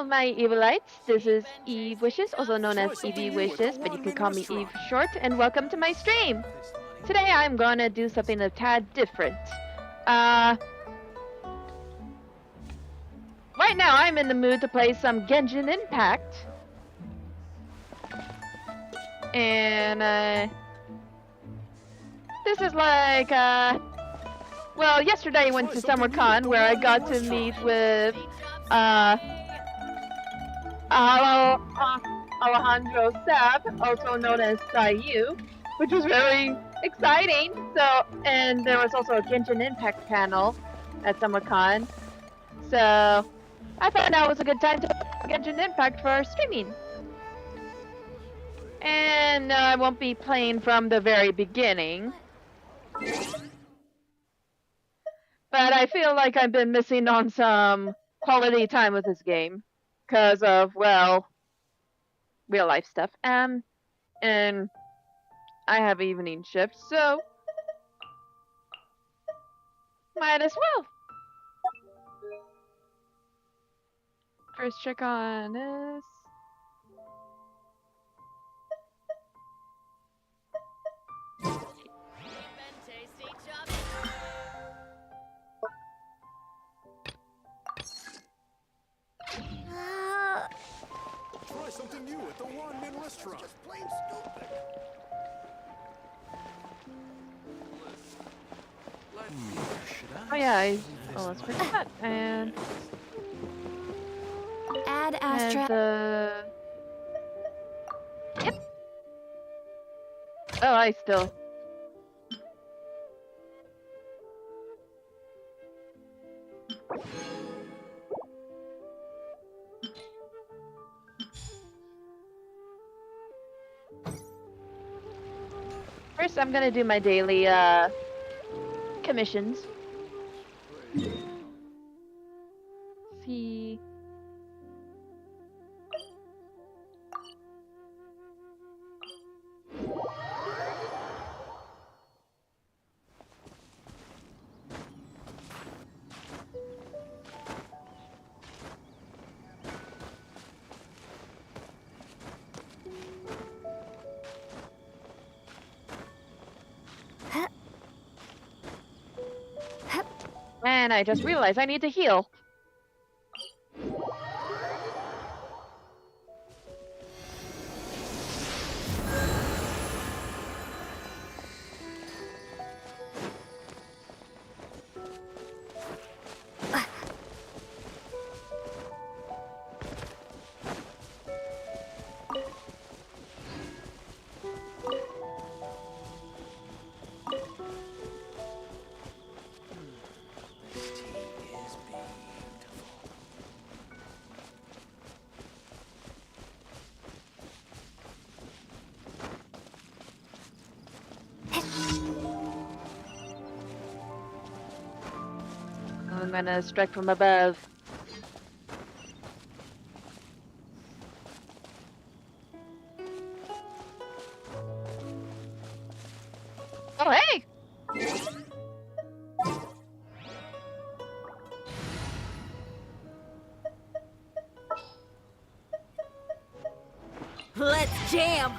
Hello, my Evilites. This is Eve Wishes, also known as Evie Wishes, but you can call me Eve short, and welcome to my stream. Today I'm gonna do something a tad different. Right now I'm in the mood to play some Genshin Impact. And, this is like, well, yesterday I went to SummerCon where I got to meet with, Alejandro Sab, also known as Sayu, which was very exciting. So, and there was also a Genshin Impact panel at SummerCon. So, I thought that was a good time to Genshin Impact for streaming. And no, I won't be playing from the very beginning. But I feel like I've been missing on some quality time with this game. Because of, well, real life stuff. And I have evening shifts, so might as well. First check on this. Try something new at the One-Man Restaurant. Just plain stupid. Oh yeah, I almost forgot that. And Add Astra. Yep. Oh, I still. First, I'm gonna do my daily commissions. See. And I just realized I need to heal. I'm gonna strike from above. Oh, hey! Let's jam.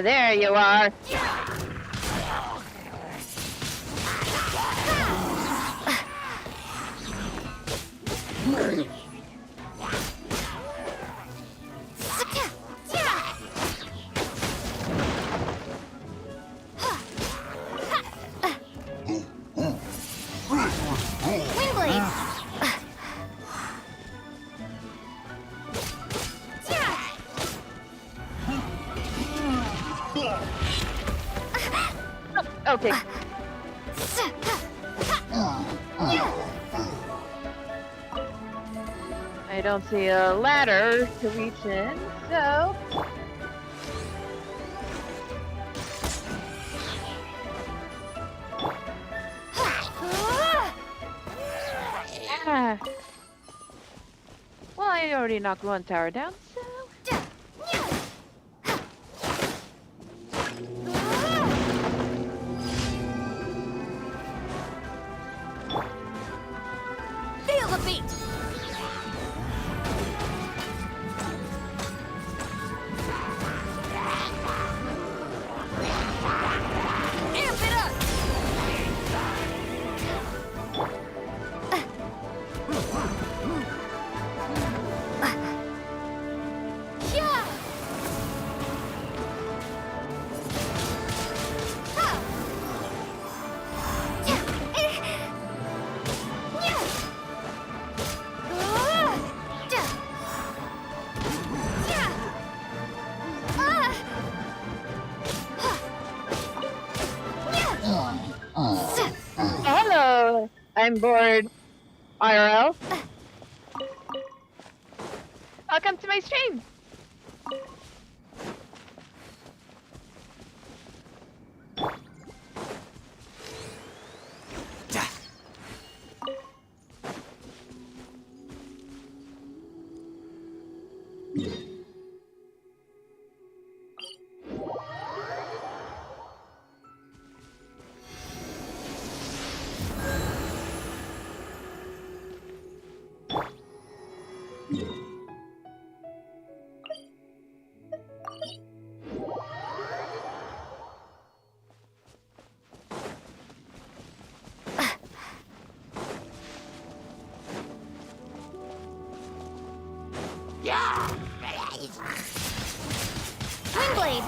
There you are. Okay. I don't see a ladder to reach in, so... Ah. Well, I already knocked one tower down, so... Feel the beat. Amp it up. Yeah. Hello! I'm bored. IRL. Welcome to my stream! Windblade.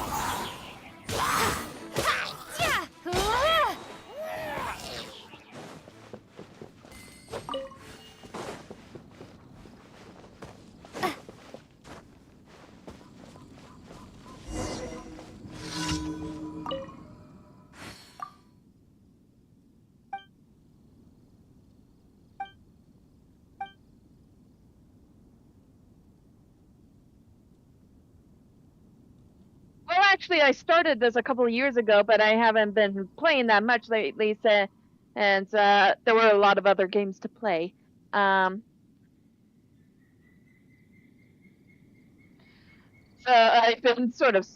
Well, actually, I started this a couple of years ago, but I haven't been playing that much lately, so, and there were a lot of other games to play. So I've been sort of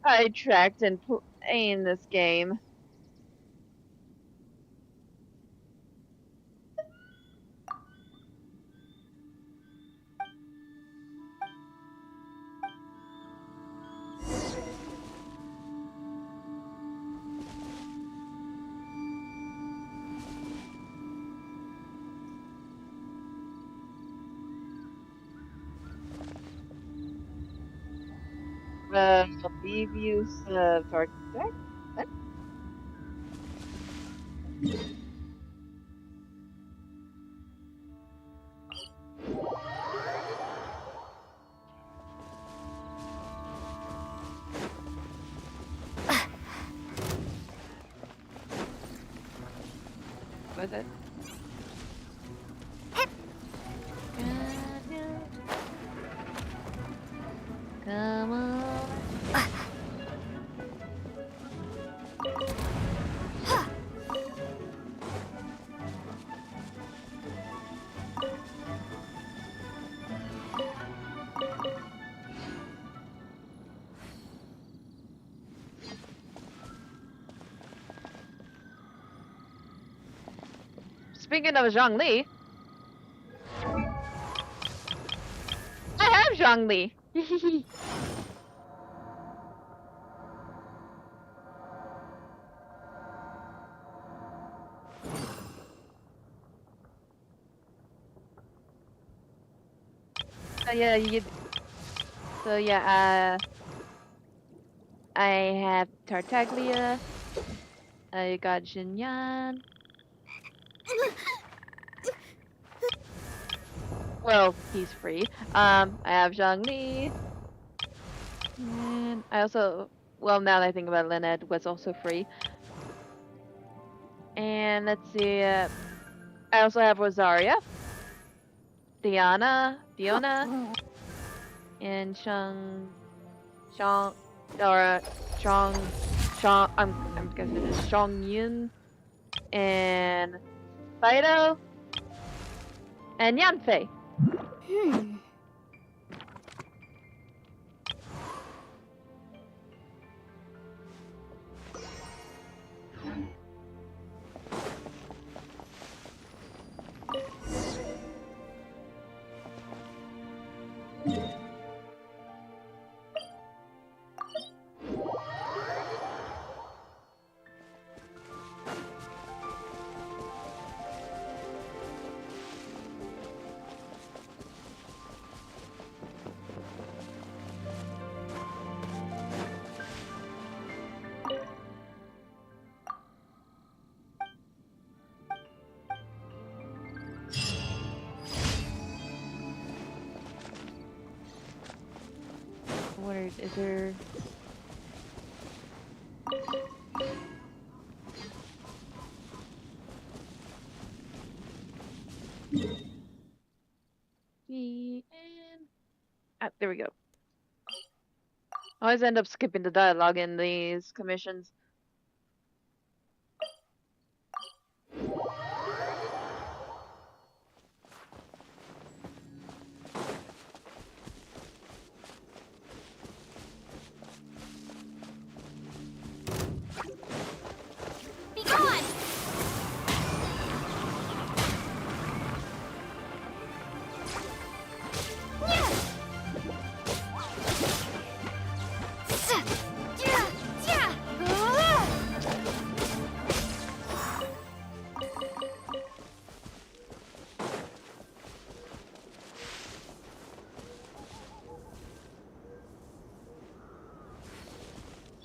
sidetracked in playing this game. Leave use of target deck? What? Was it? Come on. Speaking of Zhongli, I have Zhongli. So yeah, I have Tartaglia. I got Xinyan. Well, he's free. I have Zhongli. And I also, well, now that I think about it, Lynette was also free. And let's see, I also have Rosaria. Diona, and or I'm guessing it's Shang Yun, and Fido, and Yanfei. Hmm. What is there? There we go. I always end up skipping the dialogue in these commissions. Be gone!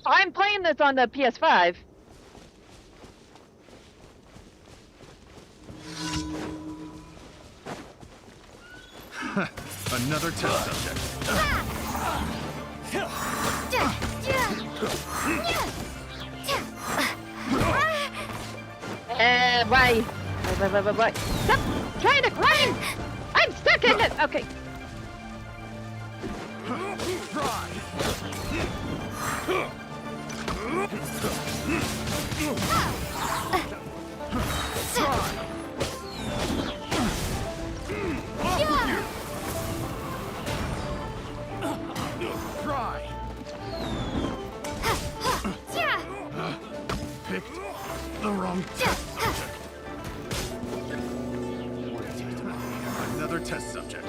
I'm playing this on the PS5. Another test subject. Why? Stop trying to climb! I'm stuck in it! Okay. Picked the wrong test subject. Another test subject.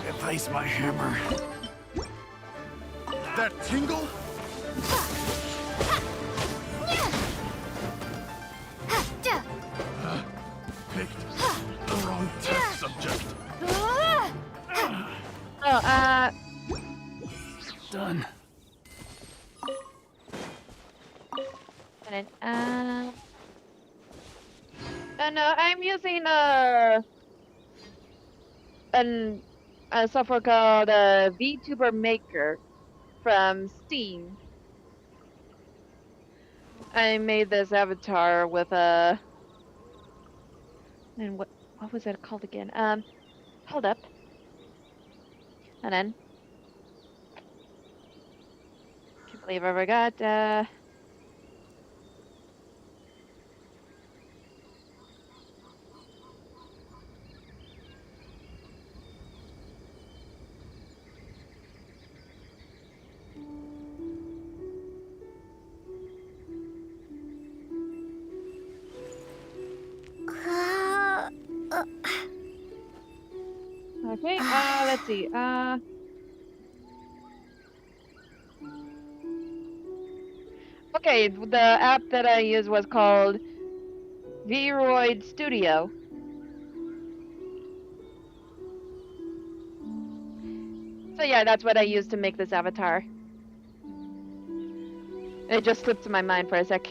Replace my hammer. That tingle? Picked the wrong test subject. Oh, Done. and then, no, I'm using a software called VTuber Maker from Steam. I made this avatar with a and what was it called again? Hold up, and then can't believe I forgot. Okay, let's see. Okay, the app that I used was called Vroid Studio. So yeah, that's what I used to make this avatar. It just slipped to my mind for a sec.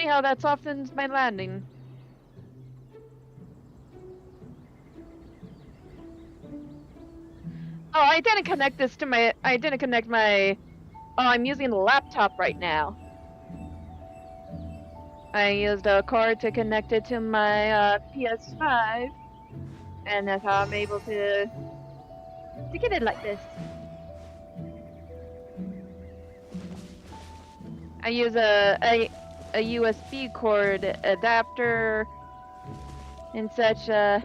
funny how that softens my landing. Oh, I didn't connect this to my. I didn't connect my. Oh, I'm using the laptop right now. I used a cord to connect it to my PS5, and that's how I'm able to get it like this. I use a USB cord adapter and such. I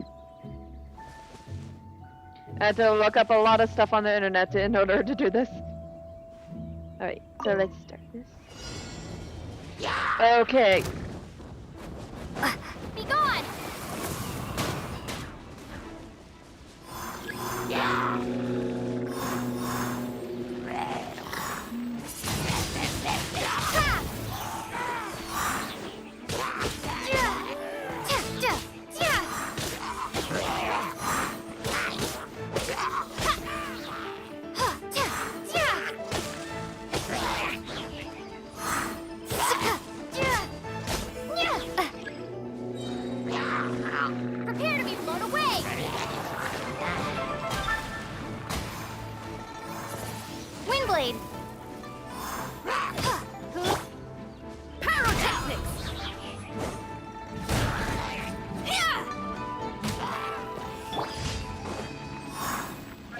had to look up a lot of stuff on the internet in order to do this. Alright, so let's start this. Okay. Be gone! Prepare to be blown away! Windblade! Pyrotechnics!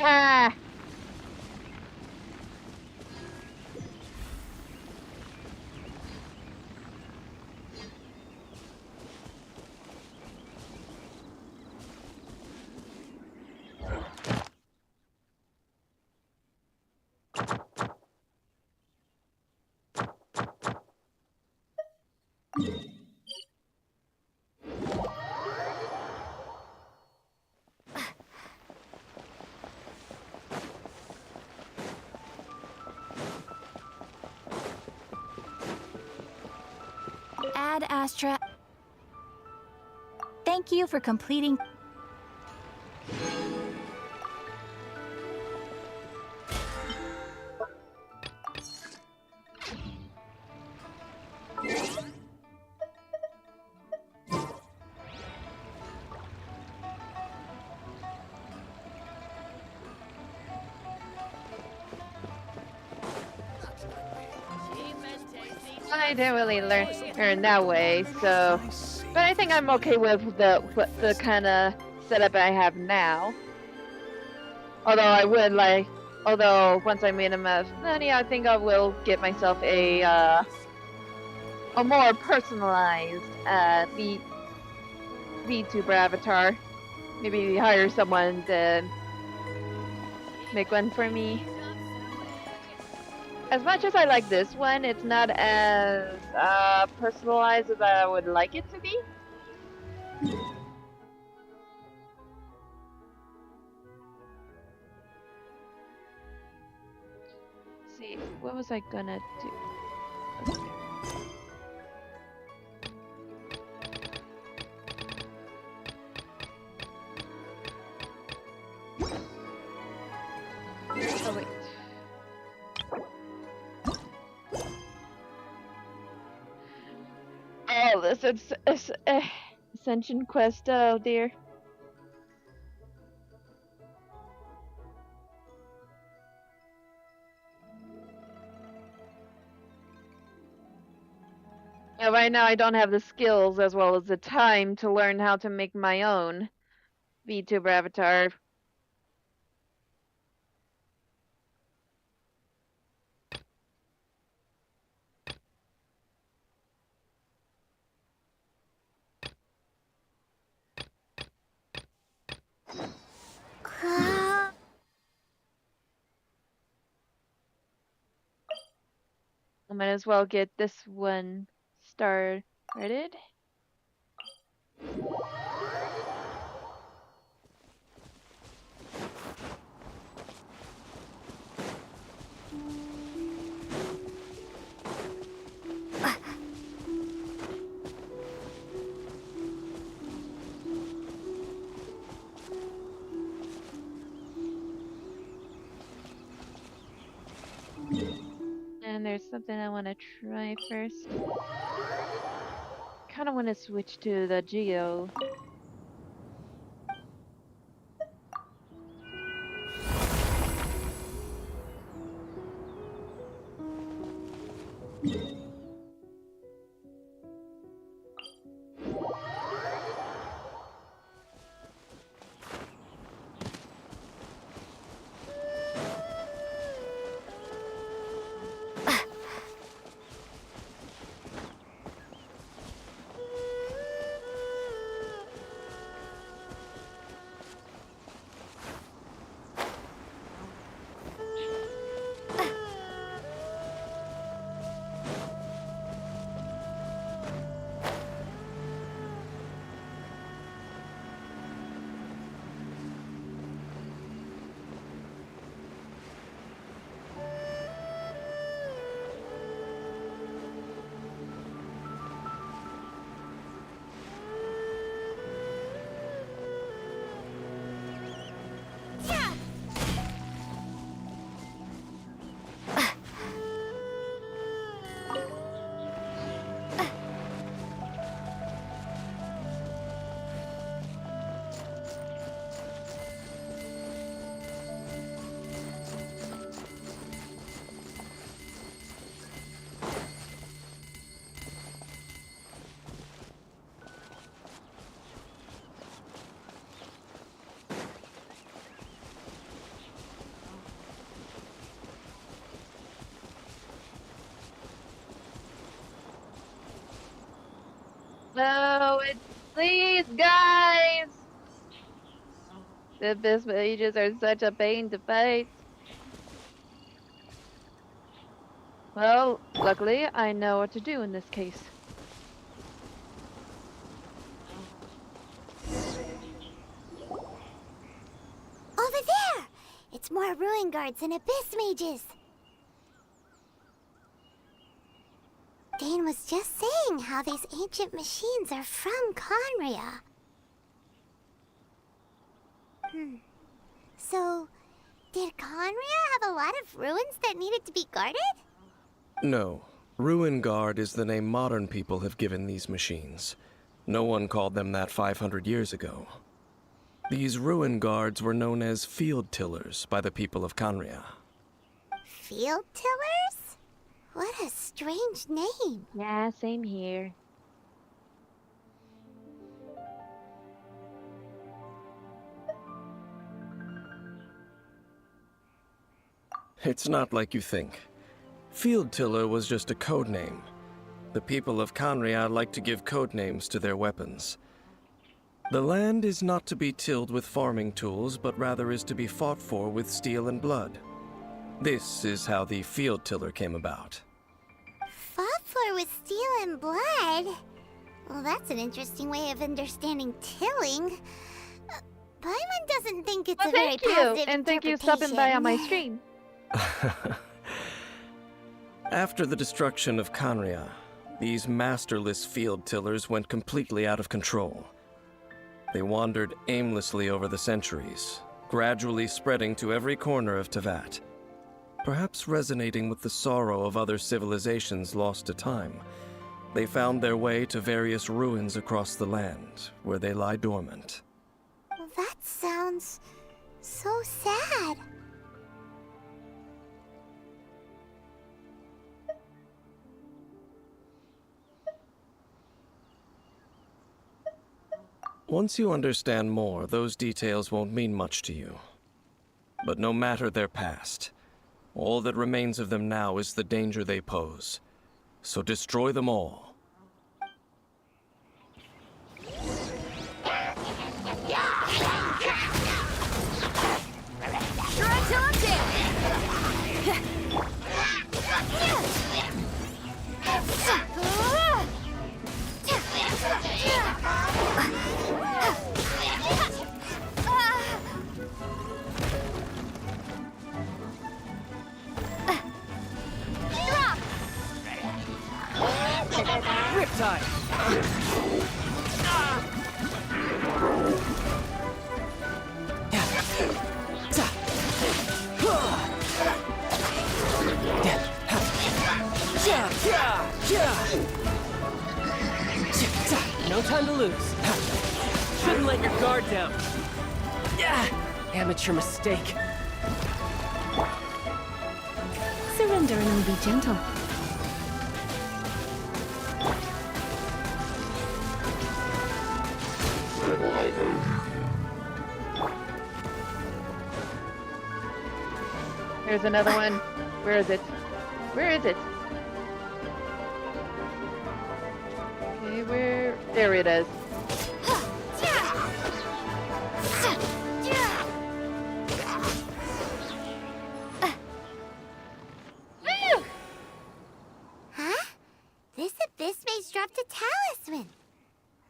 Ah! Ad Astra. Thank you for completing. I didn't really learn that way, so. But I think I'm okay with the kind of setup I have now. Although once I made enough money, I think I will get myself a more personalized VTuber avatar. Maybe hire someone to make one for me. As much as I like this one, it's not as personalized as I would like it to be. Let's see, what was I gonna do? Okay. Oh wait. Oh, this is Ascension quest. Oh dear. Yeah, right now I don't have the skills as well as the time to learn how to make my own VTuber avatar. I might as well get this one started. And there's some something I want to try first. Kind of want to switch to the Geo. No, it's these guys! The abyss mages are such a pain to fight. Well, luckily, I know what to do in this case. Over there! It's more ruin guards and abyss mages. Dane was just saying how these ancient machines are from Conria. So, did Conria have a lot of ruins that needed to be guarded? No. Ruin Guard is the name modern people have given these machines. No one called them that 500 years ago. These Ruin Guards were known as Field Tillers by the people of Conria. Field tillers? What a strange name. Yeah, same here. It's not like you think. Field Tiller was just a code name. The people of Conria like to give code names to their weapons. The land is not to be tilled with farming tools, but rather is to be fought for with steel and blood. This is how the Field Tiller came about. Fought for with steel and blood? Well, that's an interesting way of understanding tilling. Paimon doesn't think it's a very Thank you, positive and thank you for stopping by on my interpretation. stream. After the destruction of Conria, these masterless field tillers went completely out of control. They wandered aimlessly over the centuries, gradually spreading to every corner of Teyvat. Perhaps resonating with the sorrow of other civilizations lost to time, they found their way to various ruins across the land, where they lie dormant. Well, that sounds so sad. Once you understand more, those details won't mean much to you. But no matter their past, all that remains of them now is the danger they pose. So destroy them all. Try till I'm dead. Riptide! No time to lose. Shouldn't let your guard down. Yeah, amateur mistake. Surrender and I'll be gentle. Here's another one. Where is it? Where is it? Okay, where? There it is. Huh? This abyss maze dropped a talisman.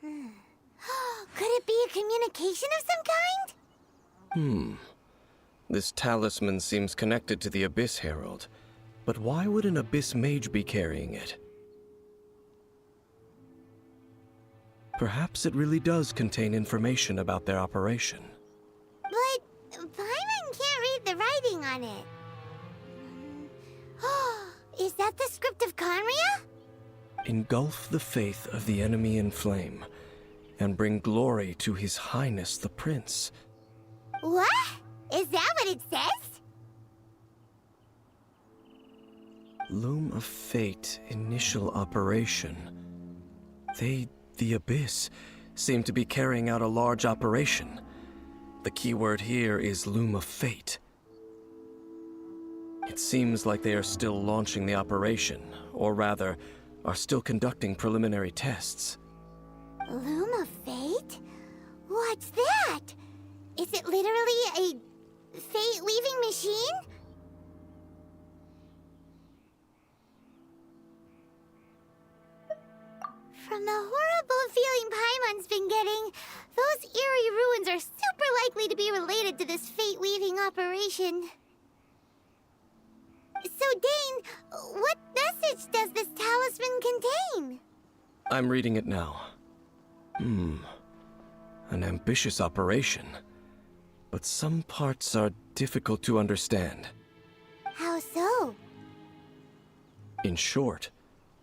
Could it be a communication of some kind? This talisman seems connected to the Abyss Herald. But why would an Abyss Mage be carrying it? Perhaps it really does contain information about their operation. But Paimon can't read the writing on it. Is that the script of Conria? Engulf the faith of the enemy in flame, and bring glory to His Highness the Prince. What? Is that what it says? Loom of Fate, initial operation. They, the Abyss, seem to be carrying out a large operation. The keyword here is Loom of Fate. It seems like they are still launching the operation, or rather, are still conducting preliminary tests. Loom of Fate? What's that? Is it literally a fate-weaving machine? From the horrible feeling Paimon's been getting, those eerie ruins are super likely to be related to this fate-weaving operation. So, Dane, what message does this talisman contain? I'm reading it now. An ambitious operation. But some parts are difficult to understand. How so? In short,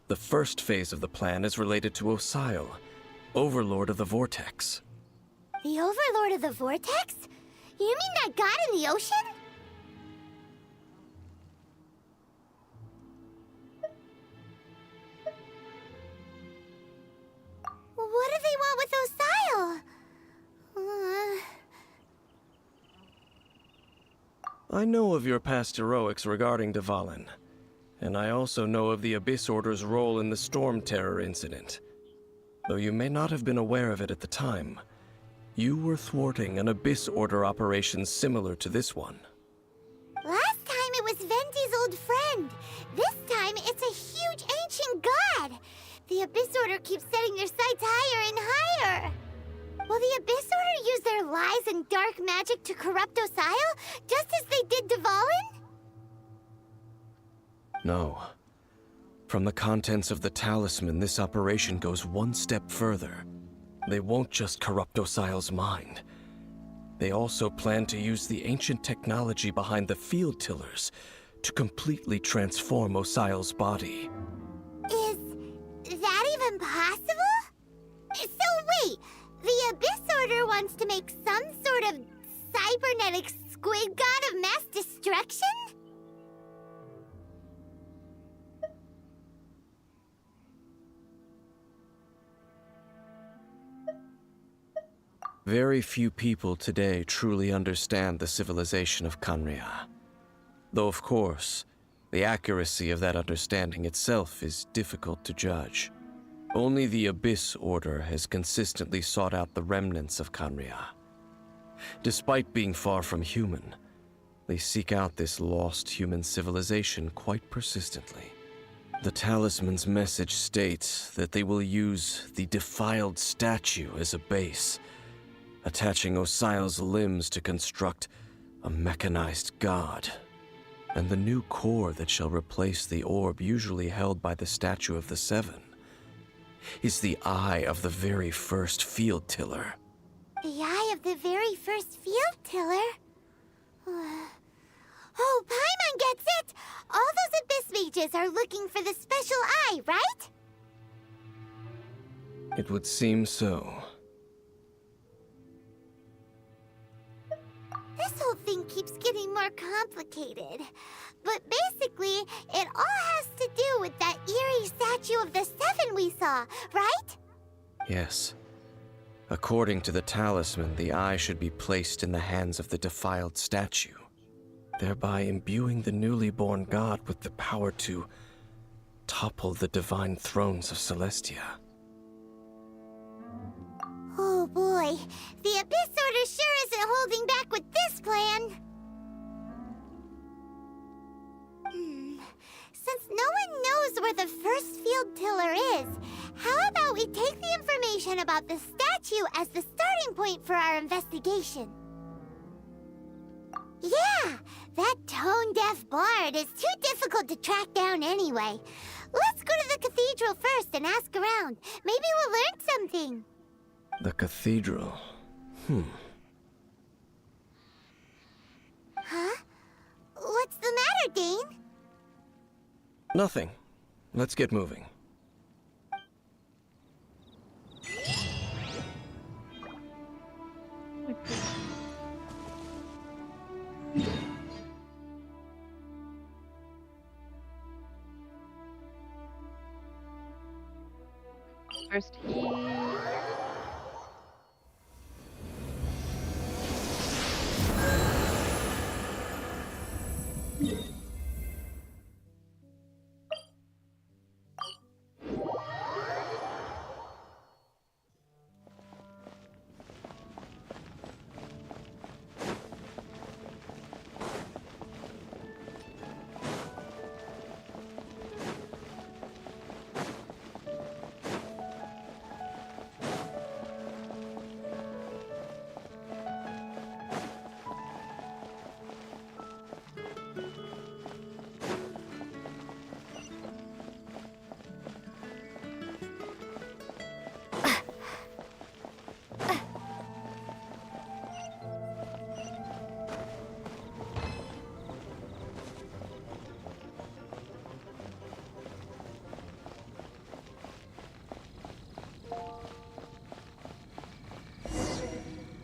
the first phase of the plan is related to Osile, Overlord of the Vortex. The Overlord of the Vortex? You mean that god in the ocean? What do they want with Osile? I know of your past heroics regarding Dvalin, and I also know of the Abyss Order's role in the Storm Terror incident. Though you may not have been aware of it at the time, you were thwarting an Abyss Order operation similar to this one. Last time it was Venti's old friend. This time it's a huge ancient god. The Abyss Order keeps setting their sights higher and higher. Will the Abyss Order use their lies and dark magic to corrupt Osile, just as they did Dvalin? No. From the contents of the talisman, this operation goes one step further. They won't just corrupt Osile's mind. They also plan to use the ancient technology behind the field tillers to completely transform Osile's body. Is that even possible? So wait, the Abyss Order wants to make some sort of cybernetic squid god of mass destruction? Very few people today truly understand the civilization of Conria. Though, of course, the accuracy of that understanding itself is difficult to judge. Only the Abyss Order has consistently sought out the remnants of Conria. Despite being far from human, they seek out this lost human civilization quite persistently. The talisman's message states that they will use the defiled statue as a base, attaching Osile's limbs to construct a mechanized god. And the new core that shall replace the orb usually held by the Statue of the Seven is the eye of the very first field tiller. The eye of the very first field tiller? Oh, Paimon gets it! All those Abyss mages are looking for the special eye, right? It would seem so. This whole thing keeps getting more complicated. But basically, it all has to do with that eerie statue of the Seven we saw, right? Yes. According to the talisman, the eye should be placed in the hands of the defiled statue, thereby imbuing the newly born god with the power to topple the divine thrones of Celestia. Oh boy, the Abyss Order sure isn't holding back with this plan. Since no one knows where the first field tiller is, how about we take the information about the statue as the starting point for our investigation? Yeah, that tone-deaf bard is too difficult to track down anyway. Let's go to the cathedral first and ask around. Maybe we'll learn something. The cathedral. Huh? What's the matter, Dane? Nothing. Let's get moving. First he...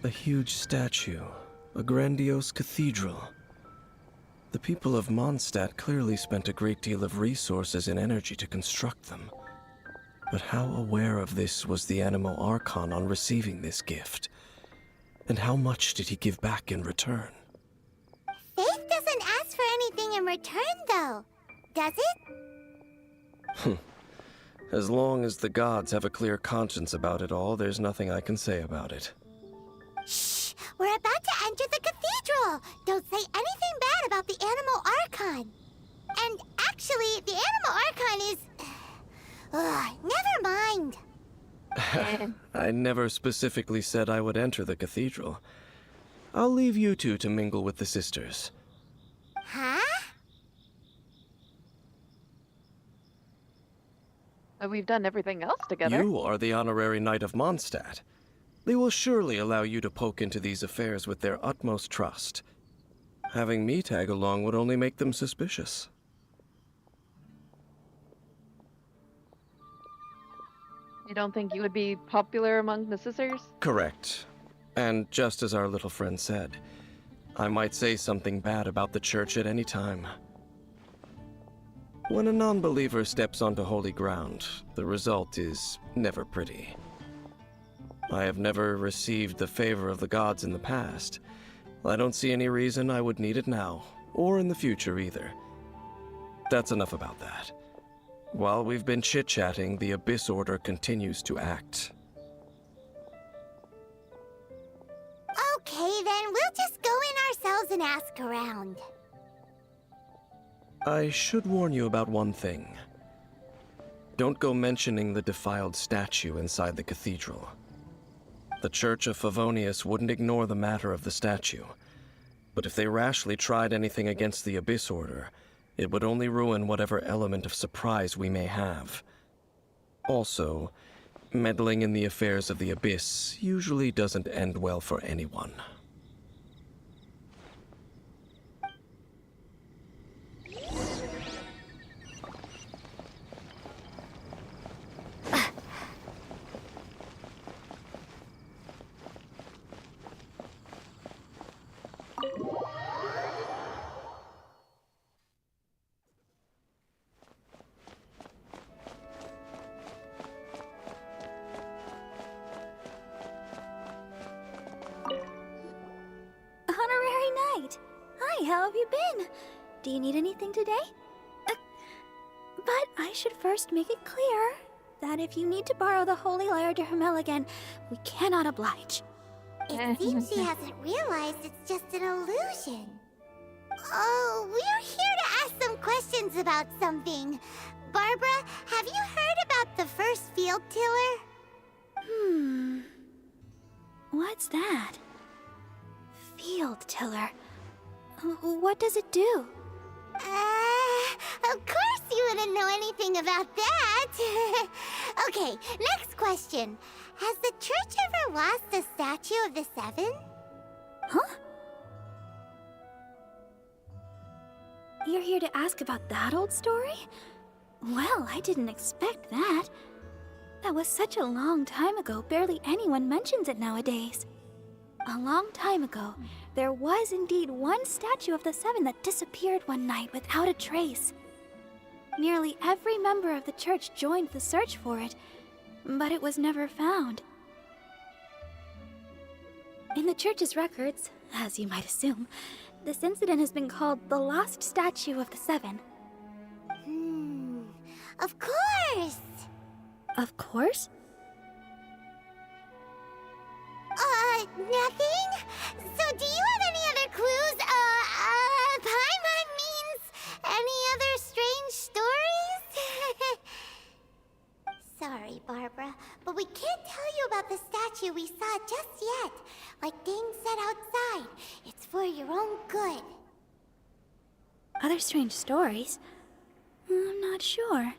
A huge statue, a grandiose cathedral. The people of Mondstadt clearly spent a great deal of resources and energy to construct them. But how aware of this was the Animo Archon on receiving this gift? And how much did he give back in return? Faith doesn't ask for anything in return, though. Does it? As long as the gods have a clear conscience about it all, there's nothing I can say about it. Shh! We're about to enter the cathedral! Don't say anything bad about the Animo Archon. And actually, the Animo Archon is... never mind. I never specifically said I would enter the cathedral. I'll leave you two to mingle with the sisters. Huh? We've done everything else together. You are the honorary knight of Mondstadt. They will surely allow you to poke into these affairs with their utmost trust. Having me tag along would only make them suspicious. You don't think you would be popular among the sisters? Correct. And just as our little friend said, I might say something bad about the church at any time. When a non-believer steps onto holy ground, the result is never pretty. I have never received the favor of the gods in the past. I don't see any reason I would need it now, or in the future either. That's enough about that. While we've been chit-chatting, the Abyss Order continues to act. Okay, then we'll just go in ourselves and ask around. I should warn you about one thing. Don't go mentioning the defiled statue inside the cathedral. The Church of Favonius wouldn't ignore the matter of the statue, but if they rashly tried anything against the Abyss Order, it would only ruin whatever element of surprise we may have. Also, meddling in the affairs of the Abyss usually doesn't end well for anyone. Hi, how have you been? Do you need anything today? But I should first make it clear that if you need to borrow the Holy Lyre to Hermel again, we cannot oblige. It seems she hasn't realized it's just an illusion. Oh, we're here to ask some questions about something. Barbara, have you heard about the first field tiller? What's that? Field tiller. What does it do? Of course you wouldn't know anything about that. Okay, next question. Has the church ever lost a statue of the Seven? Huh? You're here to ask about that old story? Well, I didn't expect that. That was such a long time ago, barely anyone mentions it nowadays. A long time ago, there was indeed one statue of the Seven that disappeared one night without a trace. Nearly every member of the church joined the search for it, but it was never found. In the church's records, as you might assume, this incident has been called the Lost Statue of the Seven. Of course! Of course? Nothing? So do you have any other clues? Paimon means any other strange stories? Sorry, Barbara, but we can't tell you about the statue we saw just yet. Like Dane said outside, it's for your own good. Other strange stories? I'm not sure.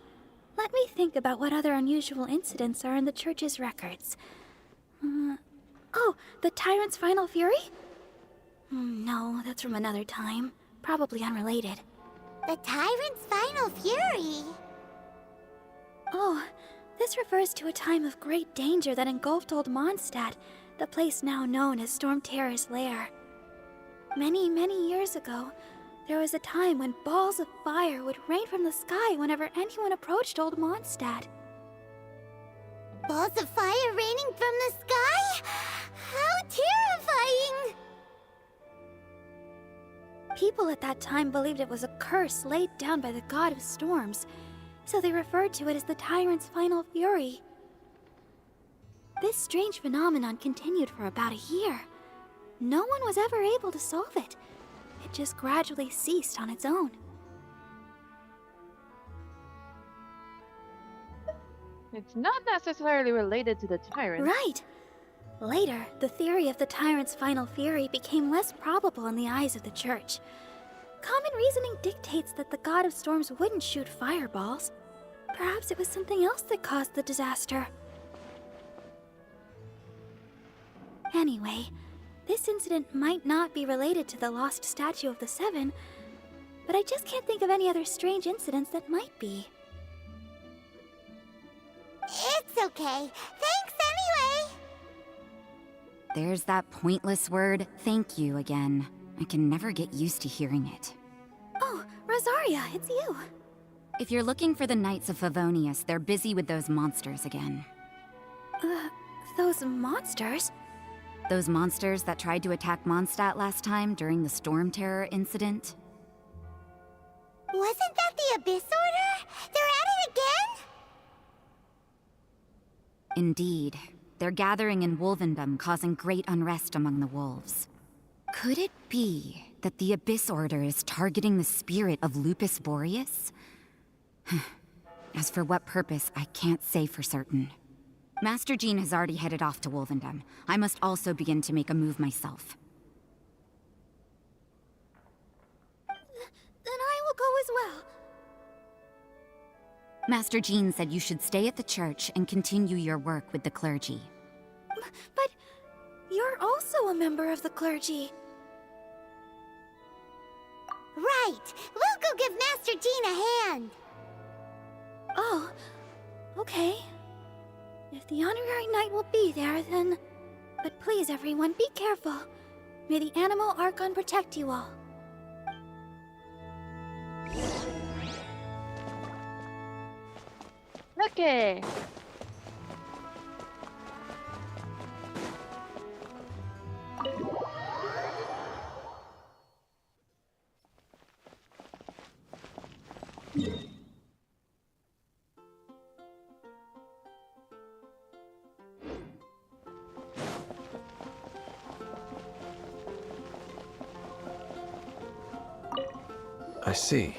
Let me think about what other unusual incidents are in the church's records. Oh, the Tyrant's Final Fury? No, that's from another time. Probably unrelated. The Tyrant's Final Fury? Oh, this refers to a time of great danger that engulfed Old Mondstadt, the place now known as Storm Terror's lair. Many, many years ago, there was a time when balls of fire would rain from the sky whenever anyone approached Old Mondstadt. Balls of fire raining from the sky? How terrifying! People at that time believed it was a curse laid down by the god of storms, so they referred to it as the Tyrant's Final Fury. This strange phenomenon continued for about a year. No one was ever able to solve it. It just gradually ceased on its own. It's not necessarily related to the tyrant. Right. Later, the theory of the Tyrant's Final Fury became less probable in the eyes of the church. Common reasoning dictates that the god of storms wouldn't shoot fireballs. Perhaps it was something else that caused the disaster. Anyway, this incident might not be related to the lost statue of the Seven, but I just can't think of any other strange incidents that might be. It's okay. Thanks anyway! There's that pointless word, thank you, again. I can never get used to hearing it. Oh, Rosaria, it's you. If you're looking for the Knights of Favonius, they're busy with those monsters again. Those monsters? Those monsters that tried to attack Mondstadt last time during the Storm Terror incident? Wasn't that the Abyss Order? They're at it again? Indeed. They're gathering in Wolvendom, causing great unrest among the wolves. Could it be that the Abyss Order is targeting the spirit of Lupus Boreas? As for what purpose, I can't say for certain. Master Jean has already headed off to Wolvendom. I must also begin to make a move myself. Then I will go as well. Master Jean said you should stay at the church and continue your work with the clergy. But you're also a member of the clergy. Right! We'll go give Master Jean a hand! Oh, okay. If the honorary knight will be there, then... But please, everyone, be careful. May the Animal Archon protect you all. Okay. see.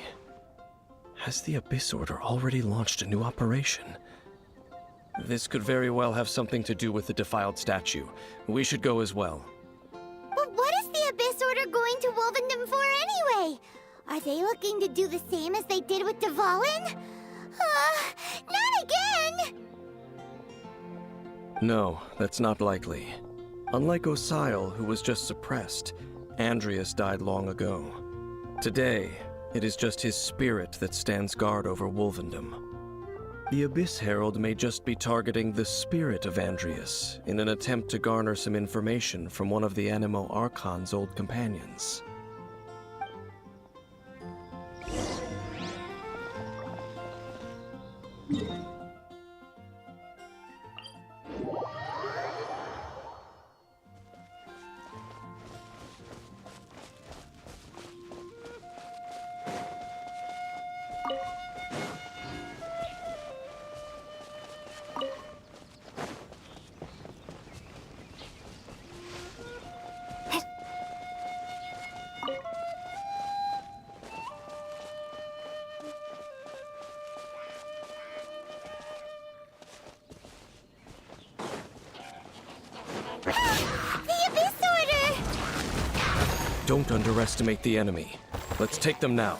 Has the Abyss Order already launched a new operation? This could very well have something to do with the defiled statue. We should go as well. But what is the Abyss Order going to Wolvendom for anyway? Are they looking to do the same as they did with Dvalin? Not again! No, that's not likely. Unlike Osile, who was just suppressed, Andreas died long ago. Today, it is just his spirit that stands guard over Wolvendom. The Abyss Herald may just be targeting the spirit of Andreas in an attempt to garner some information from one of the Animo Archon's old companions. The Abyss Order! Don't underestimate the enemy. Let's take them now.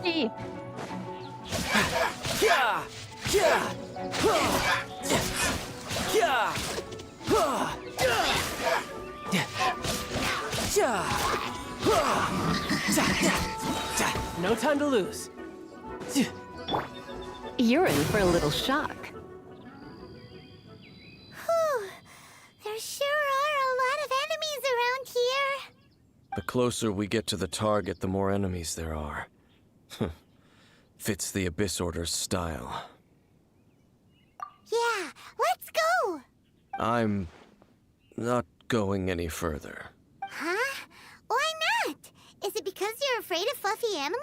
Hey. No time to lose. You're in for a little shock. Whew. There sure are a lot of enemies around here. The closer we get to the target, the more enemies there are. Fits the Abyss Order's style. Yeah, let's go! I'm not going any further. Huh? Why not? Is it because you're afraid of fluffy animals?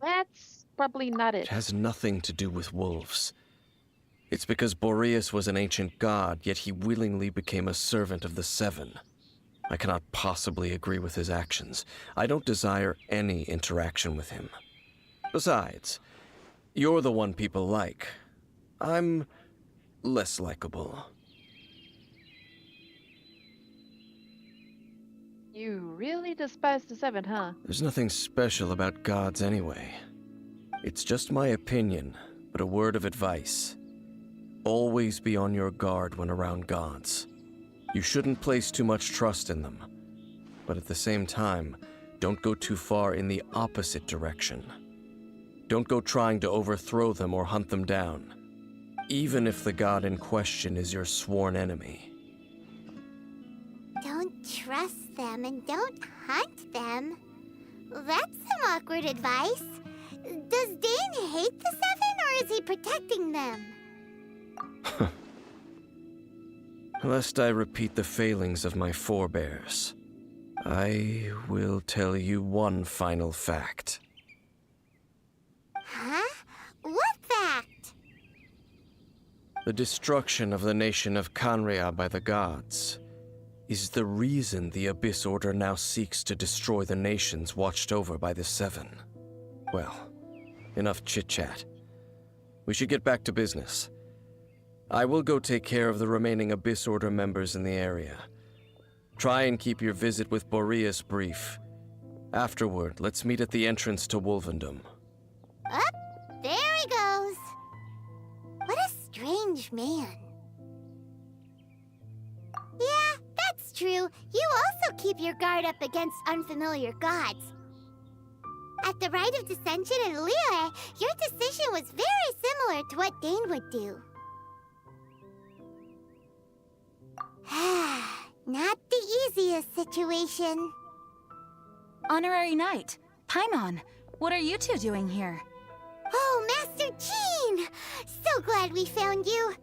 That's probably not It it. has nothing to do with wolves. It's because Boreas was an ancient god, yet he willingly became a servant of the Seven. I cannot possibly agree with his actions. I don't desire any interaction with him. Besides, you're the one people like. I'm less likable. You really despise the Seven, huh? There's nothing special about gods anyway. It's just my opinion, but a word of advice. Always be on your guard when around gods. You shouldn't place too much trust in them. But at the same time, don't go too far in the opposite direction. Don't go trying to overthrow them or hunt them down, even if the god in question is your sworn enemy. Don't trust them and don't hunt them. That's some awkward advice. Does Dane hate the Seven, or is he protecting them? Lest I repeat the failings of my forebears, I will tell you one final fact. Huh? What fact? The destruction of the nation of Canria by the gods is the reason the Abyss Order now seeks to destroy the nations watched over by the Seven. Well, enough chit-chat. We should get back to business. I will go take care of the remaining Abyss Order members in the area. Try and keep your visit with Boreas brief. Afterward, let's meet at the entrance to Wolvendom. Up, there he goes. What a strange man. Yeah, that's true. You also keep your guard up against unfamiliar gods. At the Rite of Dissension in Liyue, your decision was very similar to what Dane would do. Not the easiest situation. Honorary Knight, Paimon, what are you two doing here? Oh, Master Jean! So glad we found you.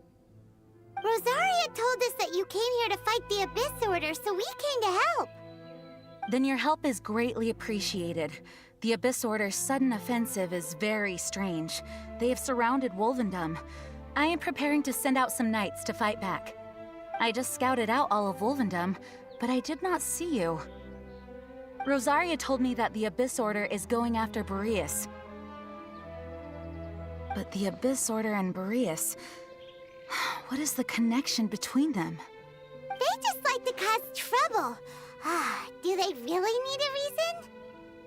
Rosaria told us that you came here to fight the Abyss Order, so we came to help. Then your help is greatly appreciated. The Abyss Order's sudden offensive is very strange. They have surrounded Wolvendom. I am preparing to send out some knights to fight back. I just scouted out all of Wolvendom, but I did not see you. Rosaria told me that the Abyss Order is going after Boreas. But the Abyss Order and Boreas... what is the connection between them? They just like to cause trouble. Do they really need a reason?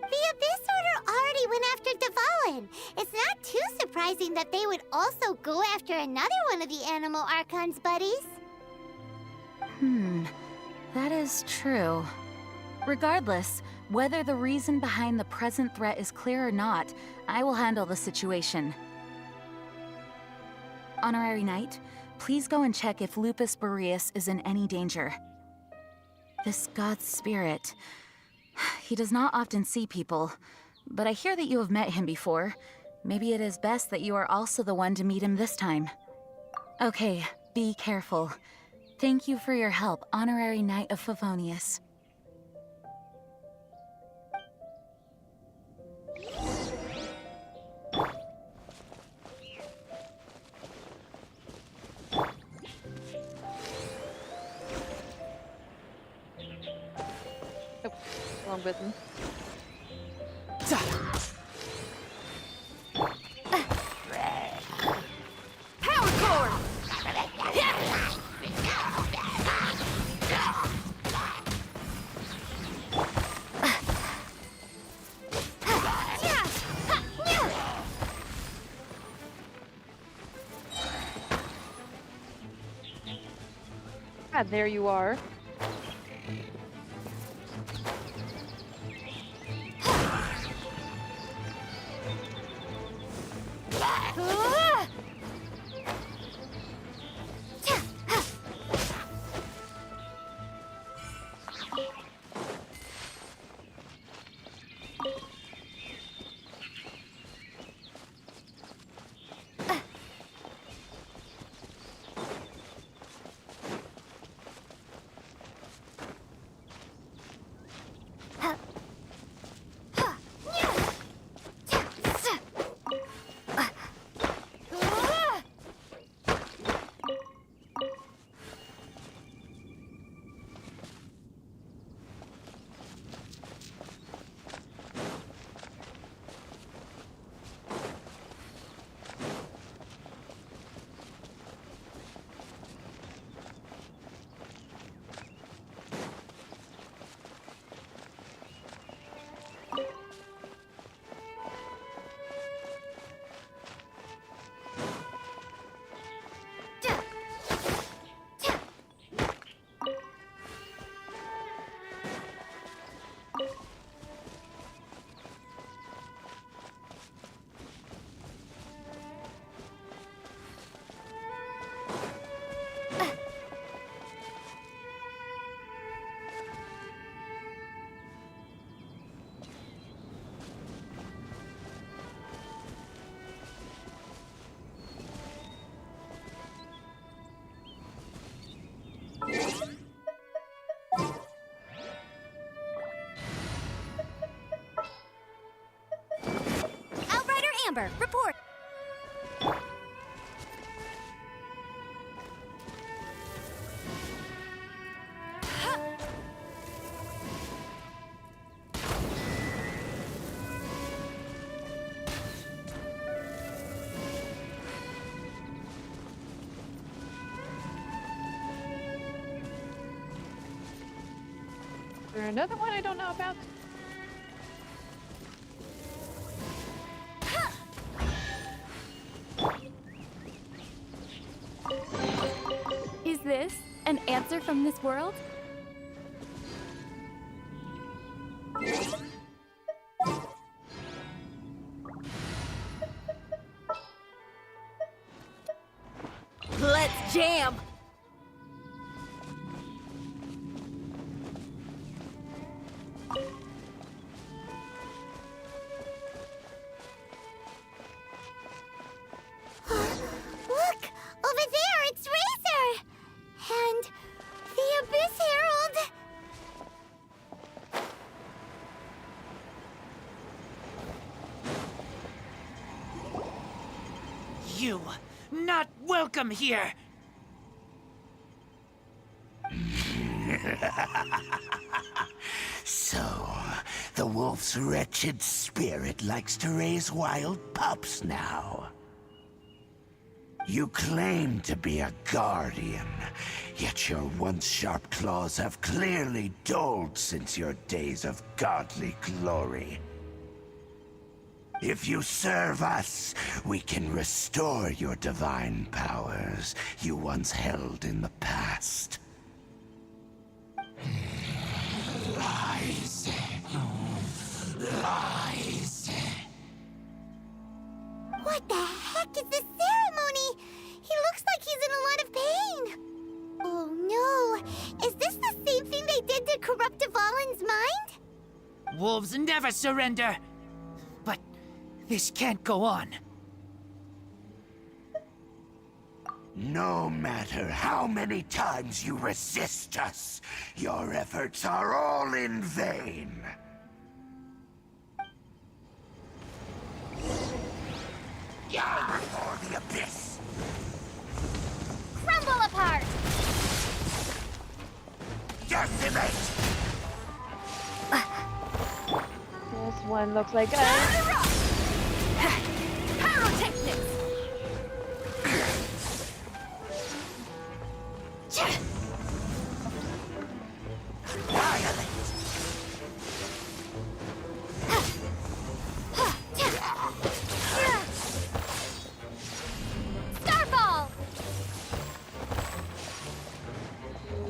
The Abyss Order already went after Dvalin. It's not too surprising that they would also go after another one of the Animal Archon's buddies. That is true. Regardless, whether the reason behind the present threat is clear or not, I will handle the situation. Honorary Knight, please go and check if Lupus Boreas is in any danger. This god's spirit... he does not often see people, but I hear that you have met him before. Maybe it is best that you are also the one to meet him this time. Okay, be careful. Thank you for your help, Honorary Knight of Favonius. Wrong button. Power cord! Ah, there you are. Amber, report! Is there another one I don't know about? Is this an answer from this world? Let's jam! you. Not welcome here. So, the wolf's wretched spirit likes to raise wild pups now. You claim to be a guardian, yet your once sharp claws have clearly dulled since your days of godly glory. If you serve us, we can restore your divine powers you once held in the past. Lies. Lies. What the heck is this ceremony? He looks like he's in a lot of pain. Oh no! Is this the same thing they did to corrupt Dvalin's mind? Wolves never surrender. But this can't go on. No matter how many times you resist us, your efforts are all in vain. Yeah, for the abyss. Crumble apart! Decimate! This one looks like a... Pyrotechnics! Starfall!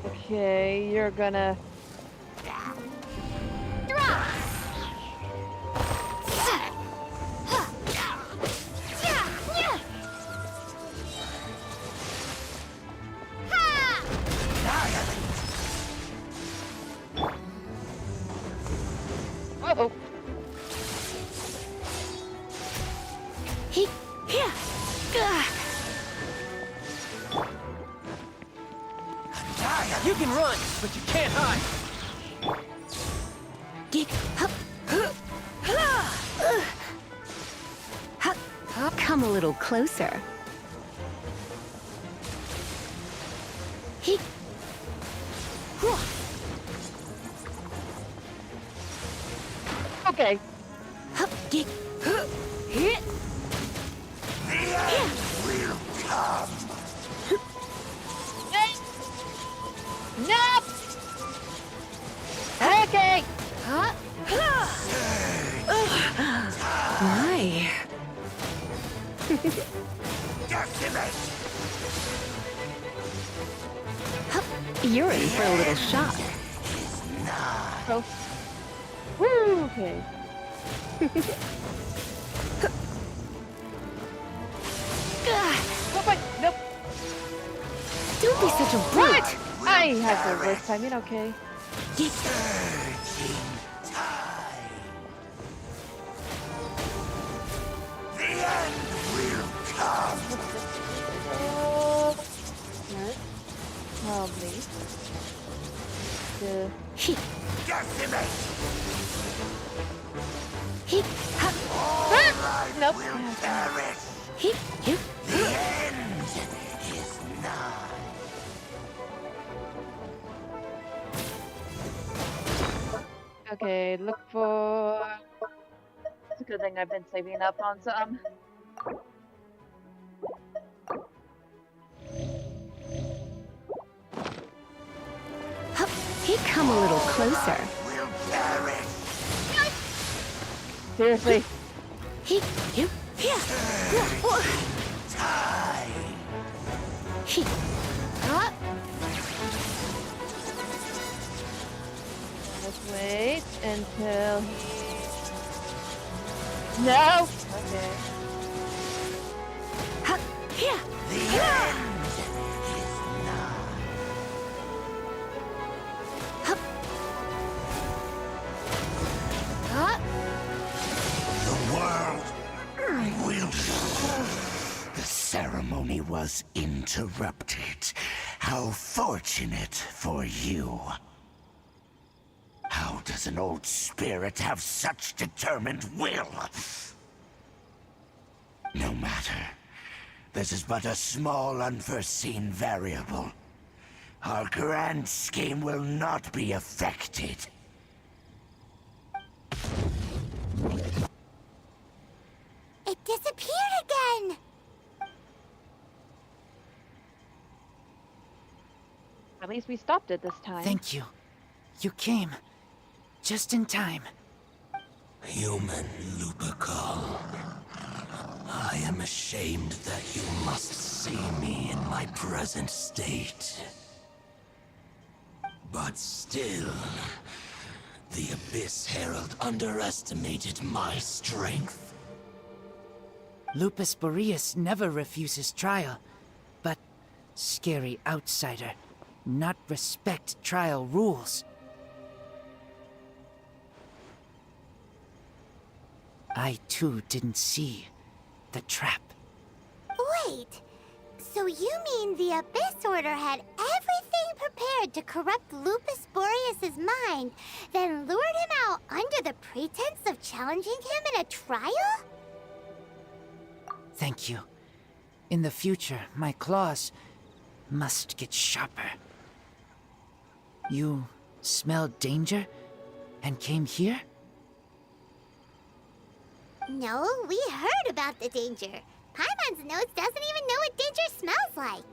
Okay, you're gonna... Drop! Uh-oh. You can run, but you can't hide. Come a little closer. Okay. Will come. Nope! Okay! My. Decimate! You're in for a little shock. Oh. Woo! Okay. Oh my... Nope. Don't be such a What? brute. I have the worst timing, okay. Surging tide. The end will come. Oh. Yes. Probably. The... Decimate! Nope. Will perish. The end is nigh. Okay, look for... It's a good thing I've been saving up on some. Come a little closer. Will perish. Seriously. Tide. Let's wait until he... No! Okay. The end is nigh. The world will... The ceremony was interrupted. How fortunate for you. How does an old spirit have such determined will? No matter. This is but a small unforeseen variable. Our grand scheme will not be affected. It disappeared again! At least we stopped it this time. Thank you. You came. Just in time. Human Lupercal. I am ashamed that you must see me in my present state. But still, the Abyss Herald underestimated my strength. Lupus Boreas never refuses trial, but scary outsider, not respect trial rules. I too didn't see the trap. Wait, so you mean the Abyss Order had everything prepared to corrupt Lupus Boreas' mind, then lured him out under the pretense of challenging him in a trial? Thank you. In the future, my claws must get sharper. You smelled danger and came here? No, we heard about the danger. Paimon's nose doesn't even know what danger smells like.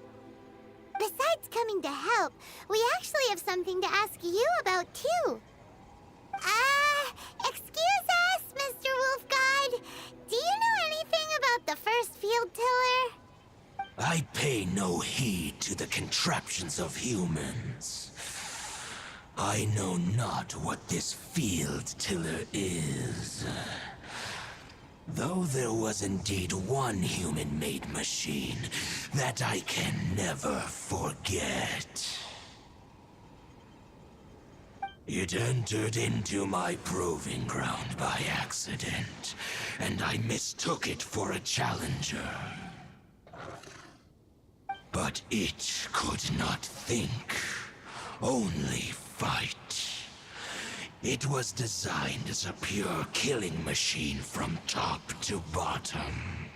Besides coming to help, we actually have something to ask you about, too. Excuse us, Mr. Wolf God. Do you know anything about the first field tiller? I pay no heed to the contraptions of humans. I know not what this field tiller is. Though there was indeed one human-made machine that I can never forget. It entered into my proving ground by accident, and I mistook it for a challenger. But it could not think, only fight. It was designed as a pure killing machine from top to bottom.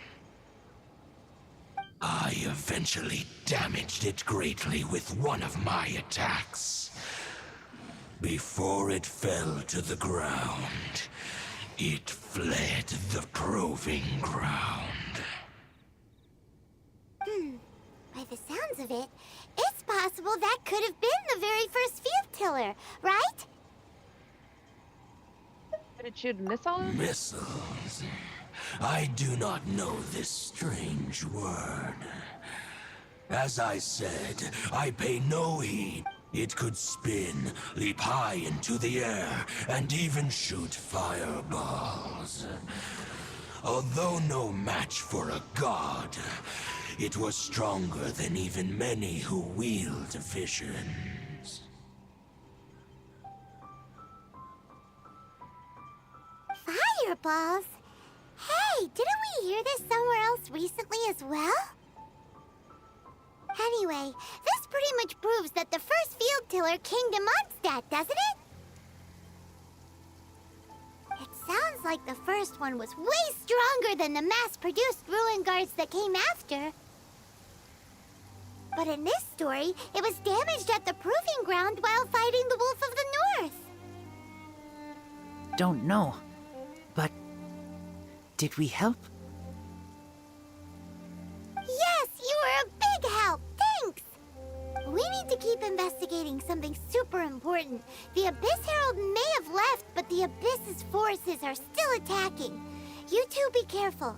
I eventually damaged it greatly with one of my attacks. Before it fell to the ground, it fled the proving ground. By the sounds of it, it's possible that could have been the very first field tiller, right? Did it shoot missiles? Missiles? I do not know this strange word. As I said, I pay no heed. It could spin, leap high into the air, and even shoot fireballs. Although no match for a god, it was stronger than even many who wield visions. Fireballs? Hey, didn't we hear this somewhere else recently as well? Anyway, this pretty much proves that the first field tiller came to Mondstadt, doesn't it? It sounds like the first one was way stronger than the mass-produced ruin guards that came after. But in this story, it was damaged at the proving ground while fighting the Wolf of the North. Don't know. But did we help? Yes, you were a big help. Thanks. We need to keep investigating something super important. The Abyss Herald may have left, but the Abyss's forces are still attacking. You two be careful.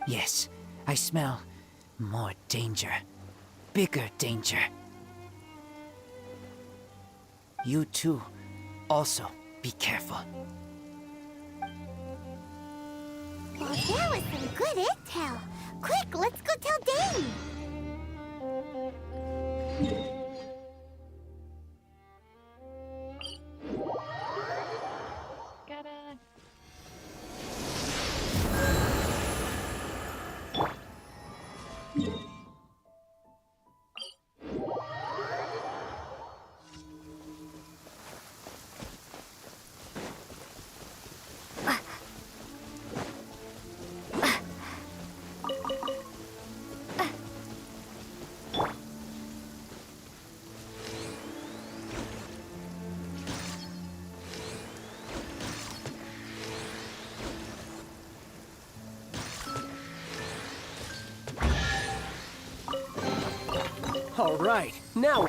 Yes, I smell more danger. Bigger danger. You too, also be careful. Well, there was some good intel. Quick, let's go tell Dane. Gotta... All right, now.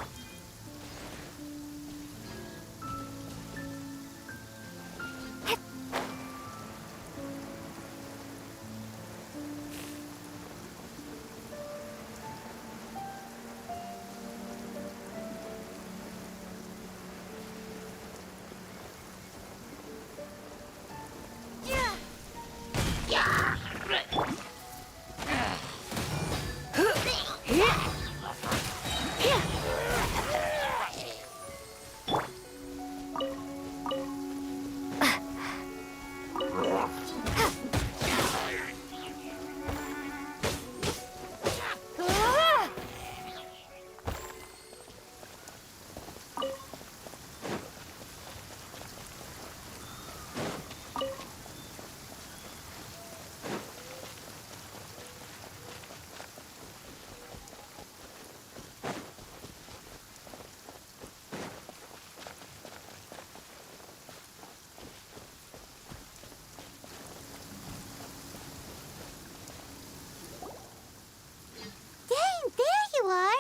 Dang, there you are!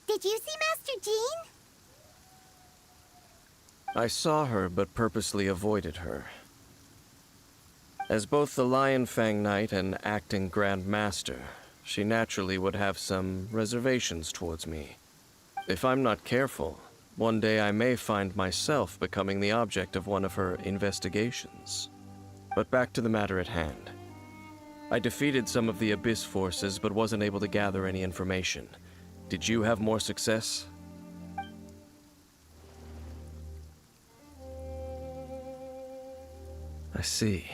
Did you see Master Jean? I saw her, but purposely avoided her. As both the Lion Fang Knight and acting Grand Master, she naturally would have some reservations towards me. If I'm not careful, one day I may find myself becoming the object of one of her investigations. But back to the matter at hand. I defeated some of the Abyss forces, but wasn't able to gather any information. Did you have more success? I see.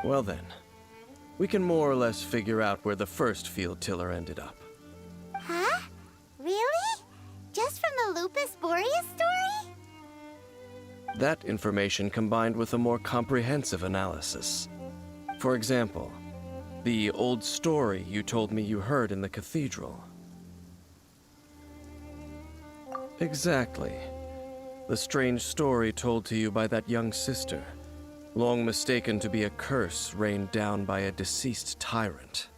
Well then, we can more or less figure out where the first field tiller ended up. Huh? Really? Just from the Lupus Boreas story? That information combined with a more comprehensive analysis. For example, the old story you told me you heard in the cathedral. Exactly. The strange story told to you by that young sister, long mistaken to be a curse rained down by a deceased tyrant.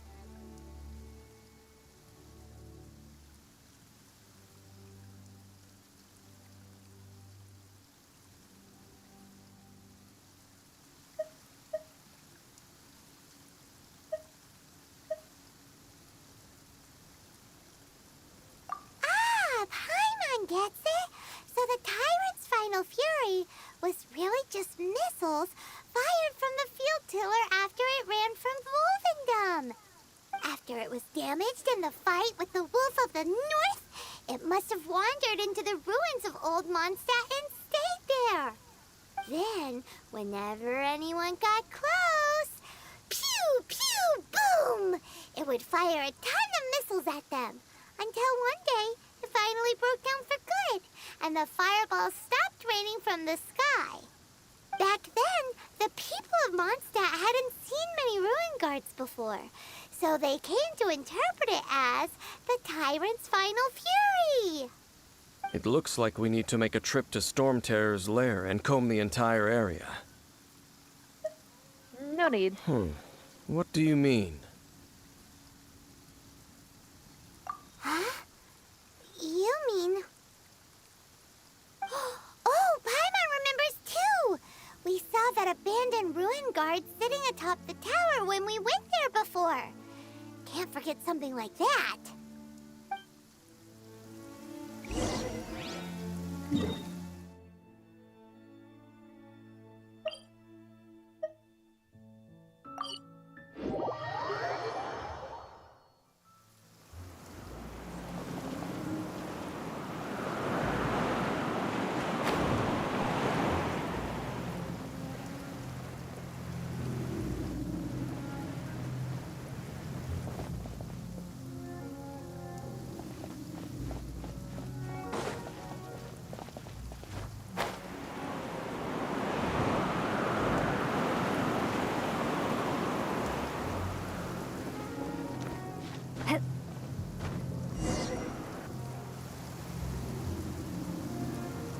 Paimon gets it. So the tyrant's final fury was really just missiles fired from the field tiller after it ran from Wolvendom. After it was damaged in the fight with the Wolf of the North, it must have wandered into the ruins of Old Mondstadt and stayed there. Then, whenever anyone got close, pew, pew, boom! It would fire a ton of missiles at them. Until one day, it finally broke down for good, and the fireballs stopped raining from the sky. Back then, the people of Mondstadt hadn't seen many ruin guards before, so they came to interpret it as the tyrant's final fury. It looks like we need to make a trip to Storm Terror's lair and comb the entire area. No need. What do you mean? Huh? You mean... Oh, Paimon remembers too! We saw that abandoned ruin guard sitting atop the tower when we went there before. Can't forget something like that.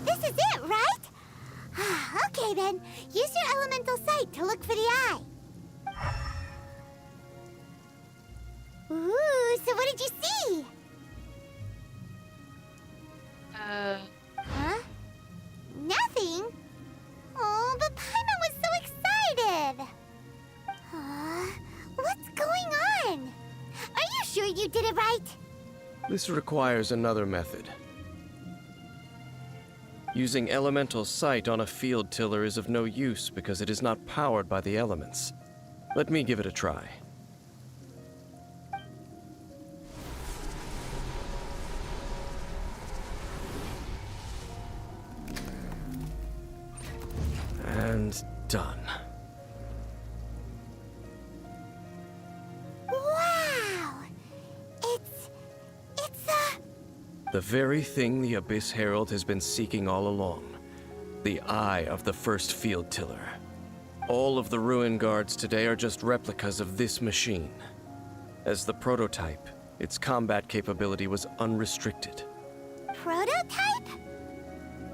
This is it, right? Okay then, use your elemental sight to look for the eye. Ooh, so what did you did it right? This requires another method. Using elemental sight on a field tiller is of no use because it is not powered by the elements. Let me give it a try. And done. Wow! It's The very thing the Abyss Herald has been seeking all along. The eye of the first field tiller. All of the ruin guards today are just replicas of this machine. As the prototype, its combat capability was unrestricted. prototype?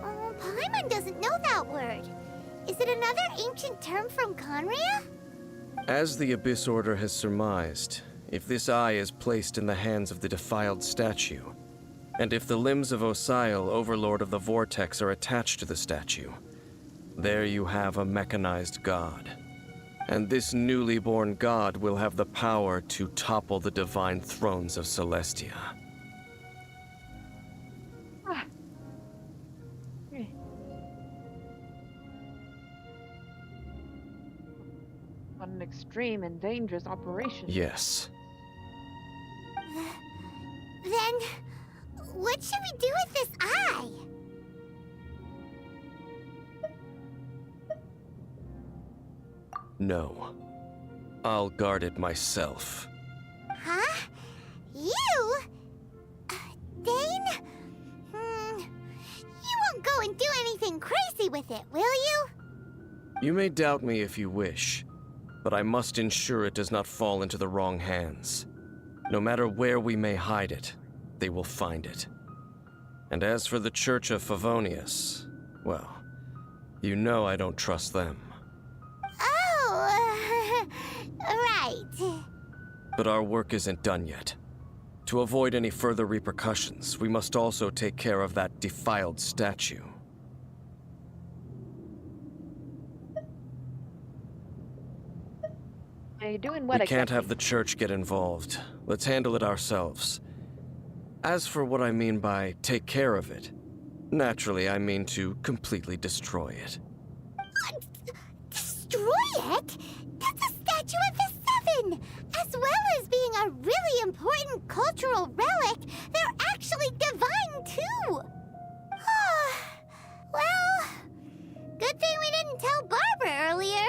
Oh, Paimon doesn't know that word. Is it another ancient term from Conria? As the Abyss Order has surmised, if this eye is placed in the hands of the defiled statue, and if the limbs of Osial, Overlord of the Vortex, are attached to the statue, there you have a mechanized god. And this newly born god will have the power to topple the divine thrones of Celestia. What an extreme and dangerous operation. Yes. Then, what should we do with this eye? No. I'll guard it myself. Huh? You? Dane? You won't go and do anything crazy with it, will you? You may doubt me if you wish, but I must ensure it does not fall into the wrong hands. No matter where we may hide it, they will find it. And as for the Church of Favonius, well, you know I don't trust them. Oh, right. But our work isn't done yet. To avoid any further repercussions, we must also take care of that defiled statue. Are you doing what We can't exactly? have the church get involved. Let's handle it ourselves. As for what I mean by take care of it, naturally I mean to completely destroy it. Destroy it? That's a statue of the Seven! As well as being a really important cultural relic, they're actually divine too! Well, good thing we didn't tell Barbara earlier.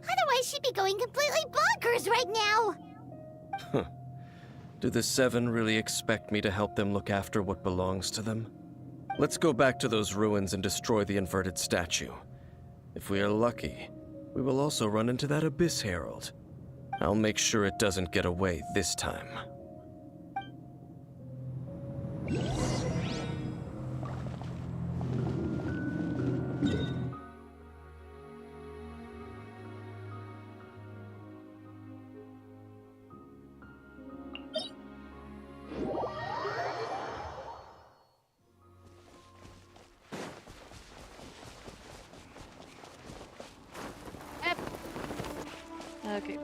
Otherwise she'd be going completely bonkers right now! Do the Seven really expect me to help them look after what belongs to them? Let's go back to those ruins and destroy the inverted statue. If we are lucky, we will also run into that Abyss Herald. I'll make sure it doesn't get away this time. Okay.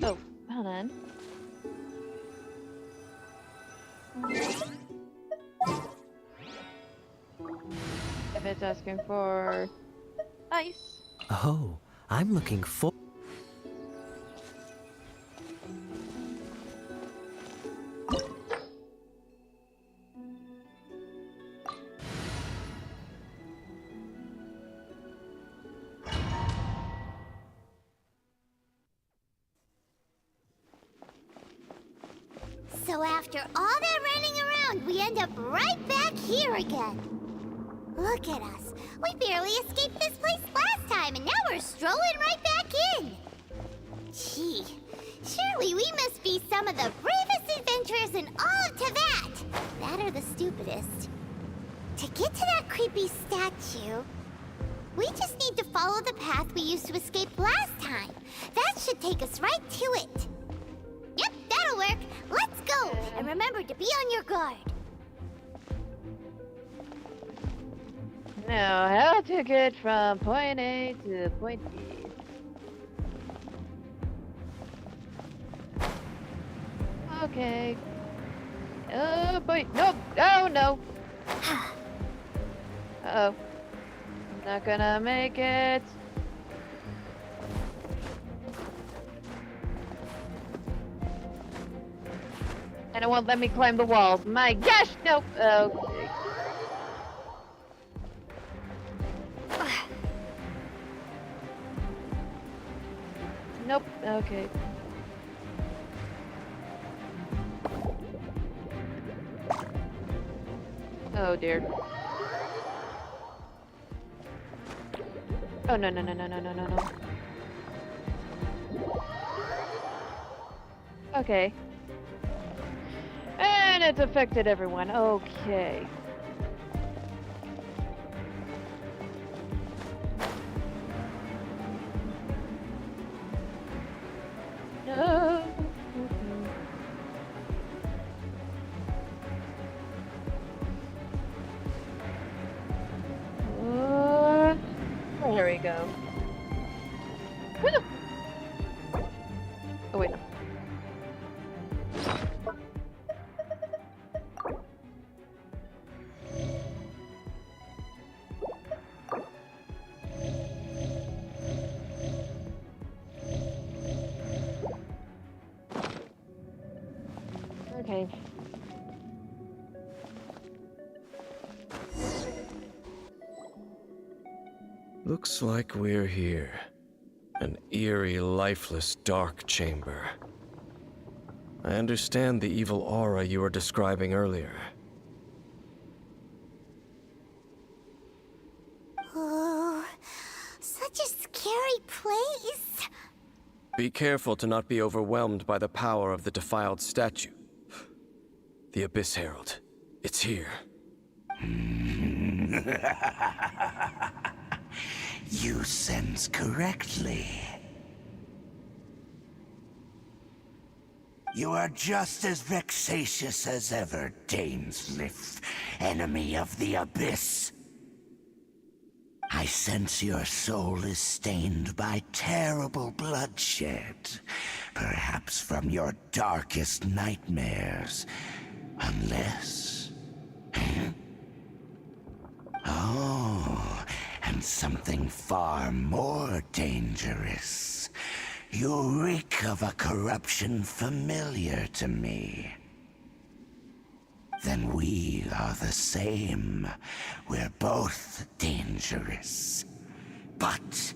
Oh, hold on. If it's asking for ice. Oh, I'm looking for... So after all that running around, we end up right back here again. Look at us. We barely escaped this place last time, and now we're strolling right back in. Gee, surely we of the bravest adventurers in all of Teyvat. That are the stupidest. To get to that creepy statue, we just need to follow the path we used to escape last time. That should take us right to it. Yep, that'll work. Let's go. And remember to be on your guard. Now, how to get from point A to point B? Okay. Oh boy, nope. Oh no. Uh-oh. Not gonna make it. And it won't let me climb the walls. My gosh, nope. Okay. Nope. Okay. Oh dear. Oh no no no no no no no no. Okay. And it's affected everyone. Okay. No. There we go. Oh wait, no. Okay. Looks like we're here. An eerie, lifeless, dark chamber. I understand the evil aura you were describing earlier. Oh, such a scary place. Be careful to not be overwhelmed by the power of the defiled statue. The Abyss Herald. It's here. You sense correctly. You are just as vexatious as ever, Dainsleif, enemy of the Abyss. I sense your soul is stained by terrible bloodshed, perhaps from your darkest nightmares, unless... Oh, and something far more dangerous. You reek of a corruption familiar to me. Then we are the same. We're both dangerous. But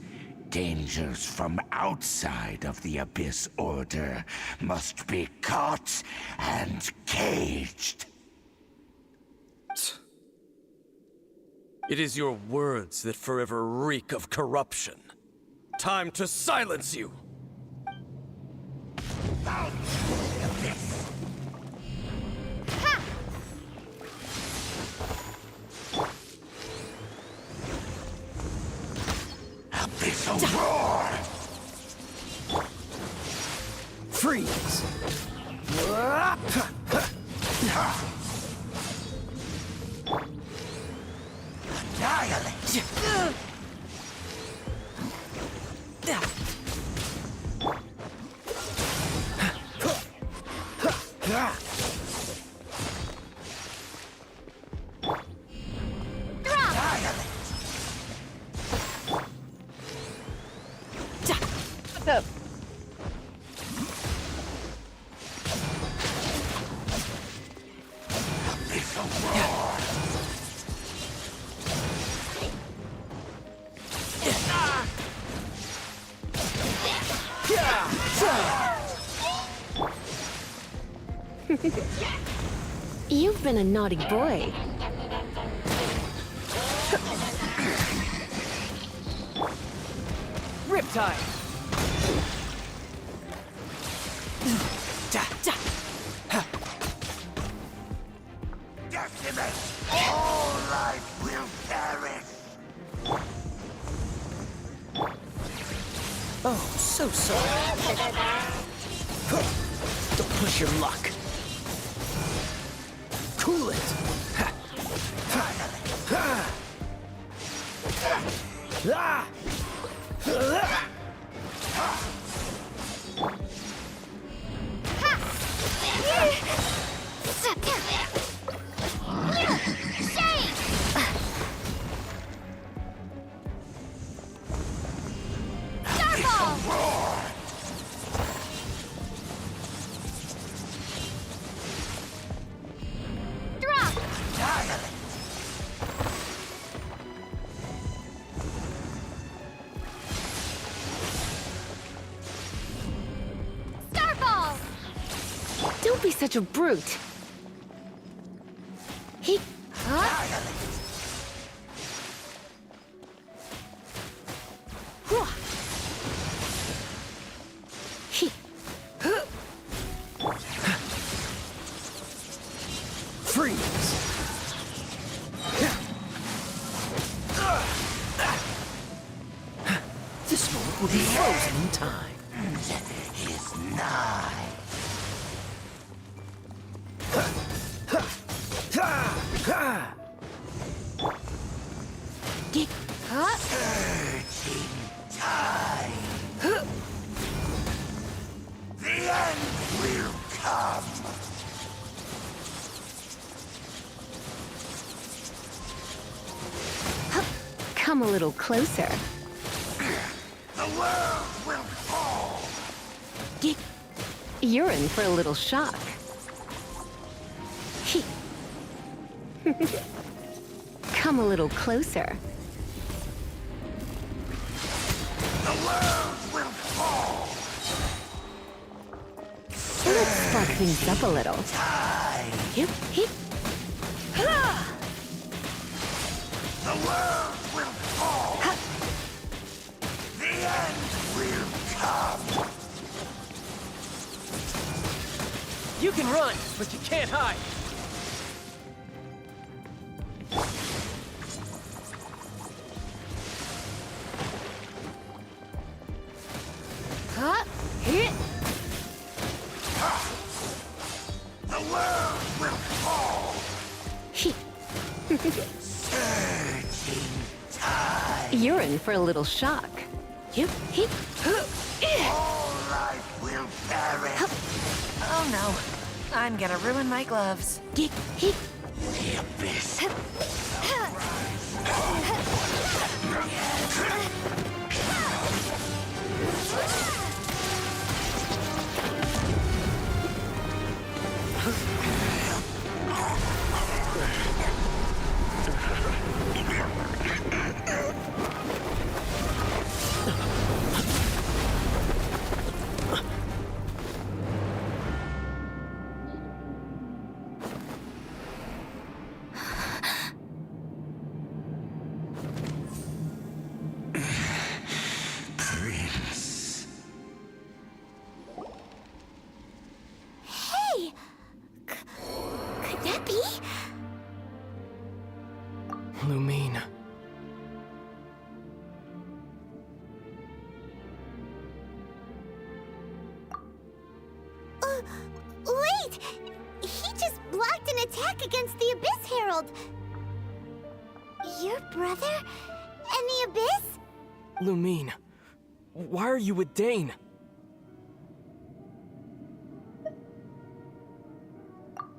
dangers from outside of the Abyss Order must be caught and caged. It is your words that forever reek of corruption. Time to silence you! Abyssal roar! Freeze! Annihilate! What's up? You've been a naughty boy. Riptide! Oh, so sorry. Don't push your luck. Cool it. Don't be such a brute. He... Freeze! This moment will be frozen in time. Is nigh. Surging tide. The end will come. Come a little closer. The world will fall. You're in for a little shock. Come a little closer. The world will fall. Let's spark things up a little. Tide. Yep, yep. The world will fall. The end will come. You can run, but you can't hide. The world will fall. Surging tide. You're in for a little shock. Yep, yep. All life will perish. Oh no, I'm gonna ruin my gloves. The abyss. Prince. Hey! Could that be? Lumine. Wait! He just blocked an attack against the Abyss Herald! Your brother? And the Abyss? Lumine. Why are you with Dane?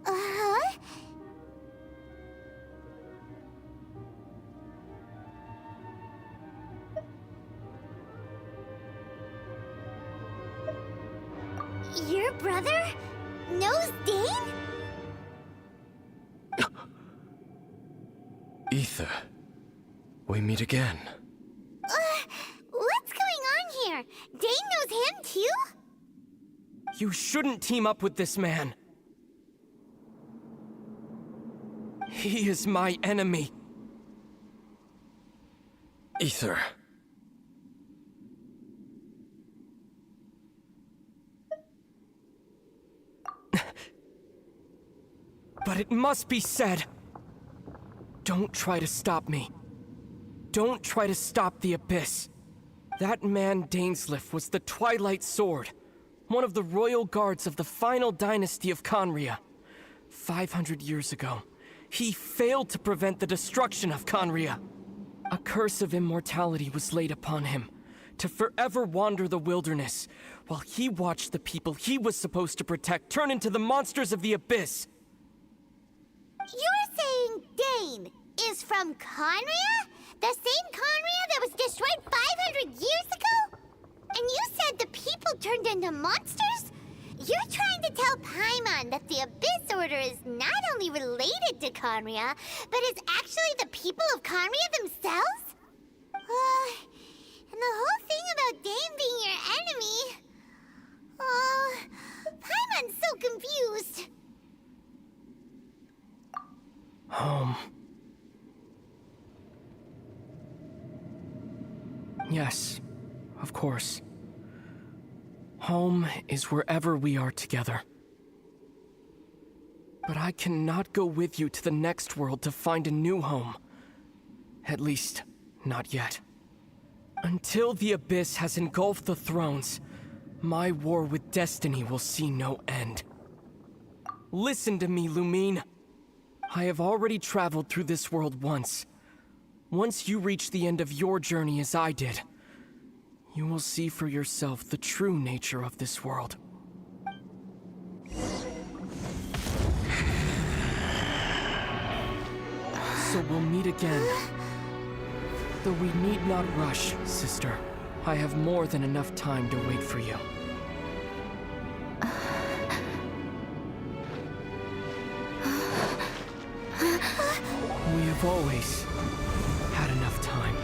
Uh-huh? Your brother knows Dane? Ether. We meet again. What's going on here? Dane knows him too? You shouldn't team up with this man. He is my enemy. Ether. But it must be said. Don't try to stop me. Don't try to stop the Abyss. That man Dainsleif was the Twilight Sword, one of the royal guards of the final dynasty of Conria. 500 years ago, he failed to prevent the destruction of Conria. A curse of immortality was laid upon him, to forever wander the wilderness, while he watched the people he was supposed to protect turn into the monsters of the abyss. You're saying Dane is from Conria? The same Conria that was destroyed 500 years ago? And you said the people turned into monsters? You're trying to tell Paimon that the Abyss Order is not only related to Conria, but is actually the people of Conria themselves? And the whole thing about Dane being your enemy... Paimon's so confused. Home. Yes, of course. Home is wherever we are together. But I cannot go with you to the next world to find a new home. At least, not yet. Until the Abyss has engulfed the thrones, my war with destiny will see no end. Listen to me, Lumine. I have already traveled through this world once. Once you reach the end of your journey as I did, you will see for yourself the true nature of this world. So we'll meet again. Though we need not rush, sister. I have more than enough time to wait for you. We have always had enough time.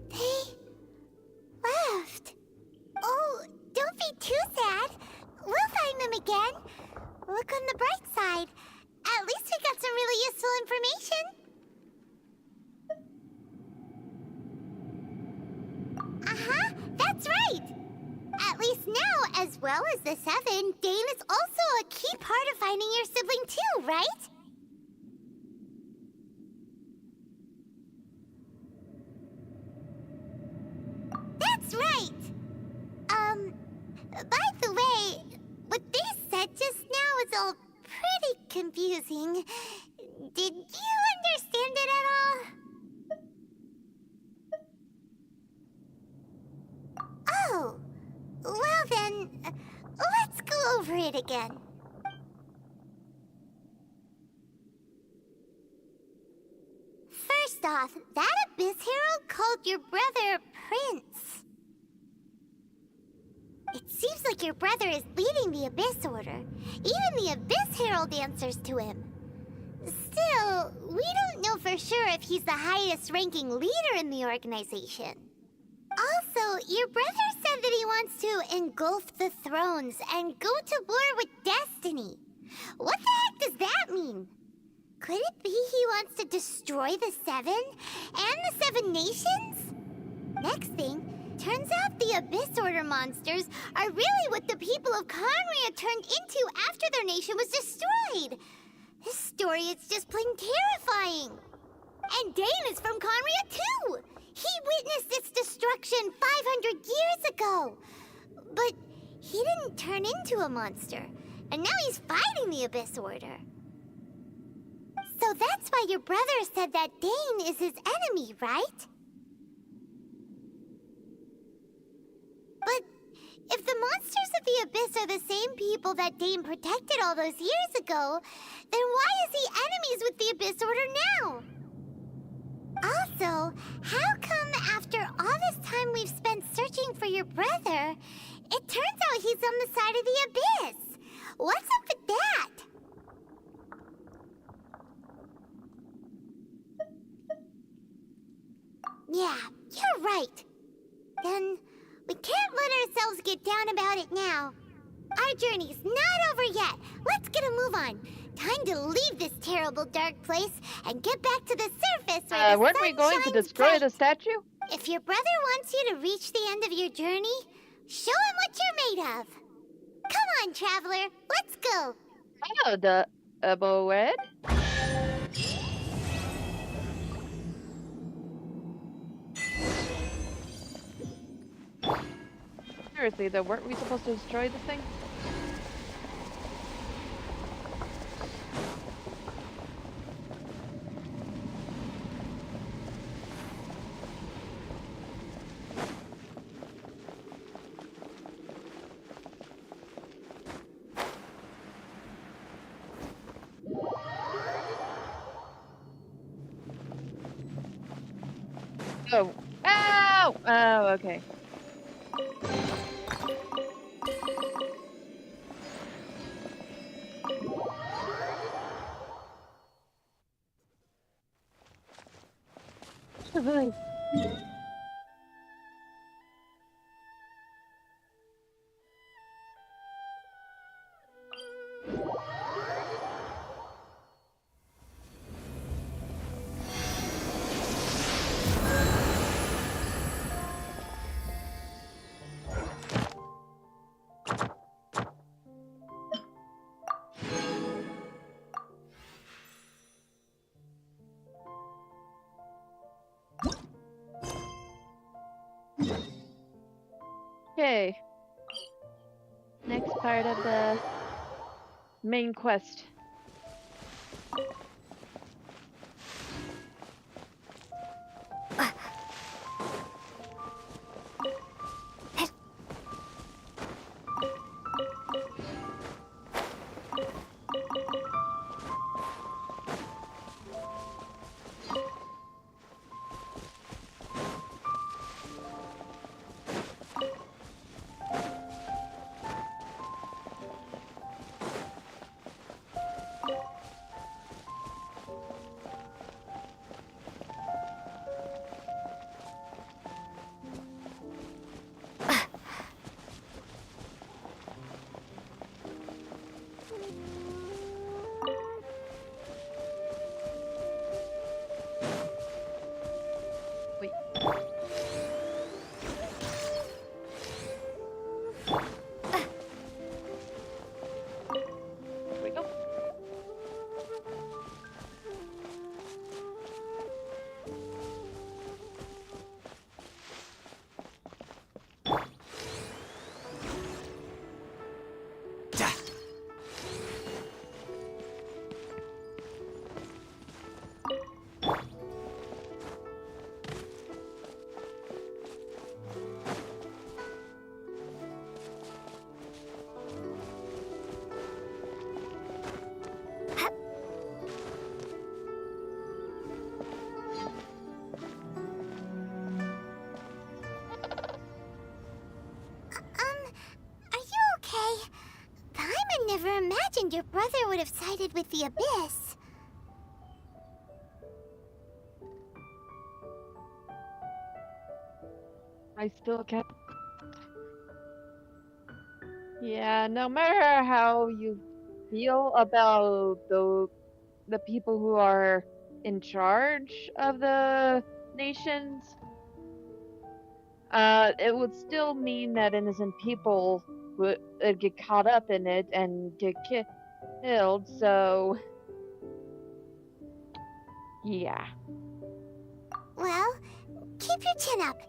They left. Oh, don't be too sad. We'll find them again. Look on the bright side. At least we got some really useful information. Uh-huh, that's right. At least now, as well as the Seven, Dane is also a key part of finding your sibling too, right? That's right. By the way, what they said just now is all pretty confusing. Did you understand it at all? Oh, well then, let's go over it again. First off, that Abyss Herald called your brother Prince. It seems like your brother is leading the Abyss Order. Even the Abyss Herald answers to him. Still, we don't know for sure if he's the highest-ranking leader in the organization. Also, your brother said that he wants to engulf the thrones and go to war with destiny. What the heck does that mean? Could it be he wants to destroy the Seven and the Seven Nations? Next thing, turns out the Abyss Order monsters are really what the people of Conria turned into after their nation was destroyed. This story is just plain terrifying. And Dane is from Conria too. He witnessed its destruction 500 years ago. But he didn't turn into a monster. And now he's fighting the Abyss Order. So that's why your brother said that Dane is his enemy, right? But if the monsters of the Abyss are the same people that Dane protected all those years ago, then why is he enemies with the Abyss Order now? Also, how come after all this time we've spent searching for your brother, it turns out he's on the side of the Abyss? What's up with that? Yeah, you're right. Then we can't let ourselves get down about it now. Our journey's not over yet. Let's get a move on. Time to leave this terrible dark place and get back to the surface where the weren't sun we going to shines destroy bright. the statue? If your brother wants you to reach the end of your journey, show him what you're made of. Come on, traveler, let's go. Oh, the red? Seriously, though, weren't we supposed to destroy this thing? Oh. Ow! Oh, okay. Okay. Next part of the main quest. Wait. Here we go. Are you okay? Paimon never imagined your brother would have sided with the Abyss. I still can't. Yeah, no matter how you feel about the people who are in charge of the nations, it would still mean that innocent people would get caught up in it and get killed. So, yeah. Well, keep your chin up.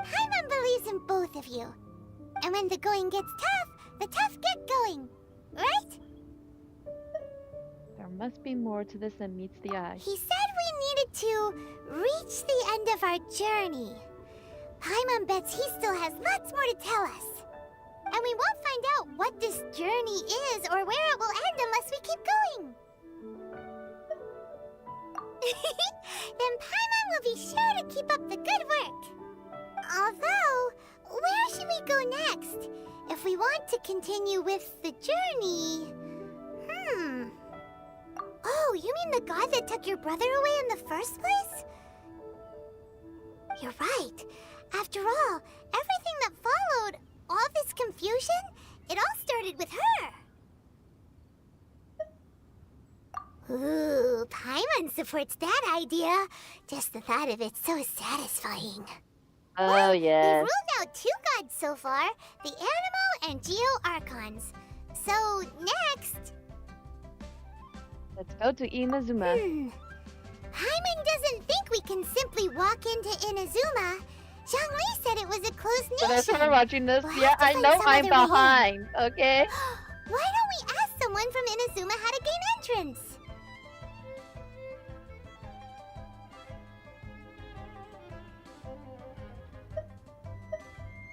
Paimon believes in both of you. And when the going gets tough, the tough get going. Right? There must be more to this than meets the eye. He said we needed to reach the end of our journey. Paimon bets he still has lots more to tell us. And we won't find out what this journey is or where it will end unless we keep going. Then Paimon will be sure to keep up the good work. Although, where should we go next? If we want to continue with the journey... Oh, you mean the god that took your brother away in the first place? You're right. After all, everything that followed, all this confusion, it all started with her. Ooh, Paimon supports that idea. Just the thought of it's so satisfying. Oh, We've yes. ruled out 2 gods so far, the Animo and Geo Archons. So, next... Let's go to Inazuma. Paimon doesn't think we can simply walk into Inazuma. Zhongli said it was a closed So that's why nation. we're watching this. We'll Yeah, have to I find know some I'm other way in. behind, okay? Why don't we ask someone from Inazuma how to gain entrance?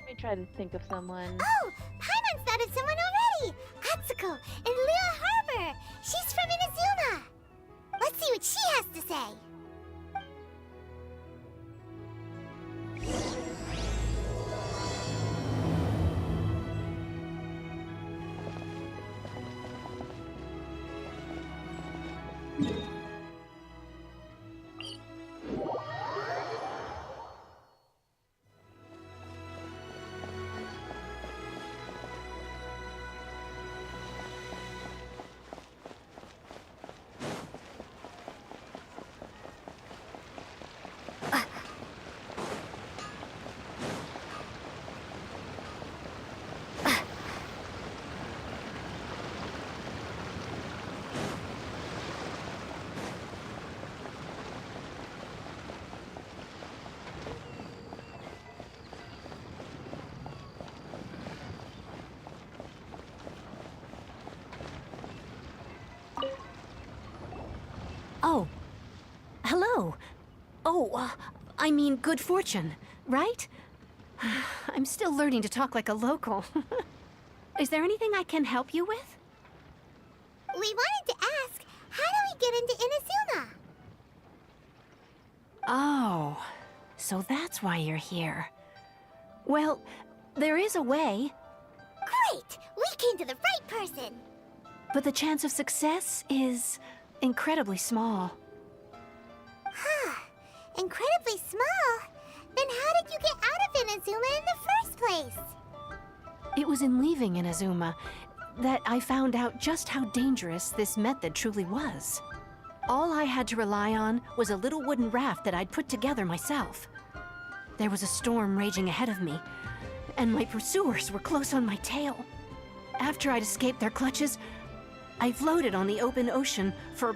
Let me try to think of someone. Oh, Paimon's thought of someone already! Atsuko in Lua Harbor! She's from Inazuma! Let's see what she has to say! Oh. Hello. Oh, I mean good fortune, right? I'm still learning to talk like a local. Is there anything I can help you with? We wanted to ask, how do we get into Inazuma? Oh, so that's why you're here. Well, there is a way, Great! We came to the right person! but the chance of success is incredibly small. Huh. Incredibly small? Then how did you get out of Inazuma in the first place? It was in leaving Inazuma that I found out just how dangerous this method truly was. All I had to rely on was a little wooden raft that I'd put together myself. There was a storm raging ahead of me, and my pursuers were close on my tail. After I'd escaped their clutches, I floated on the open ocean for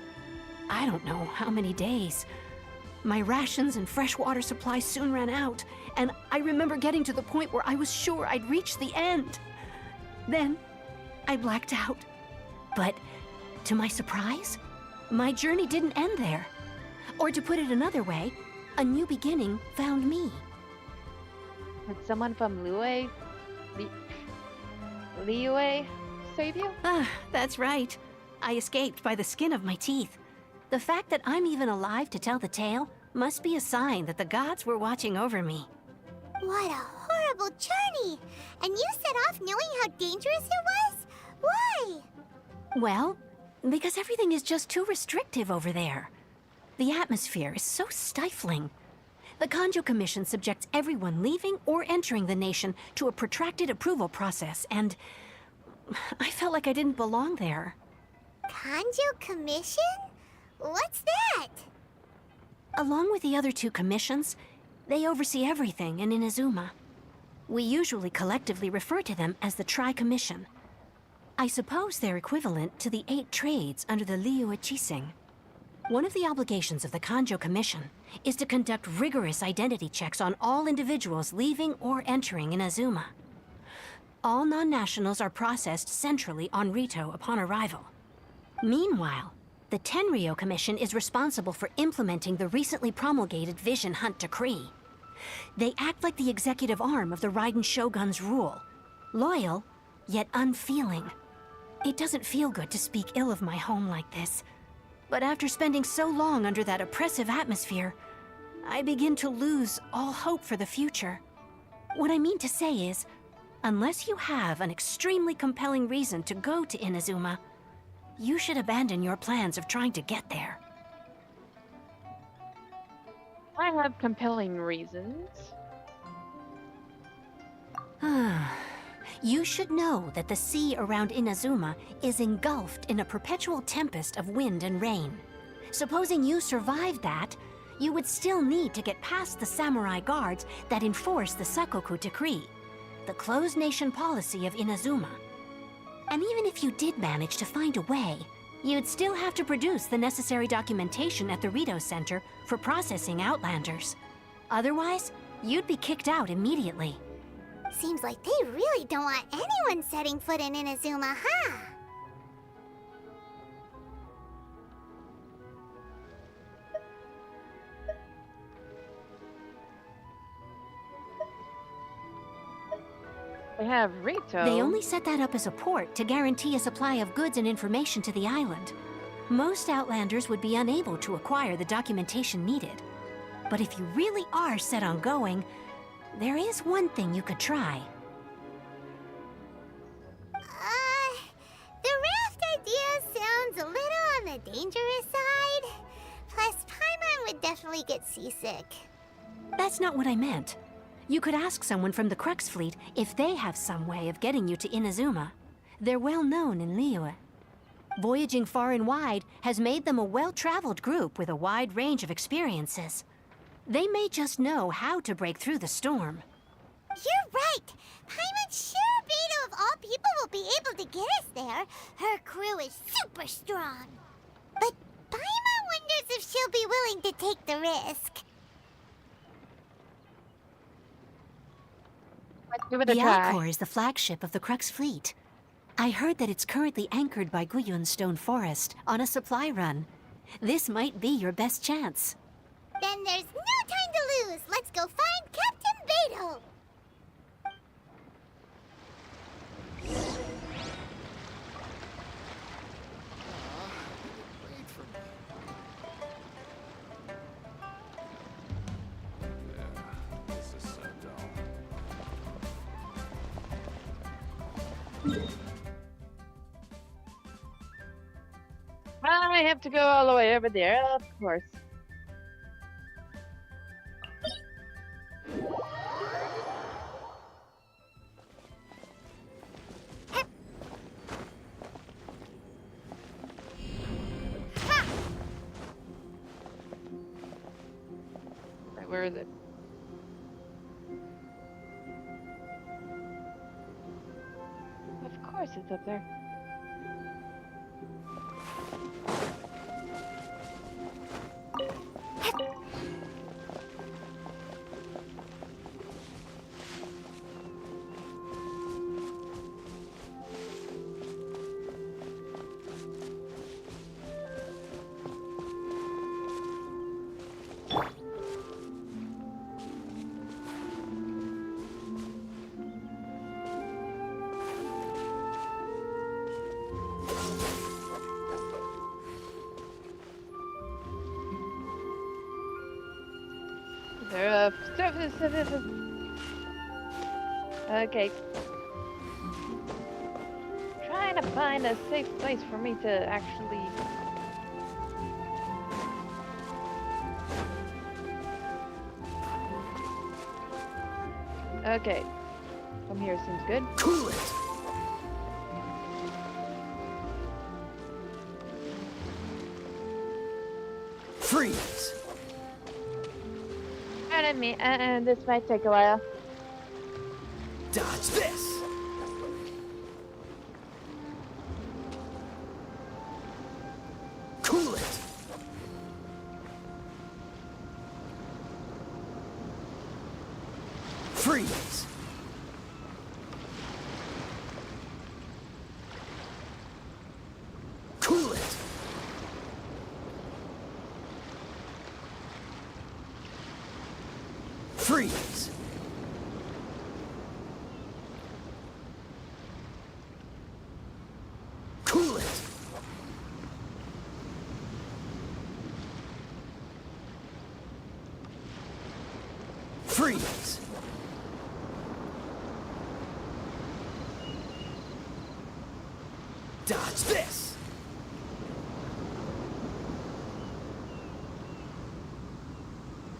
I don't know how many days. My rations and fresh water supply soon ran out, and I remember getting to the point where I was sure I'd reached the end. Then, I blacked out. But, to my surprise, my journey didn't end there. Or to put it another way, a new beginning found me. Did someone from Liyue save you? Ah, that's right. I escaped by the skin of my teeth. The fact that I'm even alive to tell the tale must be a sign that the gods were watching over me. What a horrible journey! And you set off knowing how dangerous it was? Why? Well, because everything is just too restrictive over there. The atmosphere is so stifling. The Kanjo Commission subjects everyone leaving or entering the nation to a protracted approval process, and I felt like I didn't belong there. Kanjo Commission? What's that? Along with the other 2 commissions, they oversee everything in Inazuma. We usually collectively refer to them as the Tri-Commission. I suppose they're equivalent to the 8 trades under the Liyue Chising. One of the obligations of the Kanjo Commission is to conduct rigorous identity checks on all individuals leaving or entering Inazuma. All non-nationals are processed centrally on Rito upon arrival. Meanwhile, the Tenryo Commission is responsible for implementing the recently promulgated Vision Hunt Decree. They act like the executive arm of the Raiden Shogun's rule. Loyal, yet unfeeling. It doesn't feel good to speak ill of my home like this. But after spending so long under that oppressive atmosphere, I begin to lose all hope for the future. What I mean to say is, unless you have an extremely compelling reason to go to Inazuma, you should abandon your plans of trying to get there. I have compelling reasons. You should know that the sea around Inazuma is engulfed in a perpetual tempest of wind and rain. Supposing you survived that, you would still need to get past the samurai guards that enforce the Sakoku Decree, the closed nation policy of Inazuma. And even if you did manage to find a way, you'd still have to produce the necessary documentation at the Rito Center for processing Outlanders. Otherwise, you'd be kicked out immediately. Seems like they really don't want anyone setting foot in Inazuma, huh? They have Rito. They only set that up as a port to guarantee a supply of goods and information to the island. Most Outlanders would be unable to acquire the documentation needed. But if you really are set on going, there is one thing you could try. The raft idea sounds a little on the dangerous side. Plus, Paimon would definitely get seasick. That's not what I meant. You could ask someone from the Crux fleet if they have some way of getting you to Inazuma. They're well known in Liyue. Voyaging far and wide has made them a well-traveled group with a wide range of experiences. They may just know how to break through the storm. You're right! Paimon sure Beto of all people will be able to get us there. Her crew is super strong. But Paimon wonders if she'll be willing to take the risk. Let's give it a The try. Alcor is the flagship of the Crux fleet. I heard that it's currently anchored by Guyun Stone Forest on a supply run. This might be your best chance. Then there's no time to lose. Let's go find Captain Beto. Wait for me. This is so dull. I have to go all the way over there, of course. Right, where is it? Of course it's up there. Okay. Trying to find a safe place for me to actually. Okay. From here seems good. Cool it! Freeze! Pardon me, and this might take a while. Dodge this! Cool it! Freeze! Cool it! Freeze! Cool it! Freeze! Dodge this!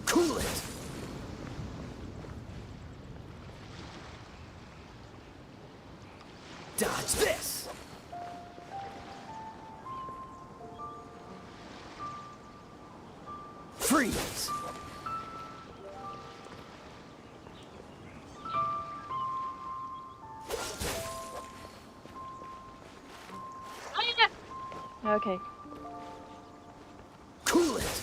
Cool it! Dodge this! Freeze! Okay. Cool it!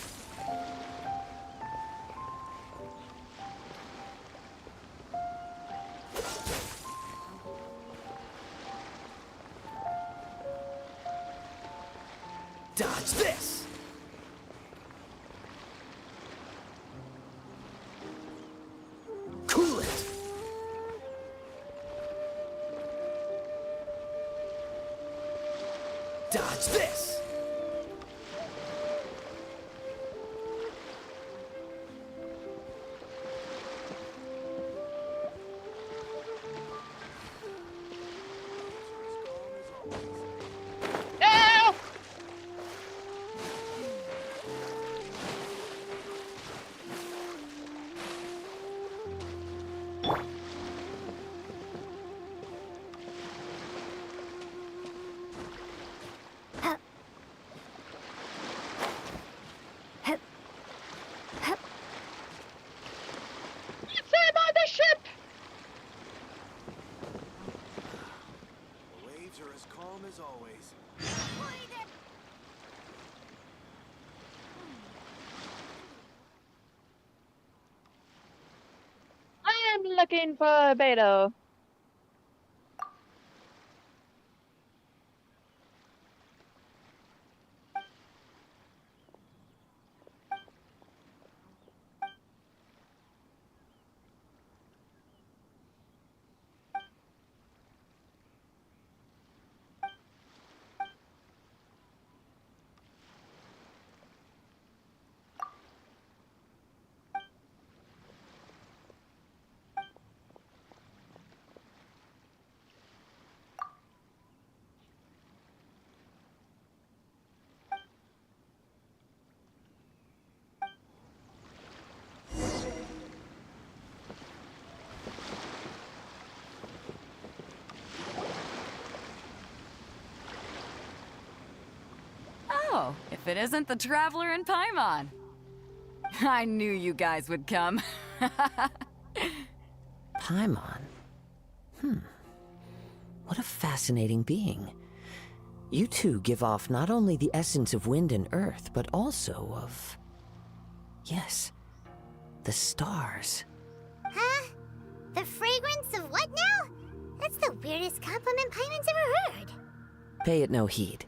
Dodge this! Cool it! Dodge this! Ow! It's him on the ship! The waves are as calm as always. I am looking for Beto. Oh, if it isn't the Traveler in Paimon. I knew you guys would come. Paimon? What a fascinating being. You two give off not only the essence of wind and earth, but also of... yes, the stars. Huh? The fragrance of what now? That's the weirdest compliment Paimon's ever heard. Pay it no heed.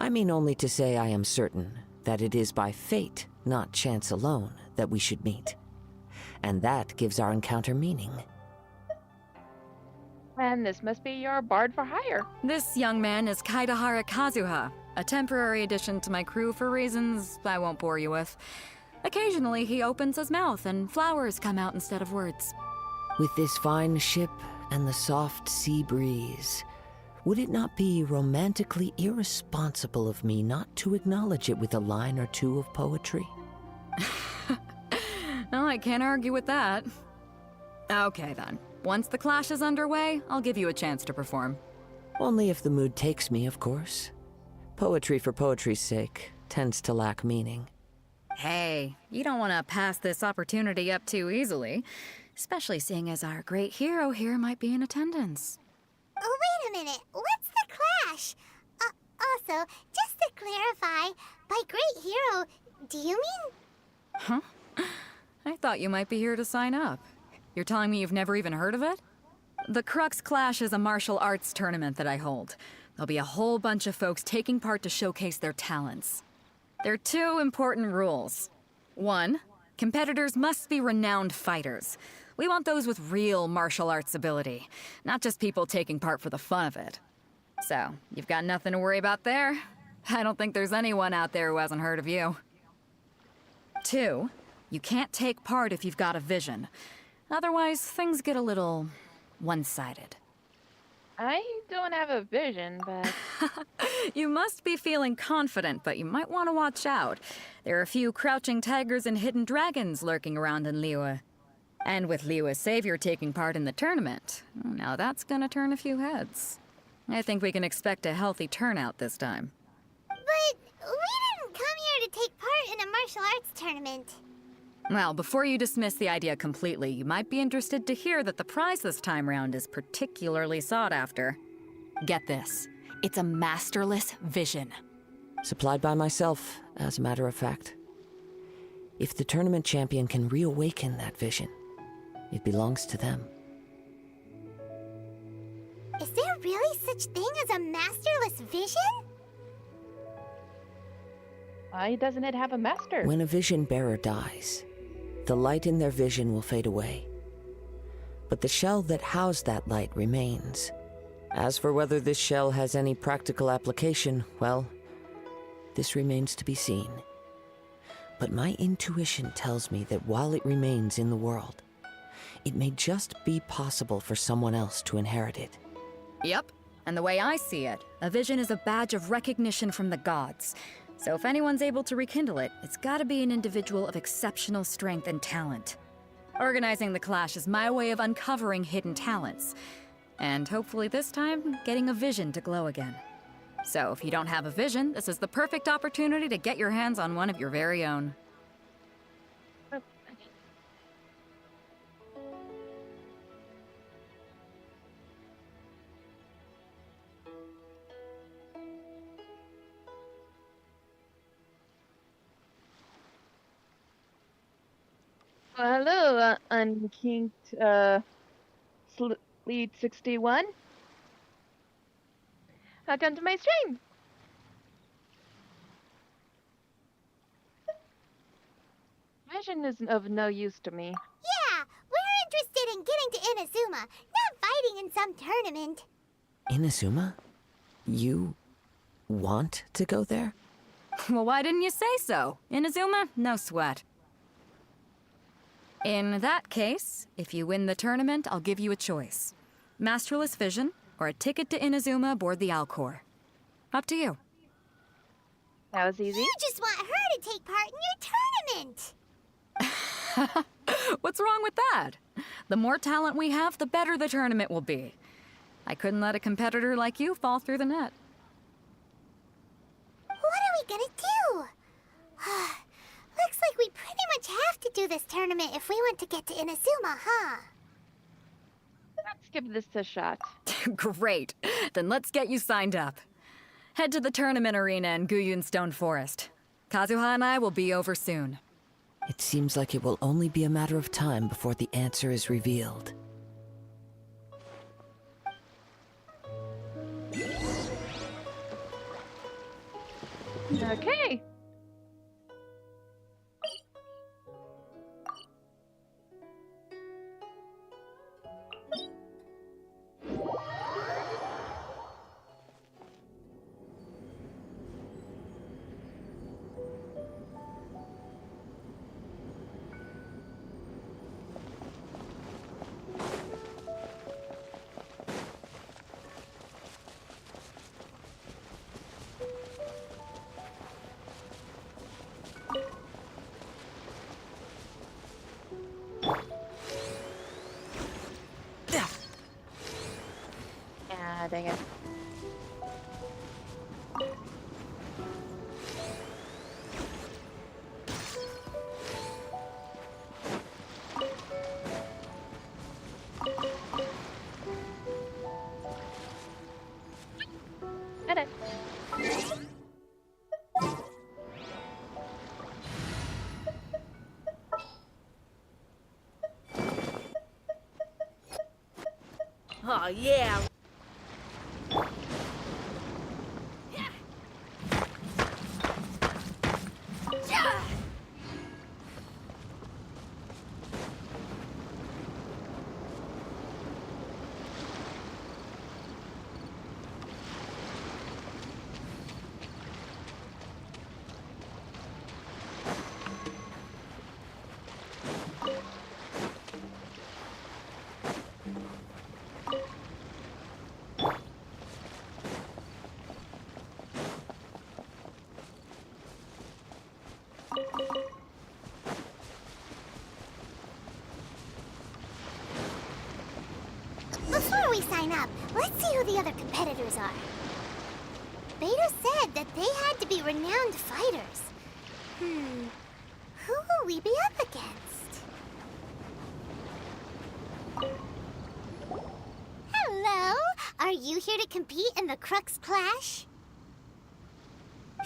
I mean only to say I am certain that it is by fate, not chance alone, that we should meet. And that gives our encounter meaning. And this must be your bard for hire. This young man is Kaidahara Kazuha, a temporary addition to my crew for reasons I won't bore you with. Occasionally he opens his mouth and flowers come out instead of words. With this fine ship and the soft sea breeze, would it not be romantically irresponsible of me not to acknowledge it with a line or two of poetry? No, I can't argue with that. Okay then. Once the clash is underway, I'll give you a chance to perform. Only if the mood takes me, of course. Poetry for poetry's sake tends to lack meaning. Hey, you don't want to pass this opportunity up too easily, especially seeing as our great hero here might be in attendance. Oh, wait a minute. What's the clash? Also, just to clarify, by great hero, do you mean... Huh? I thought you might be here to sign up. You're telling me you've never even heard of it? The Crux Clash is a martial arts tournament that I hold. There'll be a whole bunch of folks taking part to showcase their talents. There are two important rules. One, competitors must be renowned fighters. We want those with real martial arts ability, not just people taking part for the fun of it. So, you've got nothing to worry about there. I don't think there's anyone out there who hasn't heard of you. Two, you can't take part if you've got a vision. Otherwise, things get a little one-sided. I don't have a vision, but... You must be feeling confident, but you might want to watch out. There are a few crouching tigers and hidden dragons lurking around in Liyue. And with Liyue's savior taking part in the tournament, now that's gonna turn a few heads. I think we can expect a healthy turnout this time. But we didn't come here to take part in a martial arts tournament. Well, before you dismiss the idea completely, you might be interested to hear that the prize this time round is particularly sought after. Get this. It's a masterless vision. Supplied by myself, as a matter of fact. If the tournament champion can reawaken that vision, it belongs to them. Is there really such thing as a masterless vision? Why doesn't it have a master? When a vision bearer dies, the light in their vision will fade away. But the shell that housed that light remains. As for whether this shell has any practical application, well, this remains to be seen. But my intuition tells me that while it remains in the world, it may just be possible for someone else to inherit it. Yep. And the way I see it, a vision is a badge of recognition from the gods. So if anyone's able to rekindle it, it's gotta be an individual of exceptional strength and talent. Organizing the clash is my way of uncovering hidden talents. And hopefully this time, getting a vision to glow again. So if you don't have a vision, this is the perfect opportunity to get your hands on one of your very own. Well, hello, Unkinked, Lead 61. Welcome to my stream. Vision is of no use to me. Yeah, we're interested in getting to Inazuma, not fighting in some tournament. Inazuma? You want to go there? Well, why didn't you say so? Inazuma? No sweat. In that case, if you win the tournament, I'll give you a choice. Masterless Vision, or a ticket to Inazuma aboard the Alcor. Up to you. That was easy. You just want her to take part in your tournament. What's wrong with that? The more talent we have, the better the tournament will be. I couldn't let a competitor like you fall through the net. What are we gonna do? Looks like we pretty much have to do this tournament if we want to get to Inazuma, huh? Let's give this a shot. Great. Then let's get you signed up. Head to the tournament arena in Guyun Stone Forest. Kazuha and I will be over soon. It seems like it will only be a matter of time before the answer is revealed. Okay. Ah, dang it. Got it. Oh, yeah. we sign up, let's see who the other competitors are. Beto said that they had to be renowned fighters. Who will we be up against? Hello? Are you here to compete in the Crux Clash?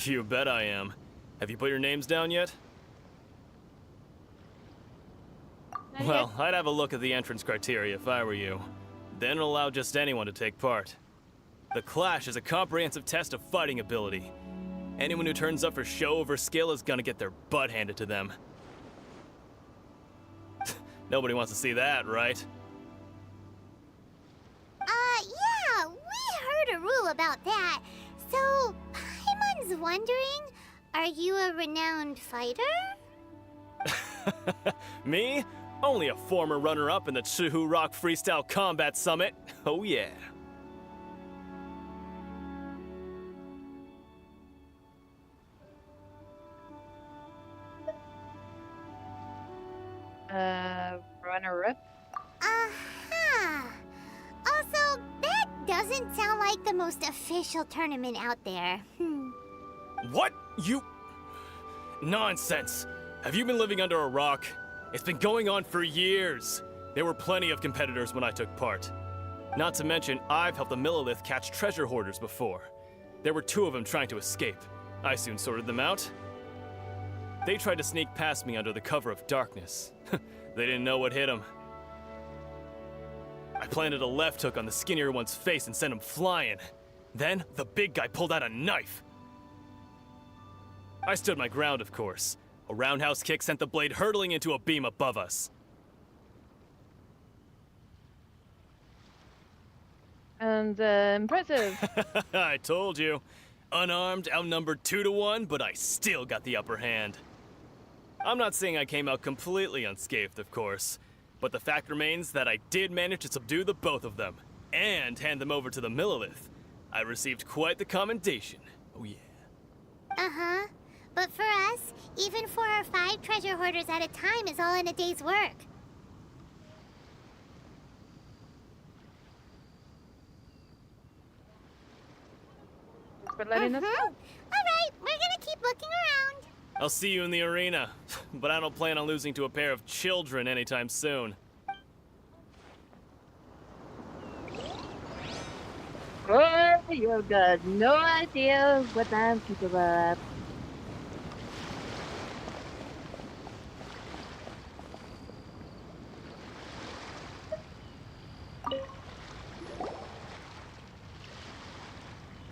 You bet I am. Have you put your names down yet? Well, I'd have a look at the entrance criteria if I were you. Then allow just anyone to take part. The Clash is a comprehensive test of fighting ability. Anyone who turns up for show over skill is gonna get their butt handed to them. Nobody wants to see that, right? Yeah, we heard a rule about that. So, Paimon's wondering, are you a renowned fighter? Me? Only a former runner-up in the Chihu Rock Freestyle Combat Summit. Oh yeah. Runner-up? Also, that doesn't sound like the most official tournament out there. What? You... Nonsense. Have you been living under a rock? It's been going on for years. There were plenty of competitors when I took part. Not to mention, I've helped the Millilith catch treasure hoarders before. There were 2 of them trying to escape. I soon sorted them out. They tried to sneak past me under the cover of darkness. They didn't know what hit them. I planted a left hook on the skinnier one's face and sent him flying. Then, the big guy pulled out a knife. I stood my ground, of course. A roundhouse kick sent the blade hurtling into a beam above us. And, impressive. I told you. Unarmed, outnumbered 2 to 1, but I still got the upper hand. I'm not saying I came out completely unscathed, of course, but the fact remains that I did manage to subdue the both of them, and hand them over to the Millilith. I received quite the commendation. Oh yeah. Uh-huh. But for us, even 4 or 5 treasure hoarders at a time is all in a day's work. Thanks for letting us know. Alright, we're gonna keep looking around. I'll see you in the arena, but I don't plan on losing to a pair of children anytime soon. Oh, you've got no idea what I'm capable of.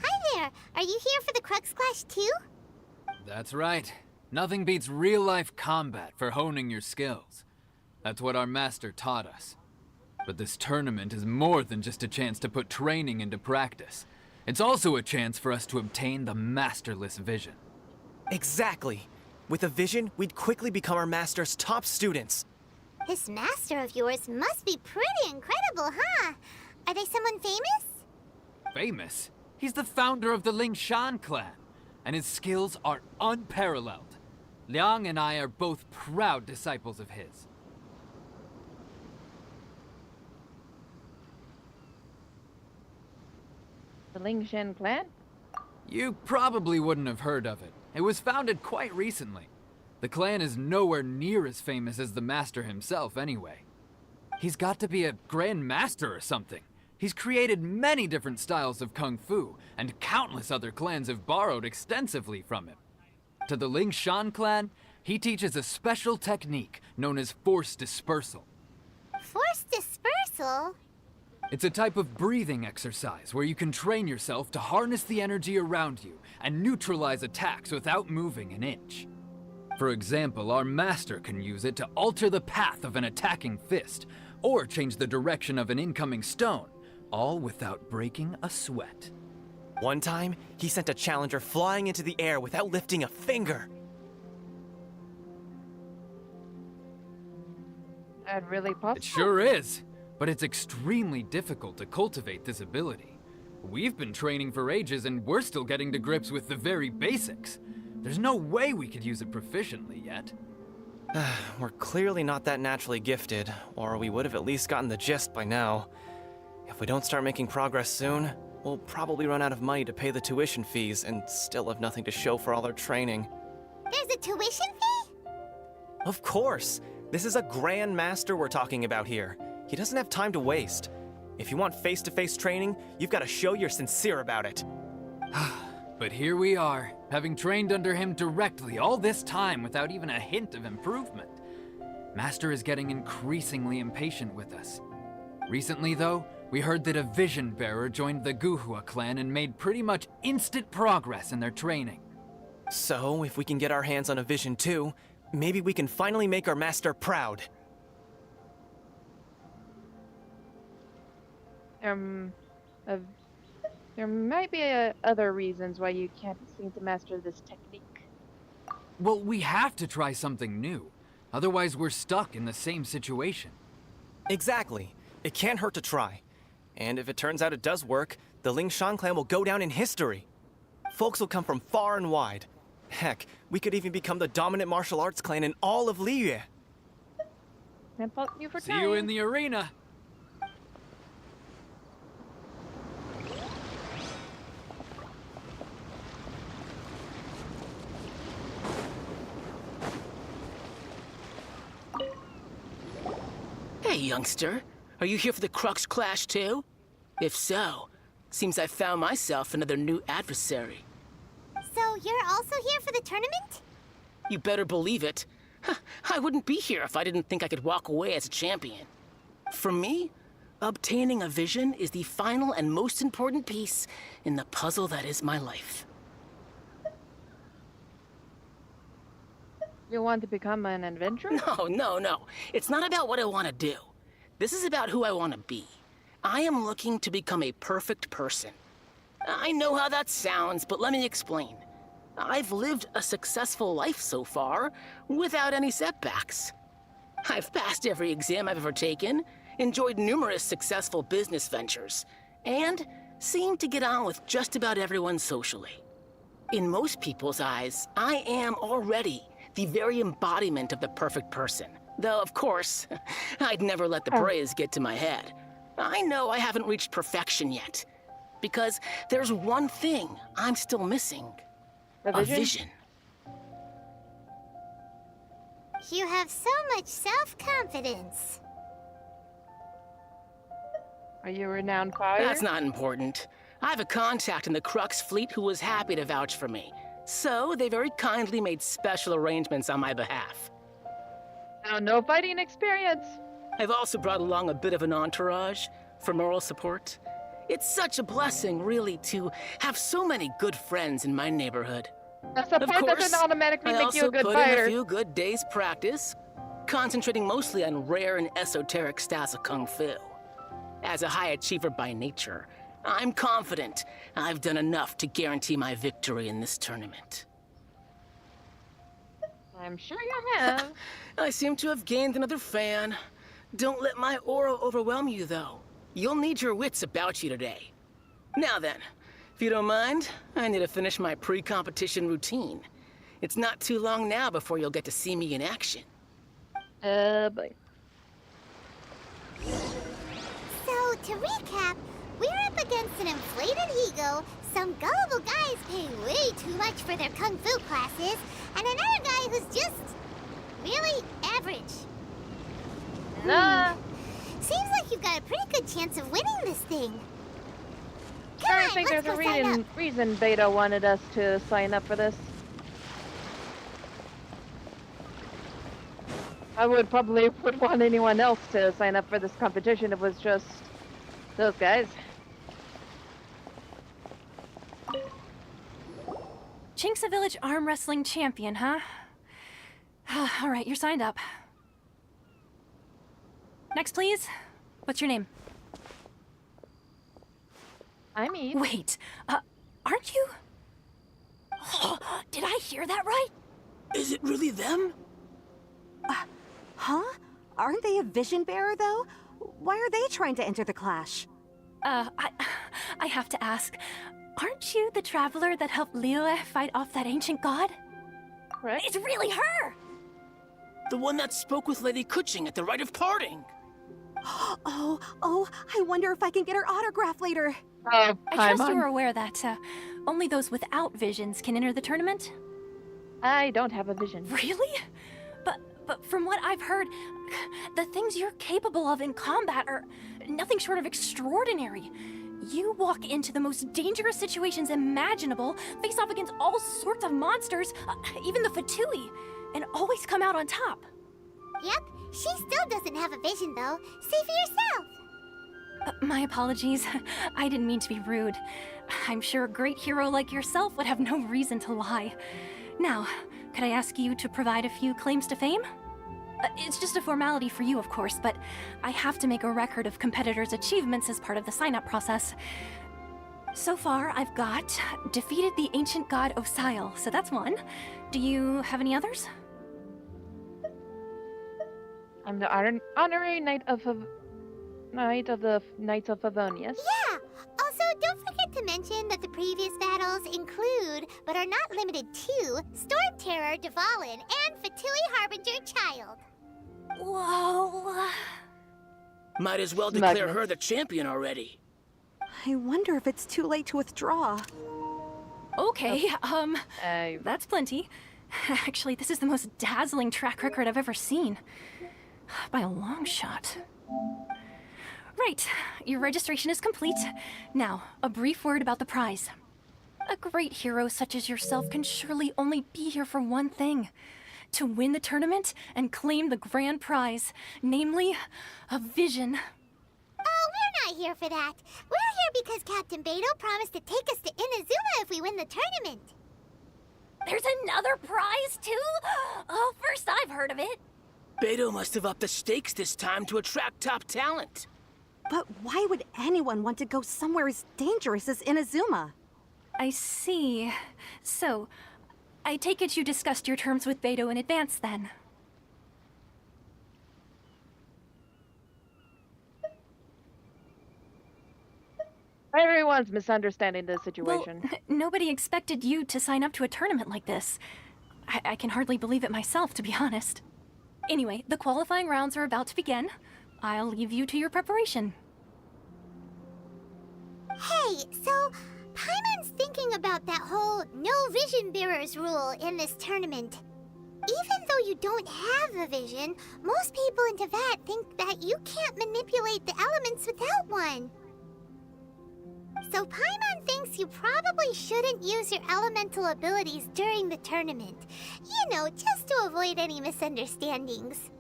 Hi there. Are you here for the Crux Clash too? That's right. Nothing beats real-life combat for honing your skills. That's what our master taught us. But this tournament is more than just a chance to put training into practice. It's also a chance for us to obtain the masterless vision. Exactly. With a vision, we'd quickly become our master's top students. This master of yours must be pretty incredible, huh? Are they someone famous? Famous? He's the founder of the Lingshan clan, and his skills are unparalleled. Liang and I are both proud disciples of his. The Lingshan clan? You probably wouldn't have heard of it. It was founded quite recently. The clan is nowhere near as famous as the master himself, anyway. He's got to be a grand master or something. He's created many different styles of kung fu, and countless other clans have borrowed extensively from him. To the Lingshan clan, he teaches a special technique known as force dispersal. Force dispersal? It's a type of breathing exercise where you can train yourself to harness the energy around you and neutralize attacks without moving an inch. For example, our master can use it to alter the path of an attacking fist, or change the direction of an incoming stone, all without breaking a sweat. One time, he sent a challenger flying into the air without lifting a finger. That really possible? It sure is, but it's extremely difficult to cultivate this ability. We've been training for ages and we're still getting to grips with the very basics. There's no way we could use it proficiently yet. We're clearly not that naturally gifted, or we would have at least gotten the gist by now. If we don't start making progress soon, we'll probably run out of money to pay the tuition fees and still have nothing to show for all our training. There's a tuition fee? Of course! This is a Grand Master we're talking about here. He doesn't have time to waste. If you want face-to-face training, you've got to show you're sincere about it. But here we are, having trained under him directly all this time without even a hint of improvement. Master is getting increasingly impatient with us. Recently, though, we heard that a Vision Bearer joined the Guhua clan and made pretty much instant progress in their training. So, if we can get our hands on a Vision too, maybe we can finally make our master proud. There might be other reasons why you can't seem to master this technique. Well, we have to try something new. Otherwise, we're stuck in the same situation. Exactly. It can't hurt to try. And if it turns out it does work, the Lingshan clan will go down in history. Folks will come from far and wide. Heck, we could even become the dominant martial arts clan in all of Liyue. See you in the arena. Hey, youngster. Are you here for the Crux Clash too? If so, seems I found myself another new adversary. So you're also here for the tournament? You better believe it. I wouldn't be here if I didn't think I could walk away as a champion. For me, obtaining a vision is the final and most important piece in the puzzle that is my life. You want to become an adventurer? No. It's not about what I want to do. This is about who I want to be. I am looking to become a perfect person. I know how that sounds, but let me explain. I've lived a successful life so far, without any setbacks. I've passed every exam I've ever taken, enjoyed numerous successful business ventures, and seemed to get on with just about everyone socially. In most people's eyes, I am already the very embodiment of the perfect person. Though, of course, I'd never let the praise get to my head. I know I haven't reached perfection yet, because there's one thing I'm still missing. A vision. You have so much self-confidence. Are you a renowned fighter? That's not important. I have a contact in the Crux fleet who was happy to vouch for me. So, they very kindly made special arrangements on my behalf. Now, no fighting experience. I've also brought along a bit of an entourage for moral support. It's such a blessing, really, to have so many good friends in my neighborhood. That support doesn't automatically make you a good fighter. I also put in a few good days' practice, concentrating mostly on rare and esoteric styles of Kung Fu. As a high achiever by nature, I'm confident I've done enough to guarantee my victory in this tournament. I'm sure you have. I seem to have gained another fan. Don't let my aura overwhelm you, though. You'll need your wits about you today. Now then, if you don't mind, I need to finish my pre-competition routine. It's not too long now before you'll get to see me in action. Boy. So, to recap, we're up against an inflated ego, some gullible guys pay way too much for their kung fu classes, and another guy who's just really average. Seems like you've got a pretty good chance of winning this thing. Come I on, think let's there's go a sign up. reason Beta wanted us to sign up for this. I would probably would want anyone else to sign up for this competition if it was just those guys. Chinksa Village arm wrestling champion, huh? All right, you're signed up. Next, please. What's your name? I'm Eve. Wait, aren't you? Did I hear that right? Is it really them? Huh? Aren't they a vision bearer, though? Why are they trying to enter the clash? I have to ask, aren't you the traveler that helped Liyue fight off that ancient god? Right. It's really her! The one that spoke with Lady Kuching at the rite of parting. Oh, I wonder if I can get her autograph later. Oh, I trust you are aware that only those without visions can enter the tournament? I don't have a vision. Really? But from what I've heard, the things you're capable of in combat are nothing short of extraordinary. You walk into the most dangerous situations imaginable, face off against all sorts of monsters, even the Fatui, and always come out on top. Yep, she still doesn't have a vision though. Say for yourself. My apologies. I didn't mean to be rude. I'm sure a great hero like yourself would have no reason to lie. Now, could I ask you to provide a few claims to fame? It's just a formality for you, of course, but I have to make a record of competitors' achievements as part of the sign-up process. So far, I've got defeated the ancient god Osail, so that's one. Do you have any others? I'm the honorary knight of the Knights of Favonius. Yeah! Also, don't forget to mention that the previous battles include, but are not limited to, Storm Terror, Dvalin, and Fatui Harbinger Child. Whoa! Might as well declare her the champion already. I wonder if it's too late to withdraw. Okay, that's plenty. Actually, this is the most dazzling track record I've ever seen. By a long shot. Right, your registration is complete. Now, a brief word about the prize. A great hero such as yourself can surely only be here for one thing. To win the tournament and claim the grand prize, namely, a vision. Oh, we're not here for that. We're here because Captain Beto promised to take us to Inazuma if we win the tournament. There's another prize, too? Oh, first I've heard of it. Beto must have upped the stakes this time to attract top talent. But why would anyone want to go somewhere as dangerous as Inazuma? I see. So, I take it you discussed your terms with Beto in advance, then? Everyone's misunderstanding the situation. Well, nobody expected you to sign up to a tournament like this. I can hardly believe it myself, to be honest. Anyway, the qualifying rounds are about to begin. I'll leave you to your preparation. Hey, so Paimon's thinking about that whole no vision bearers rule in this tournament. Even though you don't have a vision, most people in Teyvat think that you can't manipulate the elements without one. So Paimon thinks you probably shouldn't use your elemental abilities during the tournament. You know, just to avoid any misunderstandings.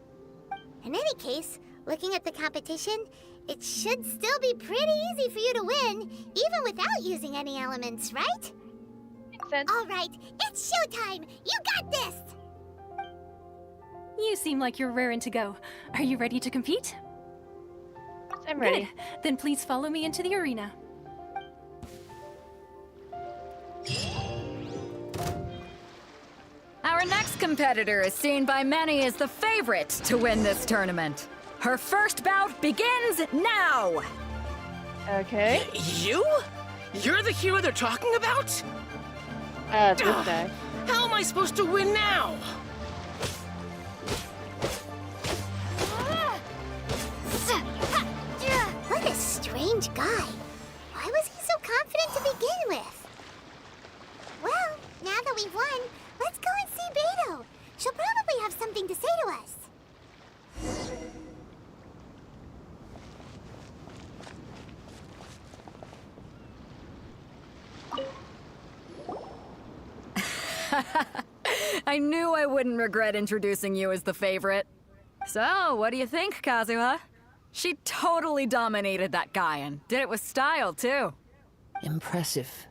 In any case, looking at the competition, it should still be pretty easy for you to win, even without using any elements, right? Makes sense. All right, it's showtime! You got this! You seem like you're raring to go. Are you ready to compete? Yes, I'm ready. Good. Then please follow me into the arena. Our next competitor is seen by many as the favorite to win this tournament. Her first bout begins now! Okay. You? You're the hero they're talking about? This guy. How am I supposed to win now? What a strange guy. Why was he so confident to begin with? Well, now that we've won, let's go and see Beto. She'll probably have something to say to us. I knew I wouldn't regret introducing you as the favorite. So, what do you think, Kazuha? She totally dominated that guy and did it with style, too. Impressive.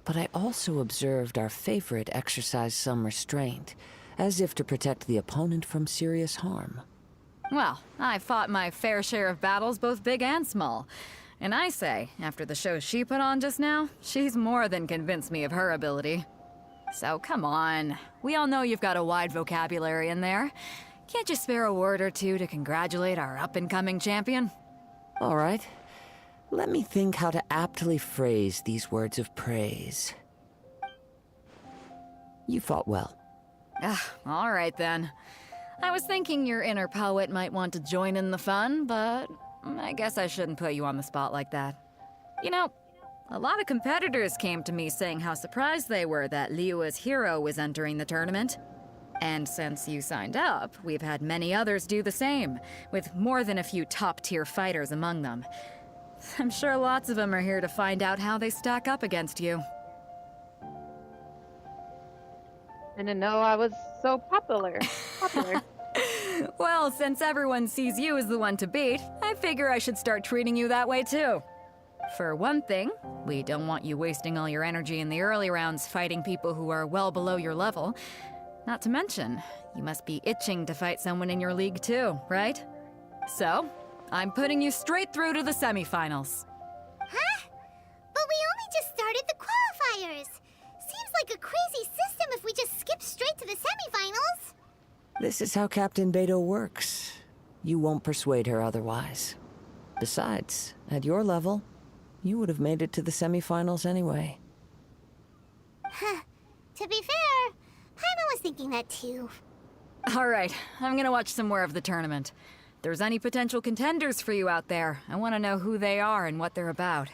But I also observed our favorite exercise some restraint, as if to protect the opponent from serious harm. Well, I fought my fair share of battles, both big and small. And I say, after the show she put on just now, she's more than convinced me of her ability. So come on, we all know you've got a wide vocabulary in there. Can't you spare a word or two to congratulate our up-and-coming champion? All right. Let me think how to aptly phrase these words of praise. You fought well. All right then. I was thinking your inner poet might want to join in the fun, but I guess I shouldn't put you on the spot like that. You know, a lot of competitors came to me saying how surprised they were that Liyue's hero was entering the tournament. And since you signed up, we've had many others do the same, with more than a few top-tier fighters among them. I'm sure lots of them are here to find out how they stack up against you. I didn't know I was so popular. Well, since everyone sees you as the one to beat, I figure I should start treating you that way too. For one thing, we don't want you wasting all your energy in the early rounds fighting people who are well below your level. Not to mention, you must be itching to fight someone in your league too, right? So, I'm putting you straight through to the semifinals. Huh? But we only just started the qualifiers. Seems like a crazy system if we just skip straight to the semifinals. This is how Captain Beto works. You won't persuade her otherwise. Besides, at your level, you would have made it to the semifinals anyway. Huh. To be fair, Paimon was thinking that too. Alright, I'm gonna watch some more of the tournament. If there's any potential contenders for you out there, I want to know who they are and what they're about.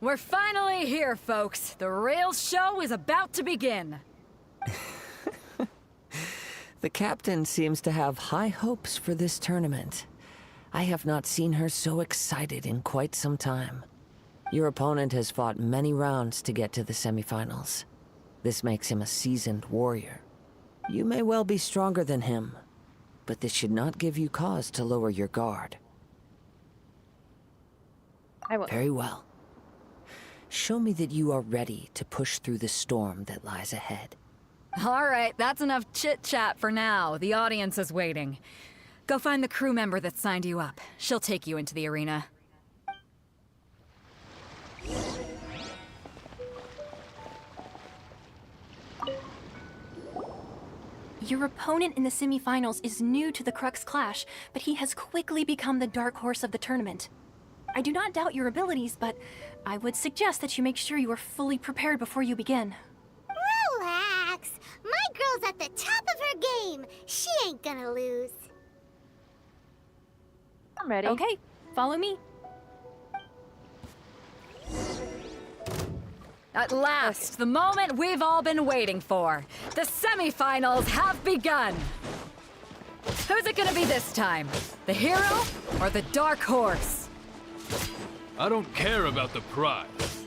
We're finally here, folks. The Rails show is about to begin. The captain seems to have high hopes for this tournament. I have not seen her so excited in quite some time. Your opponent has fought many rounds to get to the semifinals. This makes him a seasoned warrior. You may well be stronger than him, but this should not give you cause to lower your guard. I will. Very well. Show me that you are ready to push through the storm that lies ahead. Alright, that's enough chit-chat for now. The audience is waiting. Go find the crew member that signed you up. She'll take you into the arena. Your opponent in the semifinals is new to the Crux Clash, but he has quickly become the dark horse of the tournament. I do not doubt your abilities, but I would suggest that you make sure you are fully prepared before you begin. Relax. My girl's at the top of her game. She ain't gonna lose. I'm ready. Okay, follow me. At last, the moment we've all been waiting for. The semifinals have begun. Who's it gonna be this time? The hero or the dark horse? I don't care about the prize.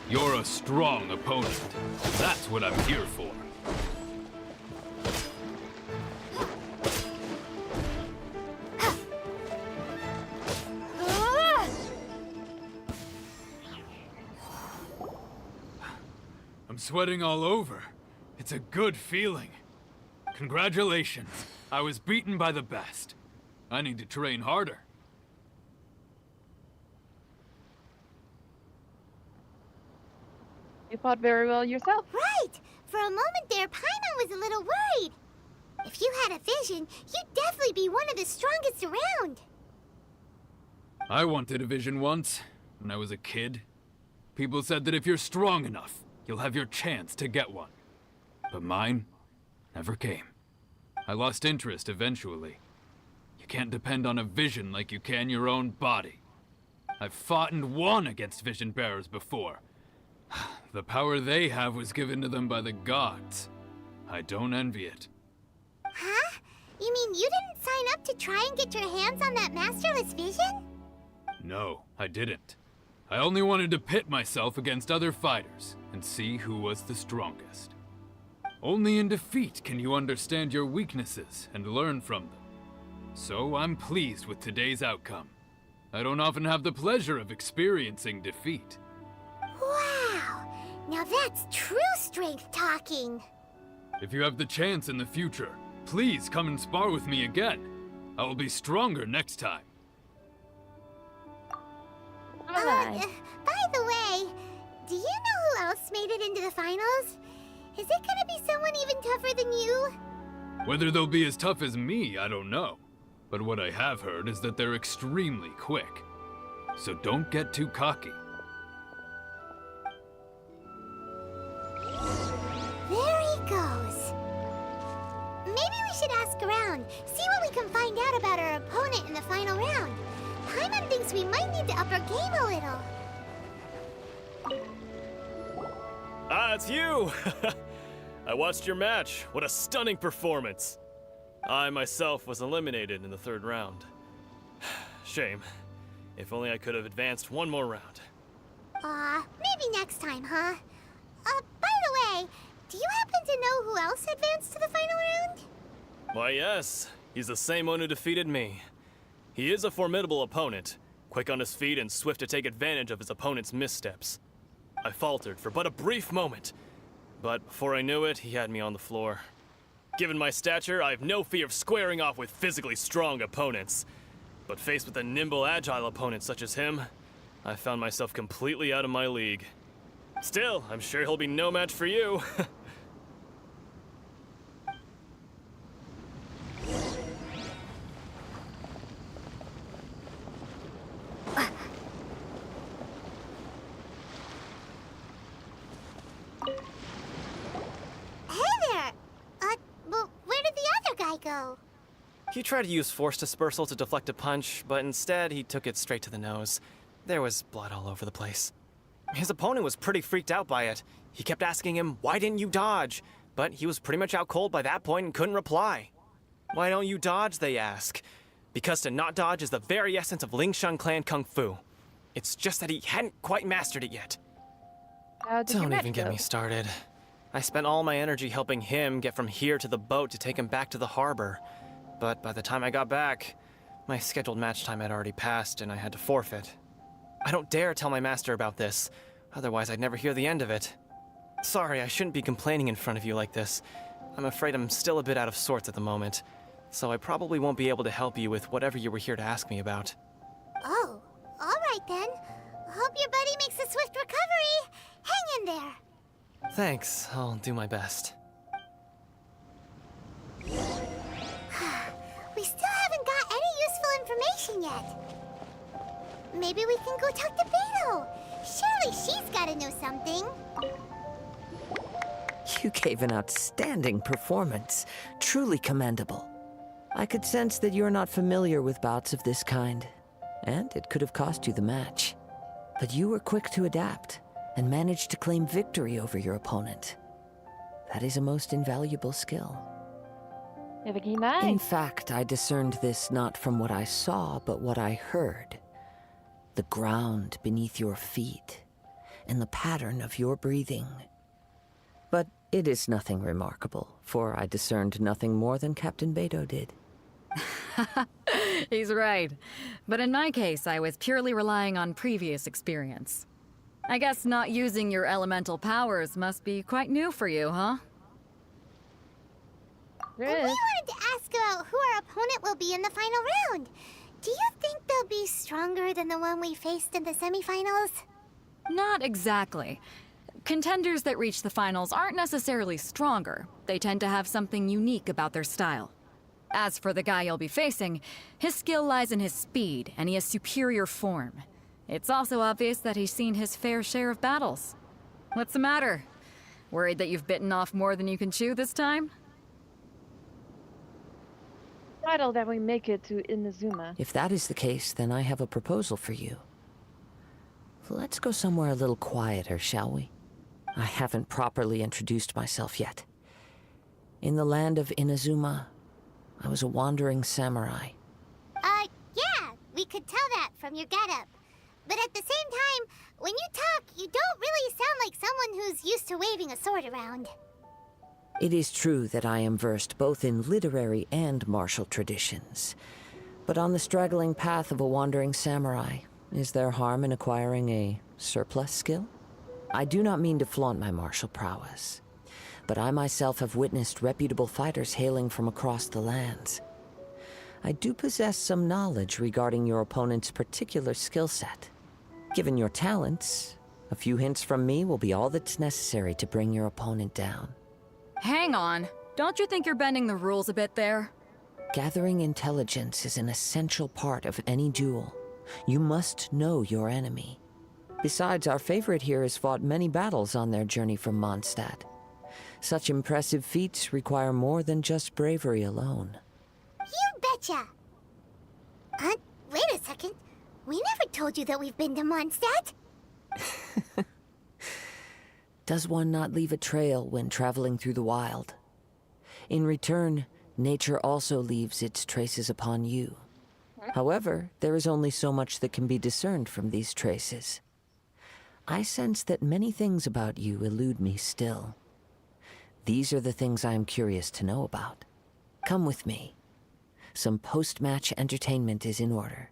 You're a strong opponent. That's what I'm here for. I'm sweating all over. It's a good feeling. Congratulations. I was beaten by the best. I need to train harder. You fought very well yourself. Right! For a moment there, Paimon was a little worried. If you had a vision, you'd definitely be one of the strongest around. I wanted a vision once, when I was a kid. People said that if you're strong enough, you'll have your chance to get one. But mine never came. I lost interest eventually. You can't depend on a vision like you can your own body. I've fought and won against vision bearers before. The power they have was given to them by the gods. I don't envy it. Huh? You mean you didn't sign up to try and get your hands on that masterless vision? No, I didn't. I only wanted to pit myself against other fighters and see who was the strongest. Only in defeat can you understand your weaknesses and learn from them. So I'm pleased with today's outcome. I don't often have the pleasure of experiencing defeat. Wow! Now that's true strength talking. If you have the chance in the future, please come and spar with me again. I will be stronger next time. By the way, do you know who else made it into the finals? Is it gonna be someone even tougher than you? Whether they'll be as tough as me, I don't know. But what I have heard is that they're extremely quick. So don't get too cocky. should ask around, see what we can find out about our opponent in the final round. Paimon thinks we might need to up our game a little. Ah, it's you! I watched your match. What a stunning performance. I myself was eliminated in the 3rd round. Shame. If only I could have advanced one more round. Maybe next time, huh? By the way, do you happen to know who else advanced to the final round? Why, yes. He's the same one who defeated me. He is a formidable opponent, quick on his feet and swift to take advantage of his opponent's missteps. I faltered for but a brief moment, but before I knew it, he had me on the floor. Given my stature, I have no fear of squaring off with physically strong opponents. But faced with a nimble, agile opponent such as him, I found myself completely out of my league. Still, I'm sure he'll be no match for you. Go. He tried to use force dispersal to deflect a punch, but instead he took it straight to the nose. There was blood all over the place. His opponent was pretty freaked out by it. He kept asking him, "Why didn't you dodge?" But he was pretty much out cold by that point and couldn't reply. "Why don't you dodge?" they ask. Because to not dodge is the very essence of Lingshan clan kung fu. It's just that he hadn't quite mastered it yet. Don't even get me started. I spent all my energy helping him get from here to the boat to take him back to the harbor. But by the time I got back, my scheduled match time had already passed and I had to forfeit. I don't dare tell my master about this, otherwise I'd never hear the end of it. Sorry, I shouldn't be complaining in front of you like this. I'm afraid I'm still a bit out of sorts at the moment, so I probably won't be able to help you with whatever you were here to ask me about. Oh, alright then. Hope your buddy makes a swift recovery. Hang in there. Thanks, I'll do my best. We still haven't got any useful information yet. Maybe we can go talk to Beto. Surely she's gotta know something. You gave an outstanding performance. Truly commendable. I could sense that you're not familiar with bouts of this kind, and it could have cost you the match. But you were quick to adapt and managed to claim victory over your opponent. That is a most invaluable skill. In fact, I discerned this not from what I saw, but what I heard. The ground beneath your feet, and the pattern of your breathing. But it is nothing remarkable, for I discerned nothing more than Captain Beto did. He's right. But in my case, I was purely relying on previous experience. I guess not using your elemental powers must be quite new for you, huh? We wanted to ask about who our opponent will be in the final round. Do you think they'll be stronger than the one we faced in the semifinals? Not exactly. Contenders that reach the finals aren't necessarily stronger. They tend to have something unique about their style. As for the guy you'll be facing, his skill lies in his speed, and he has superior form. It's also obvious that he's seen his fair share of battles. What's the matter? Worried that you've bitten off more than you can chew this time? Vital that we make it to Inazuma. If that is the case, then I have a proposal for you. Let's go somewhere a little quieter, shall we? I haven't properly introduced myself yet. In the land of Inazuma, I was a wandering samurai. Yeah, we could tell that from your getup. But at the same time, when you talk, you don't really sound like someone who's used to waving a sword around. It is true that I am versed both in literary and martial traditions. But on the straggling path of a wandering samurai, is there harm in acquiring a surplus skill? I do not mean to flaunt my martial prowess, but I myself have witnessed reputable fighters hailing from across the lands. I do possess some knowledge regarding your opponent's particular skill set. Given your talents, a few hints from me will be all that's necessary to bring your opponent down. Hang on. Don't you think you're bending the rules a bit there? Gathering intelligence is an essential part of any duel. You must know your enemy. Besides, our favorite here has fought many battles on their journey from Mondstadt. Such impressive feats require more than just bravery alone. You betcha! Wait a second. We never told you that we've been to Mondstadt. Does one not leave a trail when traveling through the wild? In return, nature also leaves its traces upon you. However, there is only so much that can be discerned from these traces. I sense that many things about you elude me still. These are the things I am curious to know about. Come with me. Some post-match entertainment is in order.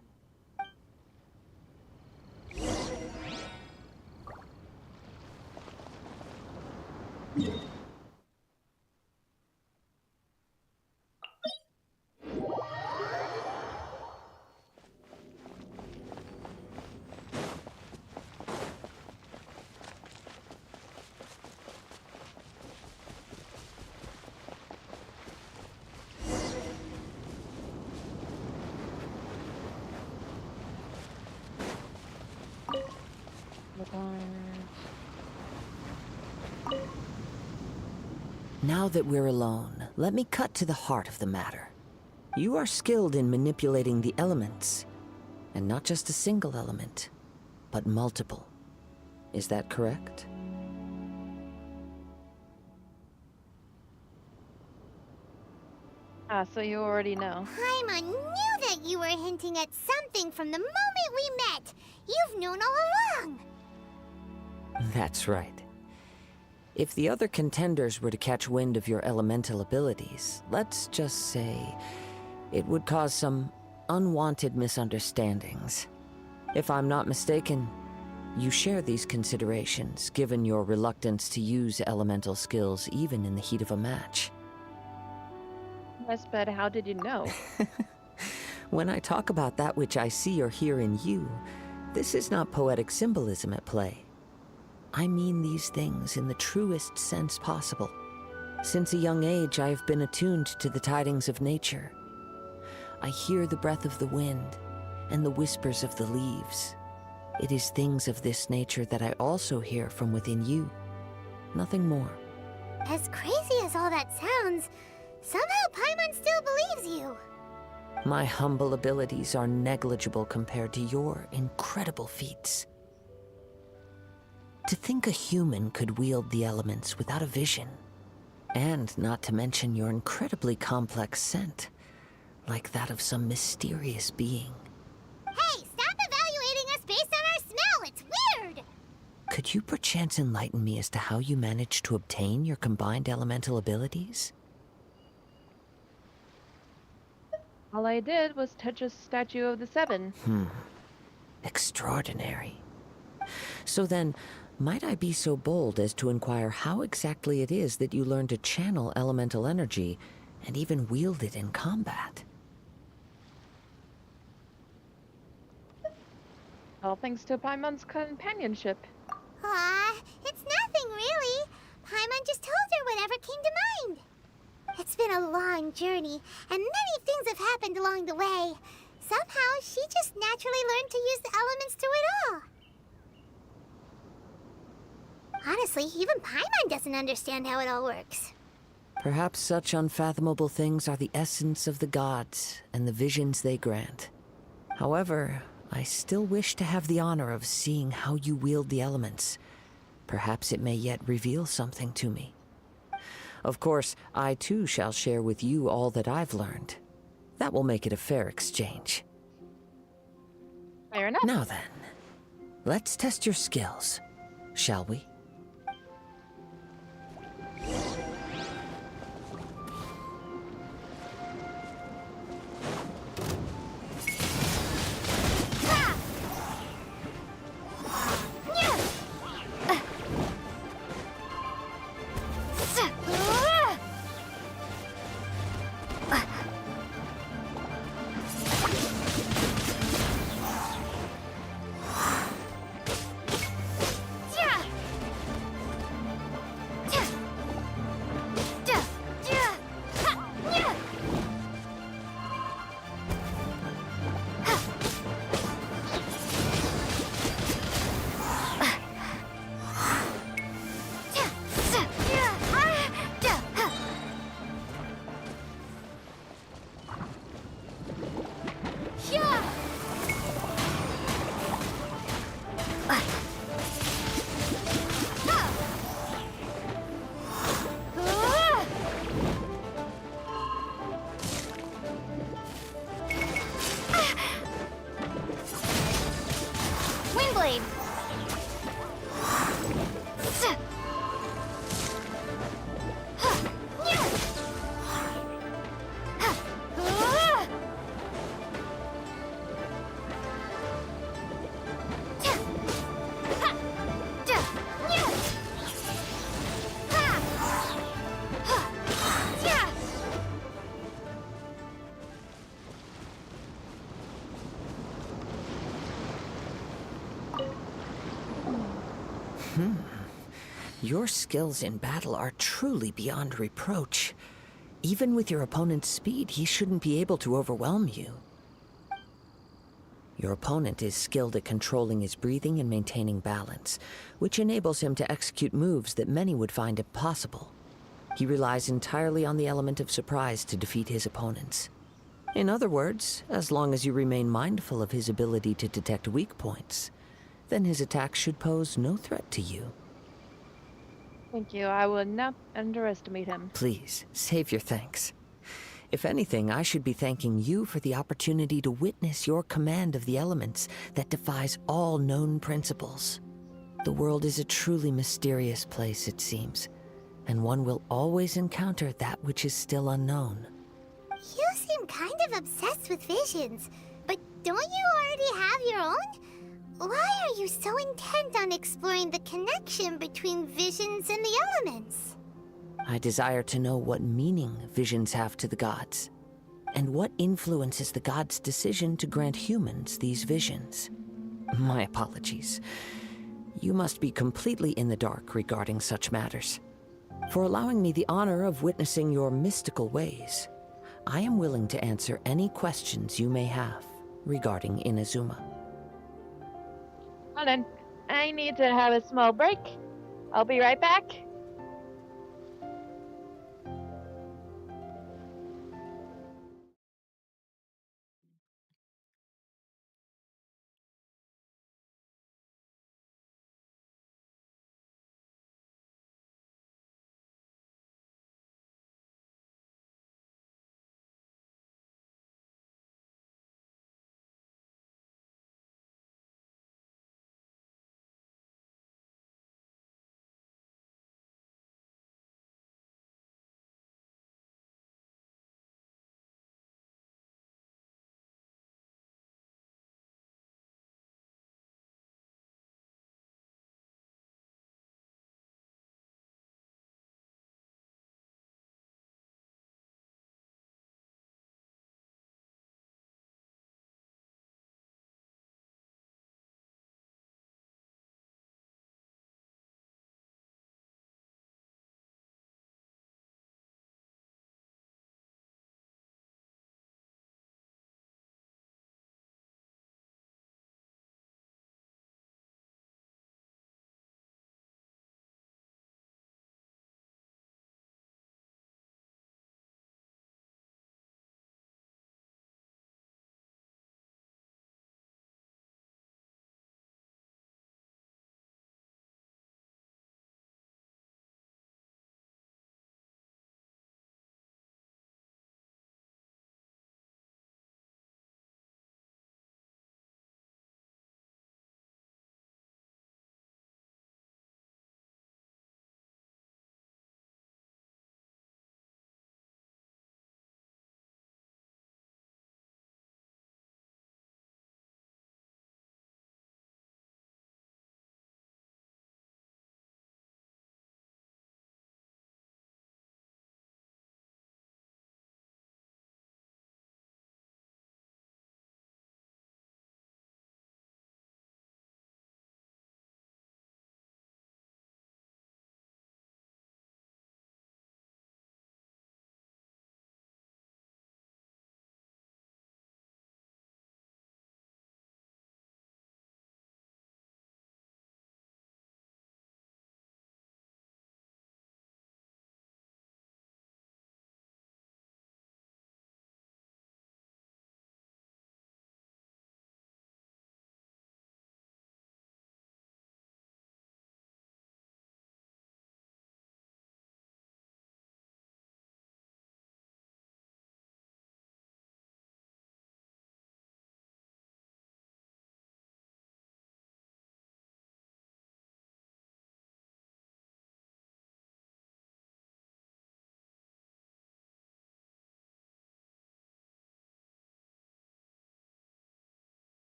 Now that we're alone, let me cut to the heart of the matter. You are skilled in manipulating the elements, and not just a single element, but multiple. Is that correct? Ah, so you already know. Paimon knew that you were hinting at something from the moment we met. You've known all along. That's right. If the other contenders were to catch wind of your elemental abilities, let's just say it would cause some unwanted misunderstandings. If I'm not mistaken, you share these considerations, given your reluctance to use elemental skills even in the heat of a match. Yes, but how did you know? When I talk about that which I see or hear in you, this is not poetic symbolism at play. I mean these things in the truest sense possible. Since a young age, I have been attuned to the tidings of nature. I hear the breath of the wind and the whispers of the leaves. It is things of this nature that I also hear from within you. Nothing more. As crazy as all that sounds, somehow Paimon still believes you. My humble abilities are negligible compared to your incredible feats. To think a human could wield the elements without a vision, and not to mention your incredibly complex scent, like that of some mysterious being. Hey, stop evaluating us based on our smell! It's weird! Could you perchance enlighten me as to how you managed to obtain your combined elemental abilities? All I did was touch a statue of the Seven. Extraordinary. So then, might I be so bold as to inquire how exactly it is that you learned to channel elemental energy and even wield it in combat? All thanks to Paimon's companionship. Aw, it's nothing really. Paimon just told her whatever came to mind. It's been a long journey, and many things have happened along the way. Somehow, she just naturally learned to use the elements through it all. Honestly, even Paimon doesn't understand how it all works. Perhaps such unfathomable things are the essence of the gods and the visions they grant. However, I still wish to have the honor of seeing how you wield the elements. Perhaps it may yet reveal something to me. Of course, I too shall share with you all that I've learned. That will make it a fair exchange. Fair enough. Now then, let's test your skills, shall we? Your skills in battle are truly beyond reproach. Even with your opponent's speed, he shouldn't be able to overwhelm you. Your opponent is skilled at controlling his breathing and maintaining balance, which enables him to execute moves that many would find impossible. He relies entirely on the element of surprise to defeat his opponents. In other words, as long as you remain mindful of his ability to detect weak points, then his attacks should pose no threat to you. Thank you. I will not underestimate him. Please, save your thanks. If anything, I should be thanking you for the opportunity to witness your command of the elements that defies all known principles. The world is a truly mysterious place, it seems, and one will always encounter that which is still unknown. You seem kind of obsessed with visions, but don't you already have your own? Why are you so intent on exploring the connection between visions and the elements? I desire to know what meaning visions have to the gods, and what influences the gods' decision to grant humans these visions. My apologies. You must be completely in the dark regarding such matters. For allowing me the honor of witnessing your mystical ways, I am willing to answer any questions you may have regarding Inazuma. Hold on. I need to have a small break. I'll be right back.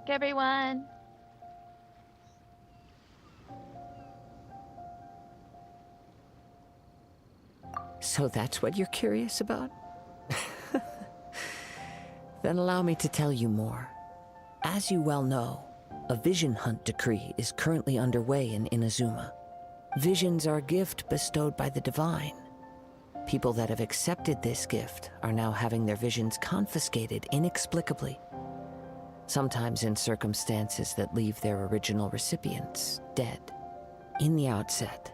back, everyone. So that's what you're curious about? Then allow me to tell you more. As you well know, a vision hunt decree is currently underway in Inazuma. Visions are a gift bestowed by the divine. People that have accepted this gift are now having their visions confiscated inexplicably. Sometimes in circumstances that leave their original recipients dead. In the outset,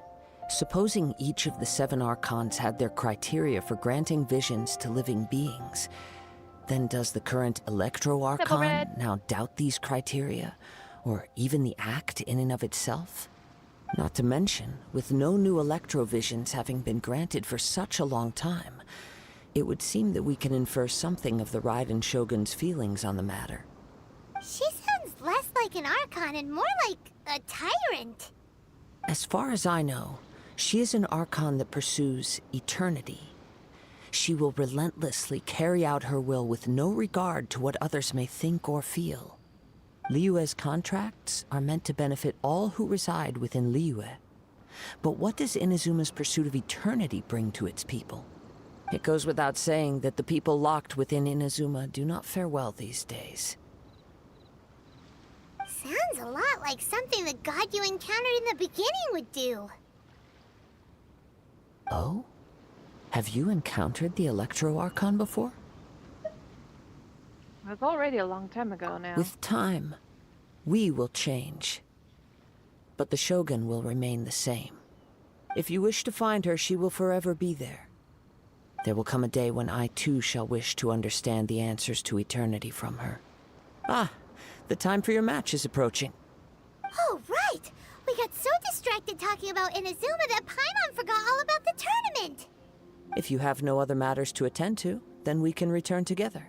supposing each of the 7 Archons had their criteria for granting visions to living beings, then does the current Electro Archon now doubt these criteria, or even the act in and of itself? Not to mention, with no new Electro visions having been granted for such a long time, it would seem that we can infer something of the Raiden Shogun's feelings on the matter. She sounds less like an Archon and more like a tyrant. As far as I know, she is an Archon that pursues eternity. She will relentlessly carry out her will with no regard to what others may think or feel. Liyue's contracts are meant to benefit all who reside within Liyue. But what does Inazuma's pursuit of eternity bring to its people? It goes without saying that the people locked within Inazuma do not fare well these days. Sounds a lot like something the god you encountered in the beginning would do. Oh? Have you encountered the Electro Archon before? It was already a long time ago now. With time, we will change. But the Shogun will remain the same. If you wish to find her, she will forever be there. There will come a day when I too shall wish to understand the answers to eternity from her. Ah, the time for your match is approaching. Oh, right! We got so distracted talking about Inazuma that Paimon forgot all about the tournament! If you have no other matters to attend to, then we can return together.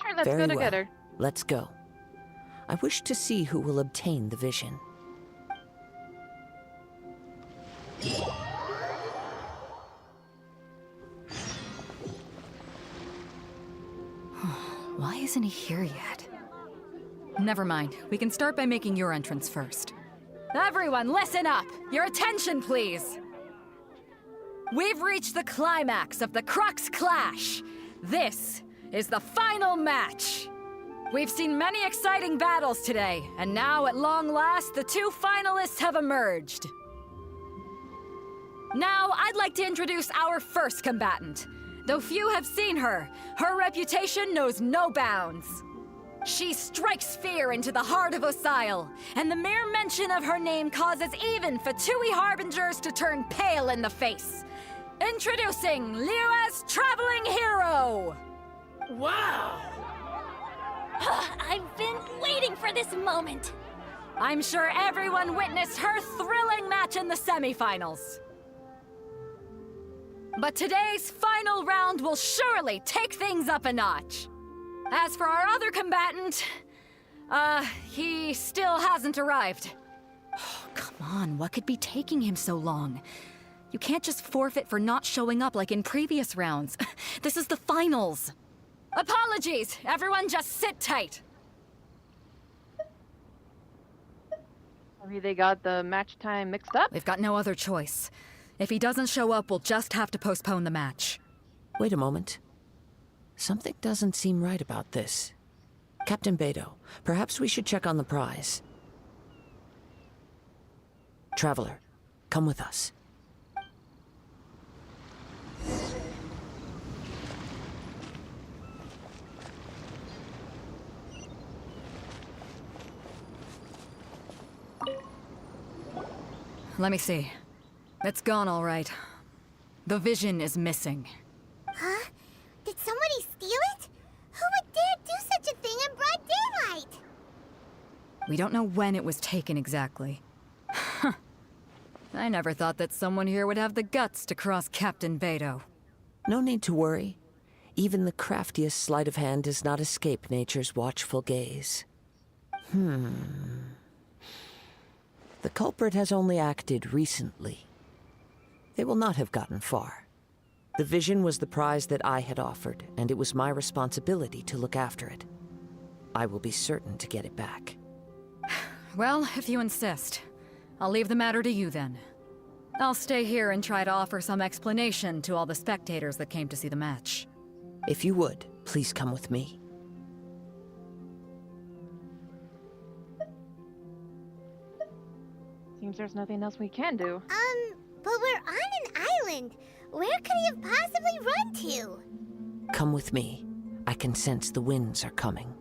Sure, let's Very go well. together. Let's go. I wish to see who will obtain the vision. Why isn't he here yet? Never mind. We can start by making your entrance first. Everyone, listen up! Your attention, please! We've reached the climax of the Crux Clash! This is the final match! We've seen many exciting battles today, and now, at long last, the 2 finalists have emerged. Now, I'd like to introduce our first combatant. Though few have seen her, her reputation knows no bounds. She strikes fear into the heart of Osile, and the mere mention of her name causes even Fatui Harbingers to turn pale in the face. Introducing Liyue's traveling hero! Wow! I've been waiting for this moment. I'm sure everyone witnessed her thrilling match in the semifinals. But today's final round will surely take things up a notch. As for our other combatant, he still hasn't arrived. Oh, come on, what could be taking him so long? You can't just forfeit for not showing up like in previous rounds. This is the finals. Apologies, everyone just sit tight. Maybe they got the match time mixed up? They've got no other choice. If he doesn't show up, we'll just have to postpone the match. Wait a moment. Something doesn't seem right about this. Captain Beidou, perhaps we should check on the prize. Traveler, come with us. Let me see. It's gone all right. The vision is missing. Huh? Did somebody steal it? Who would dare do such a thing in broad daylight? We don't know when it was taken exactly. I never thought that someone here would have the guts to cross Captain Beidou. No need to worry. Even the craftiest sleight of hand does not escape nature's watchful gaze. The culprit has only acted recently. They will not have gotten far. The vision was the prize that I had offered, and it was my responsibility to look after it. I will be certain to get it back. Well, if you insist. I'll leave the matter to you then. I'll stay here and try to offer some explanation to all the spectators that came to see the match. If you would, please come with me. Seems there's nothing else we can do. But we're on an island. Where could he have possibly run to? Come with me. I can sense the winds are coming.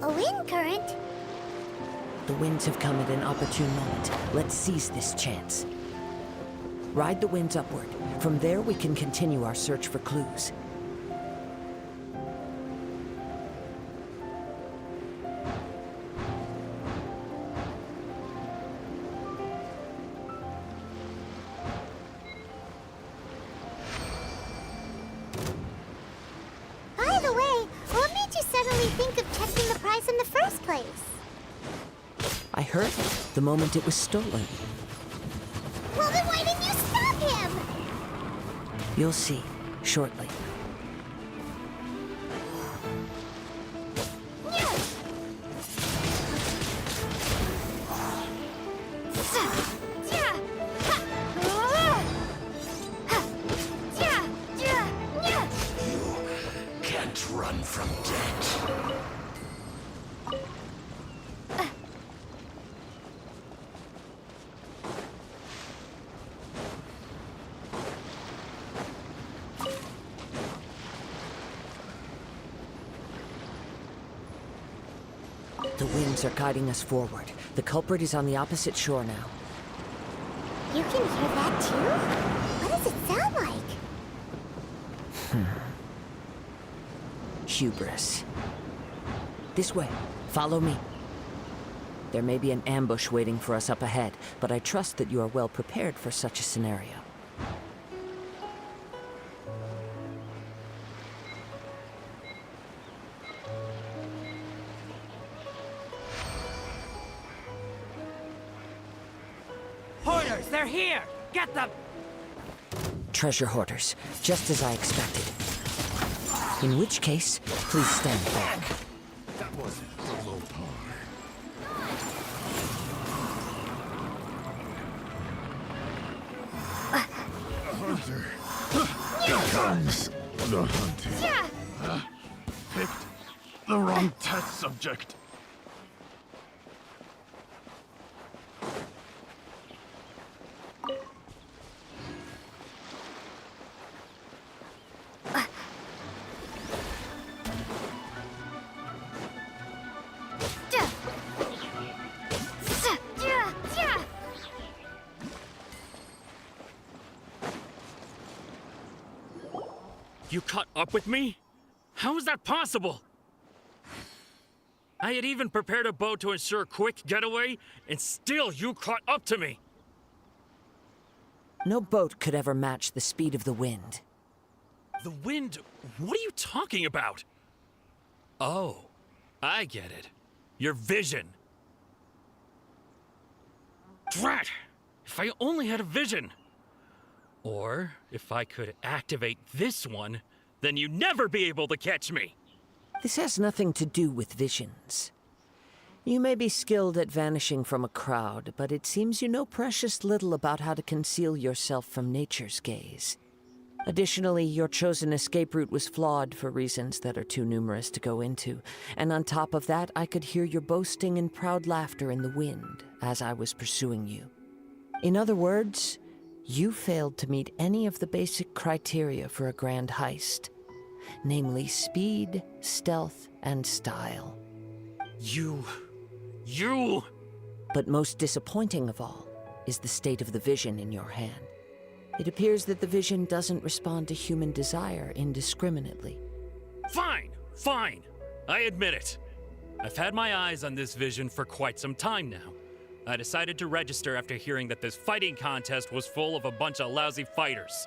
A wind current? The winds have come at an opportune moment. Let's seize this chance. Ride the winds upward. From there, we can continue our search for clues. By the way, what made you suddenly think of checking the prize in the first place? I heard it the moment it was stolen. Well, then why didn't you stop him? You'll see, shortly. Can't run from death. The winds are guiding us forward. The culprit is on the opposite shore now. You can hear that too? What does it sound like? Hubris. This way. Follow me. There may be an ambush waiting for us up ahead, but I trust that you are well prepared for such a scenario. Hoarders, they're here! Get them! Treasure hoarders, just as I expected. In which case, please stand back. That wasn't below par. Hunter. Comes the hunted. Picked the wrong test subject. You caught up with me? How is that possible? I had even prepared a boat to ensure a quick getaway, and still you caught up to me! No boat could ever match the speed of the wind. The wind? What are you talking about? Oh, I get it. Your vision. Drat! If I only had a vision! Or, if I could activate this one, then you'd never be able to catch me! This has nothing to do with visions. You may be skilled at vanishing from a crowd, but it seems you know precious little about how to conceal yourself from nature's gaze. Additionally, your chosen escape route was flawed for reasons that are too numerous to go into, and on top of that, I could hear your boasting and proud laughter in the wind as I was pursuing you. In other words, you failed to meet any of the basic criteria for a grand heist, namely speed, stealth, and style. You... But most disappointing of all is the state of the vision in your hand. It appears that the vision doesn't respond to human desire indiscriminately. Fine. I admit it. I've had my eyes on this vision for quite some time now. I decided to register after hearing that this fighting contest was full of a bunch of lousy fighters.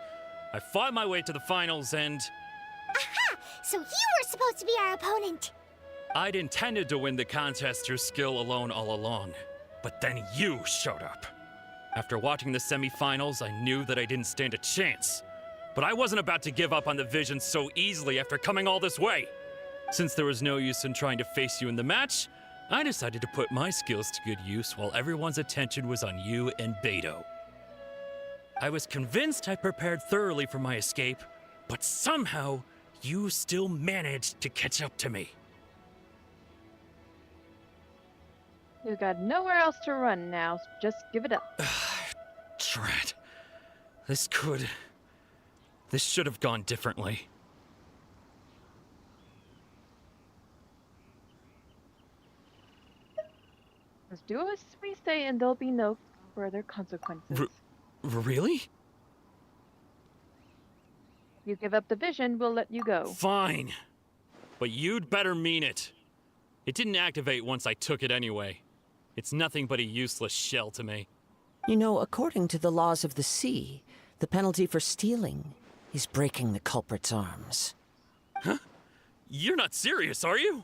I fought my way to the finals and Aha! So you were supposed to be our opponent. I'd intended to win the contest through skill alone all along. But then you showed up. After watching the semifinals, I knew that I didn't stand a chance. But I wasn't about to give up on the vision so easily after coming all this way. Since there was no use in trying to face you in the match, I decided to put my skills to good use while everyone's attention was on you and Beto. I was convinced I prepared thoroughly for my escape, but somehow you still managed to catch up to me. You got nowhere else to run now, so just give it up. Drat. This should have gone differently. Just do as we say and there'll be no further consequences. Really? If you give up the vision, we'll let you go. Fine. But you'd better mean it. It didn't activate once I took it anyway. It's nothing but a useless shell to me. You know, according to the laws of the sea, the penalty for stealing is breaking the culprit's arms. Huh? You're not serious, are you?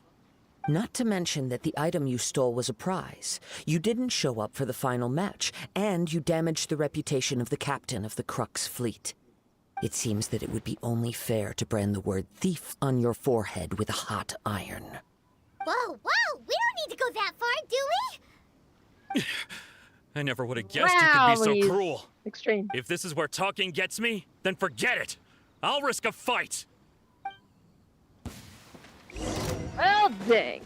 Not to mention that the item you stole was a prize. You didn't show up for the final match, and you damaged the reputation of the captain of the Crux fleet. It seems that it would be only fair to brand the word thief on your forehead with a hot iron. Whoa, whoa! We don't need to go that far, do we? I never would have guessed you could be so Wow, cruel. Extreme. If this is where talking gets me, then forget it. I'll risk a fight. Well, dang.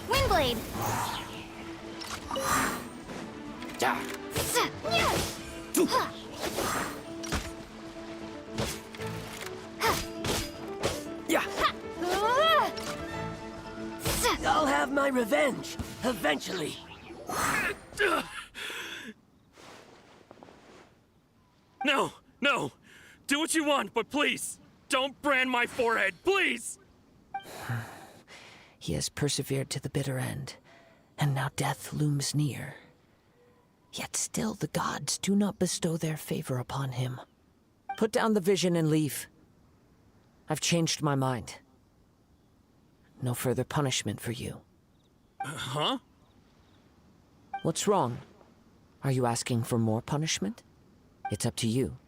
Windblade! I'll have my revenge, eventually. No, no. Do what you want, but please, don't brand my forehead, please! He has persevered to the bitter end, and now death looms near. Yet still the gods do not bestow their favor upon him. Put down the vision and leave. I've changed my mind. No further punishment for you. Huh? What's wrong? Are you asking for more punishment? It's up to you.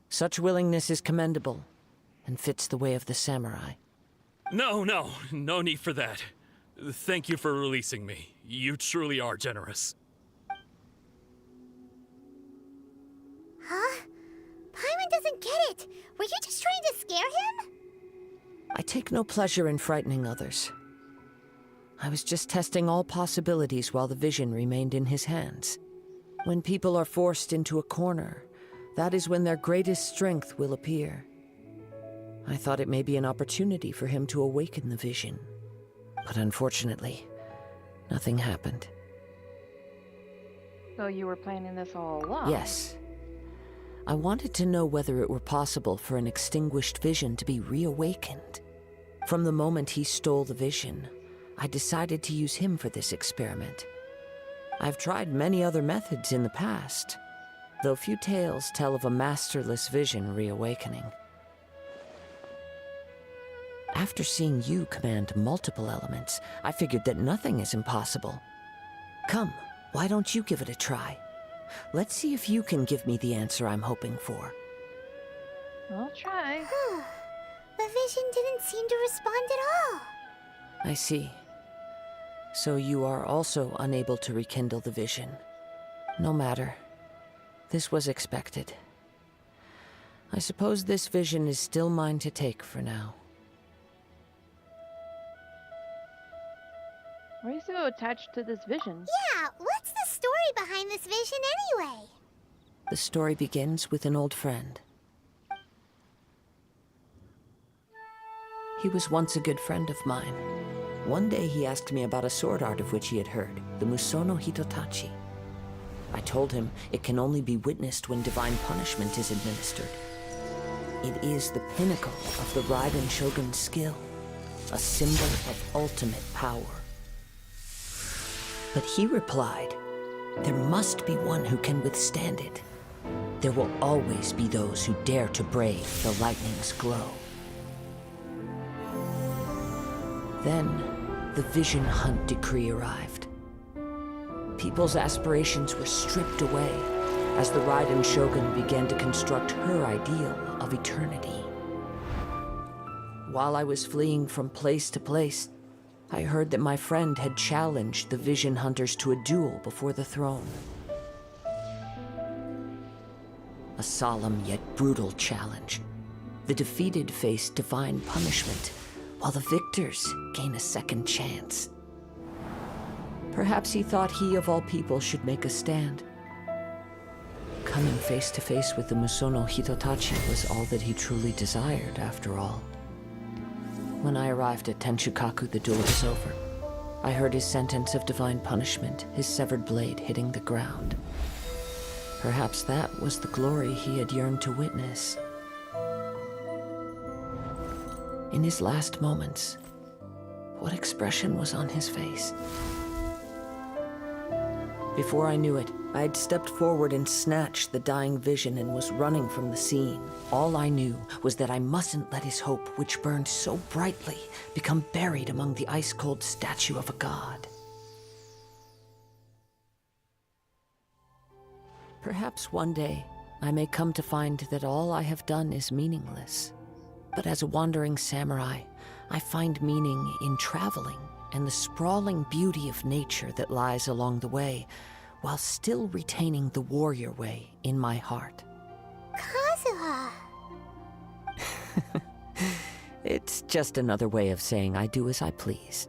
Such willingness is commendable, and fits the way of the samurai. No need for that. Thank you for releasing me. You truly are generous. Huh? Paimon doesn't get it. Were you just trying to scare him? I take no pleasure in frightening others. I was just testing all possibilities while the vision remained in his hands. When people are forced into a corner, that is when their greatest strength will appear. I thought it may be an opportunity for him to awaken the vision. But unfortunately, nothing happened. So you were planning this all along? Yes. I wanted to know whether it were possible for an extinguished vision to be reawakened. From the moment he stole the vision, I decided to use him for this experiment. I've tried many other methods in the past, though few tales tell of a masterless vision reawakening. After seeing you command multiple elements, I figured that nothing is impossible. Come, why don't you give it a try? Let's see if you can give me the answer I'm hoping for. I'll try. The vision didn't seem to respond at all. I see. So you are also unable to rekindle the vision. No matter. This was expected. I suppose this vision is still mine to take for now. Why are you so attached to this vision? Yeah, what's the story behind this vision anyway? The story begins with an old friend. He was once a good friend of mine. One day he asked me about a sword art of which he had heard, the Musono Hitotachi. I told him it can only be witnessed when divine punishment is administered. It is the pinnacle of the Raiden Shogun's skill. a symbol of ultimate power. But he replied, there must be one who can withstand it. There will always be those who dare to brave the lightning's glow. Then, the Vision Hunt decree arrived. People's aspirations were stripped away as the Raiden Shogun began to construct her ideal of eternity. While I was fleeing from place to place, I heard that my friend had challenged the Vision Hunters to a duel before the throne. A solemn yet brutal challenge. The defeated face divine punishment, while the victors gain a second chance. Perhaps he thought he of all people should make a stand. Coming face to face with the Musono Hitotachi was all that he truly desired, after all. When I arrived at Tenchukaku, the duel was over. I heard his sentence of divine punishment, his severed blade hitting the ground. Perhaps that was the glory he had yearned to witness. In his last moments, what expression was on his face? Before I knew it, I had stepped forward and snatched the dying vision and was running from the scene. All I knew was that I mustn't let his hope, which burned so brightly, become buried among the ice-cold statue of a god. Perhaps one day, I may come to find that all I have done is meaningless. But as a wandering samurai, I find meaning in traveling and the sprawling beauty of nature that lies along the way, while still retaining the warrior way in my heart. Kazuha! It's just another way of saying I do as I please.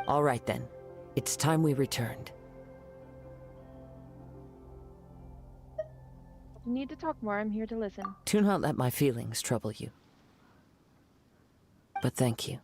All right then, it's time we returned. If you need to talk more, I'm here to listen. Do not let my feelings trouble you. But thank you.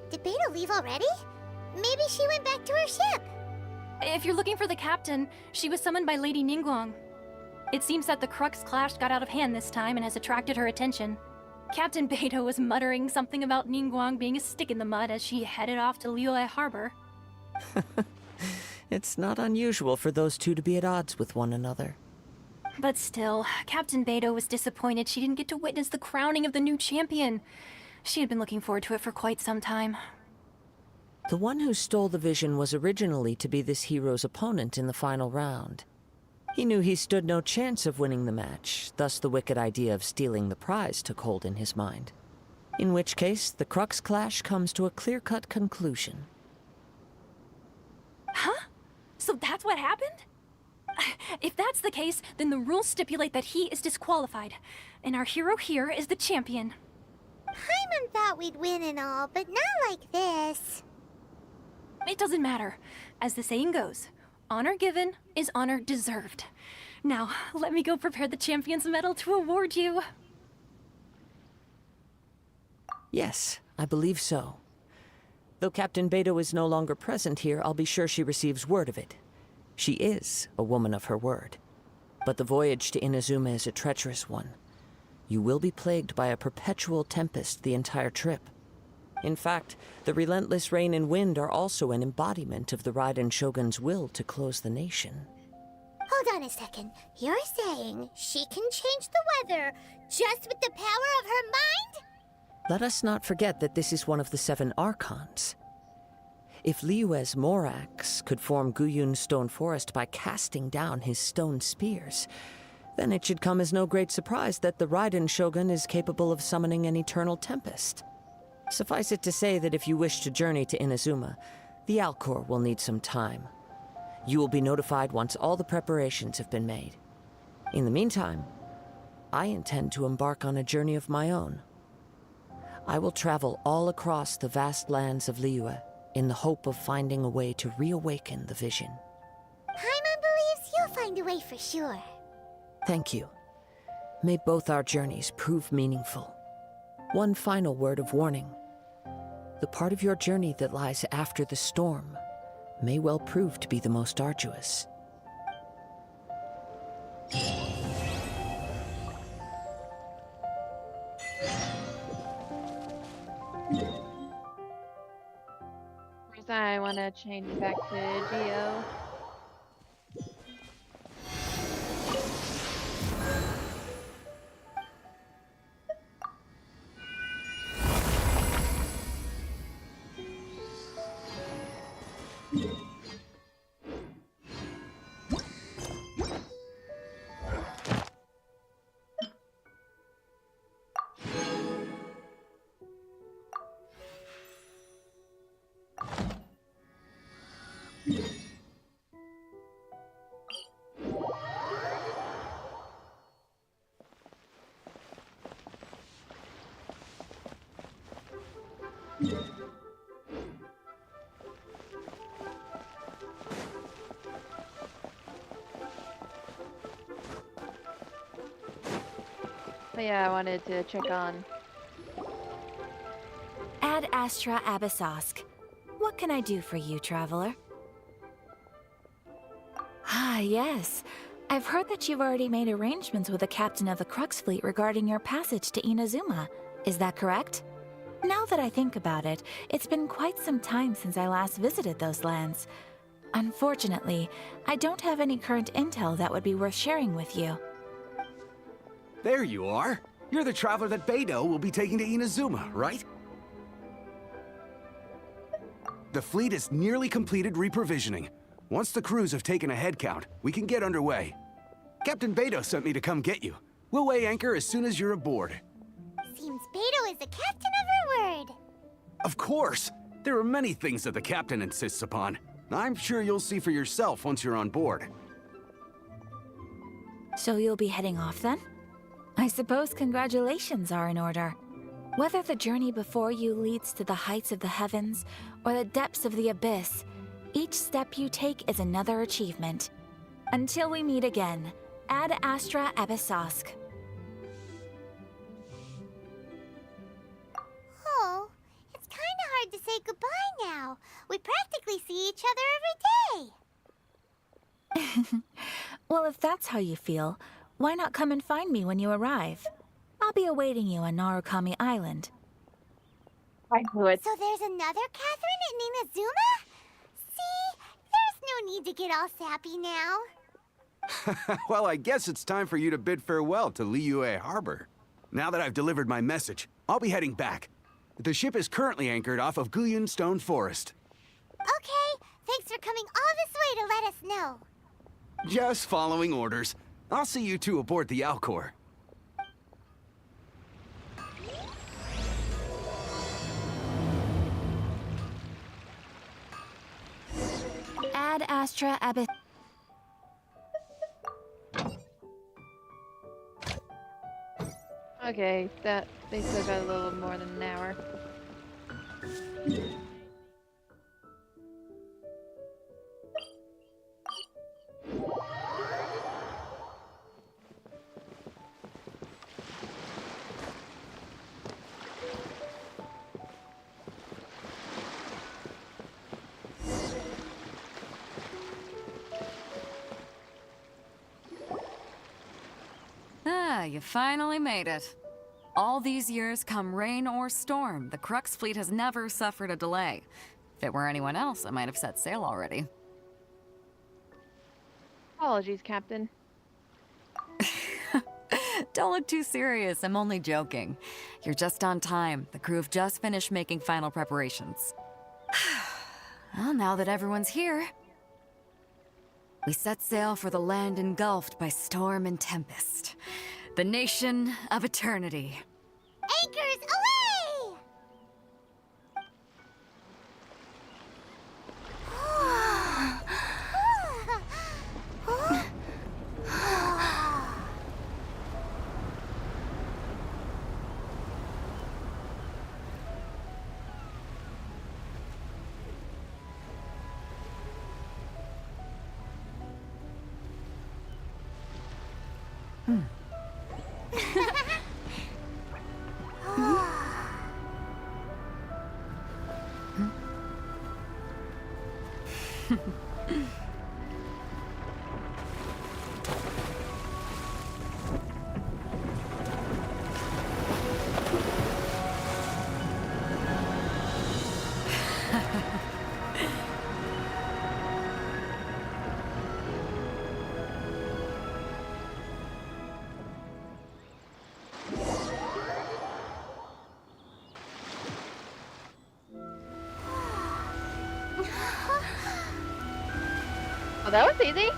Did Beto leave already? Maybe she went back to her ship. If you're looking for the captain, she was summoned by Lady Ningguang. It seems that the Crux clash got out of hand this time and has attracted her attention. Captain Beto was muttering something about Ningguang being a stick in the mud as she headed off to Liyue Harbor. It's not unusual for those two to be at odds with one another. But still, Captain Beto was disappointed she didn't get to witness the crowning of the new champion. She had been looking forward to it for quite some time. The one who stole the vision was originally to be this hero's opponent in the final round. He knew he stood no chance of winning the match, thus the wicked idea of stealing the prize took hold in his mind. In which case, the Crux clash comes to a clear-cut conclusion. Huh? So that's what happened? If that's the case, then the rules stipulate that he is disqualified, and our hero here is the champion. Paimon thought we'd win and all, but not like this. It doesn't matter. As the saying goes, honor given is honor deserved. Now, let me go prepare the champion's medal to award you. Yes, I believe so. Though Captain Beto is no longer present here, I'll be sure she receives word of it. She is a woman of her word. But the voyage to Inazuma is a treacherous one. You will be plagued by a perpetual tempest the entire trip. In fact, the relentless rain and wind are also an embodiment of the Raiden Shogun's will to close the nation. Hold on a second. You're saying she can change the weather just with the power of her mind? Let us not forget that this is one of the 7 Archons. If Liyue's Morax could form Guyun's stone forest by casting down his stone spears, then it should come as no great surprise that the Raiden Shogun is capable of summoning an eternal tempest. Suffice it to say that if you wish to journey to Inazuma, the Alcor will need some time. You will be notified once all the preparations have been made. In the meantime, I intend to embark on a journey of my own. I will travel all across the vast lands of Liyue in the hope of finding a way to reawaken the vision. Paimon believes you'll find a way for sure. Thank you. May both our journeys prove meaningful. One final word of warning. The part of your journey that lies after the storm may well prove to be the most arduous. First, I want to change back to Geo. But yeah, I wanted to check on. Ad Astra Abyssosk. What can I do for you, traveler? Ah, yes. I've heard that you've already made arrangements with the captain of the Crux fleet regarding your passage to Inazuma. Is that correct? Now that I think about it, it's been quite some time since I last visited those lands. Unfortunately, I don't have any current intel that would be worth sharing with you. There you are. You're the traveler that Beto will be taking to Inazuma, right? The fleet is nearly completed reprovisioning. Once the crews have taken a head count, we can get underway. Captain Beto sent me to come get you. We'll weigh anchor as soon as you're aboard. Seems Beto is the captain of her word. Of course! There are many things that the captain insists upon. I'm sure you'll see for yourself once you're on board. So you'll be heading off then? I suppose congratulations are in order. Whether the journey before you leads to the heights of the heavens or the depths of the abyss, each step you take is another achievement. Until we meet again, Ad Astra Abyssosk. Oh, it's kinda hard to say goodbye now. We practically see each other every day. Well, if that's how you feel, why not come and find me when you arrive? I'll be awaiting you on Narukami Island. I knew it. So there's another Catherine in Inazuma? See, there's no need to get all sappy now. Well, I guess it's time for you to bid farewell to Liyue Harbor. Now that I've delivered my message, I'll be heading back. The ship is currently anchored off of Guyun Stone Forest. Okay, thanks for coming all this way to let us know. Just following orders. I'll see you two aboard the Alcor. Ad Astra Abyss. Okay, that they still got a little more than an hour. you finally made it. All these years, come rain or storm, the Crux fleet has never suffered a delay. If it were anyone else, I might have set sail already. Apologies, Captain. Don't look too serious, I'm only joking. You're just on time. The crew have just finished making final preparations. Well, now that everyone's here, we set sail for the land engulfed by storm and tempest. The nation of eternity. Anchors away! Oh, that was easy.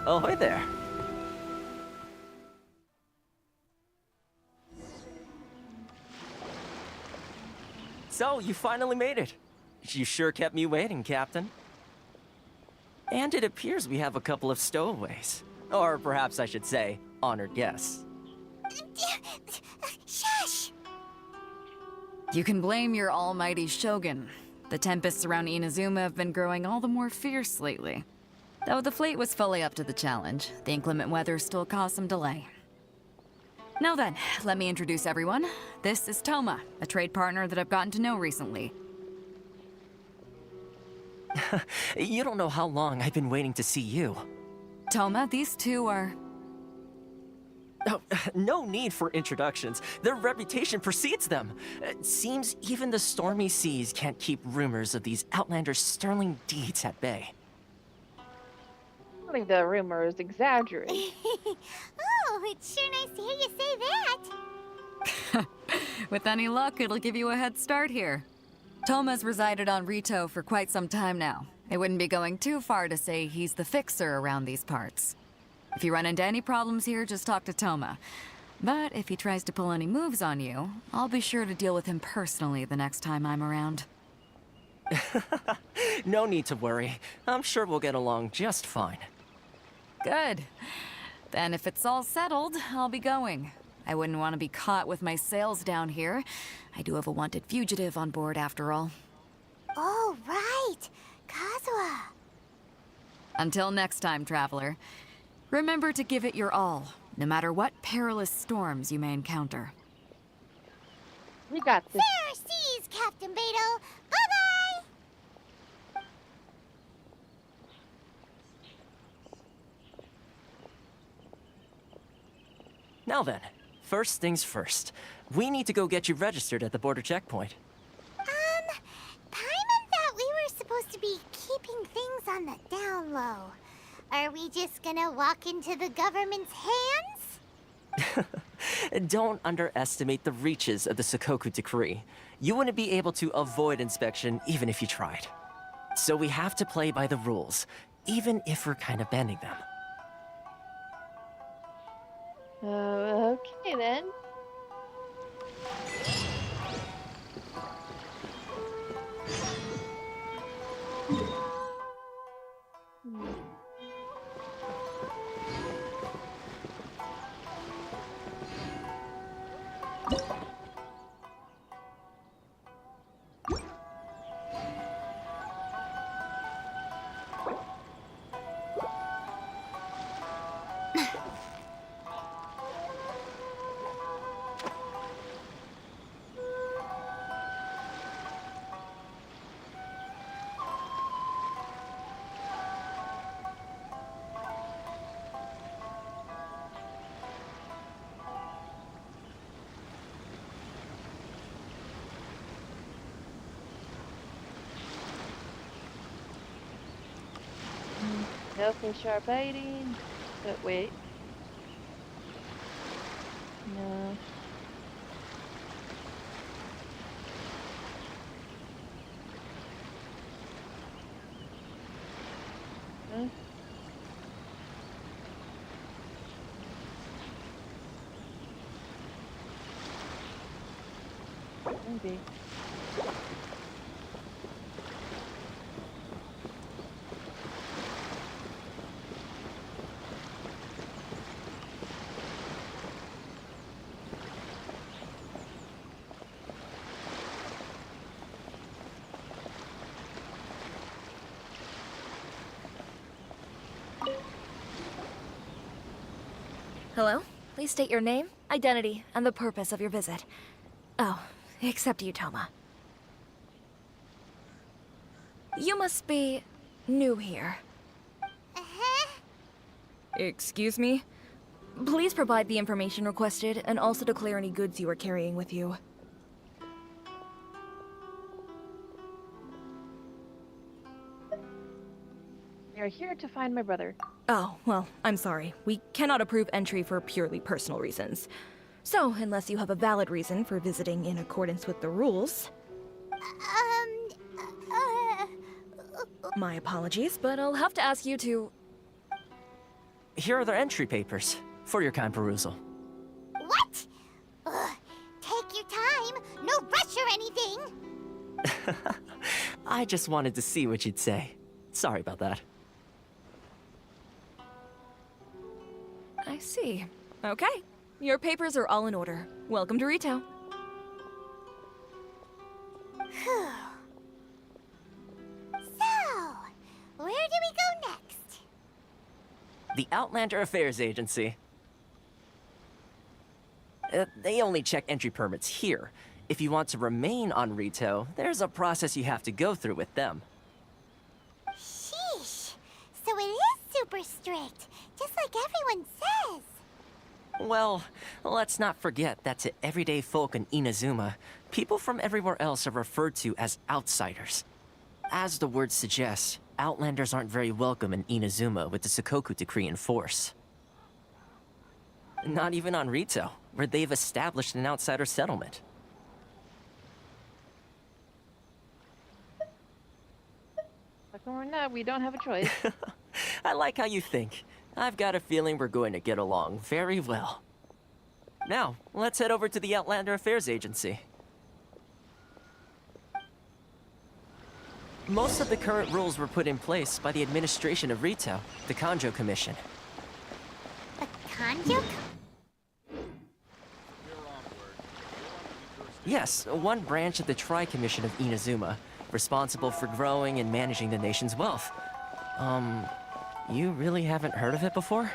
Ahoy there. So, you finally made it. You sure kept me waiting, Captain. And it appears we have a couple of stowaways. Or perhaps I should say, honored guests. Shush! You can blame your almighty Shogun. The tempests around Inazuma have been growing all the more fierce lately. Though the fleet was fully up to the challenge, the inclement weather still caused some delay. Now then, let me introduce everyone. This is Toma, a trade partner that I've gotten to know recently. You don't know how long I've been waiting to see you. Toma, these two are... Oh, no need for introductions. Their reputation precedes them. Seems even the stormy seas can't keep rumors of these outlanders' sterling deeds at bay. I think the rumors exaggerate. Oh, it's sure nice to hear you say that. With any luck, it'll give you a head start here. Toma's resided on Rito for quite some time now. It wouldn't be going too far to say he's the fixer around these parts. If you run into any problems here, just talk to Toma. But if he tries to pull any moves on you, I'll be sure to deal with him personally the next time I'm around. No need to worry. I'm sure we'll get along just fine. Good. Then if it's all settled, I'll be going. I wouldn't want to be caught with my sails down here. I do have a wanted fugitive on board after all. Oh, right. Kazuha. Until next time, traveler. Remember to give it your all, no matter what perilous storms you may encounter. We got this. Fair seas, Captain Beto. Bye-bye! Now then, first things first. We need to go get you registered at the border checkpoint. Paimon thought we were supposed to be keeping things on the down low. Are we just gonna walk into the government's hands? Don't underestimate the reaches of the Sakoku Decree. You wouldn't be able to avoid inspection even if you tried. So we have to play by the rules, even if we're kind of bending them. Okay then. No for sharp biting. But wait. No. Huh? Maybe. Hello? Please state your name, identity, and the purpose of your visit. Oh, except you, Toma. You must be new here. Excuse me? Please provide the information requested and also declare any goods you are carrying with you. We are here to find my brother. Oh, well, I'm sorry. We cannot approve entry for purely personal reasons. So, unless you have a valid reason for visiting in accordance with the rules... My apologies, but I'll have to ask you to... Here are their entry papers, for your kind perusal. What? Ugh, take your time. No rush or anything. I just wanted to see what you'd say. Sorry about that. I see. Okay. Your papers are all in order. Welcome to Rito. So, where do we go next? The Outlander Affairs Agency. They only check entry permits here. If you want to remain on Rito, there's a process you have to go through with them. Sheesh. So it is super strict, just like everyone says. Well, let's not forget that to everyday folk in Inazuma, people from everywhere else are referred to as outsiders. As the word suggests, Outlanders aren't very welcome in Inazuma with the Sukoku Decree in force. Not even on Rito, where they've established an outsider settlement. Or not, we don't have a choice. I like how you think. I've got a feeling we're going to get along very well. Now, let's head over to the Outlander Affairs Agency. Most of the current rules were put in place by the administration of Rito, the Kanjo Commission. The Kanjo? Yes, one branch of the Tri-Commission of Inazuma, responsible for growing and managing the nation's wealth. You really haven't heard of it before?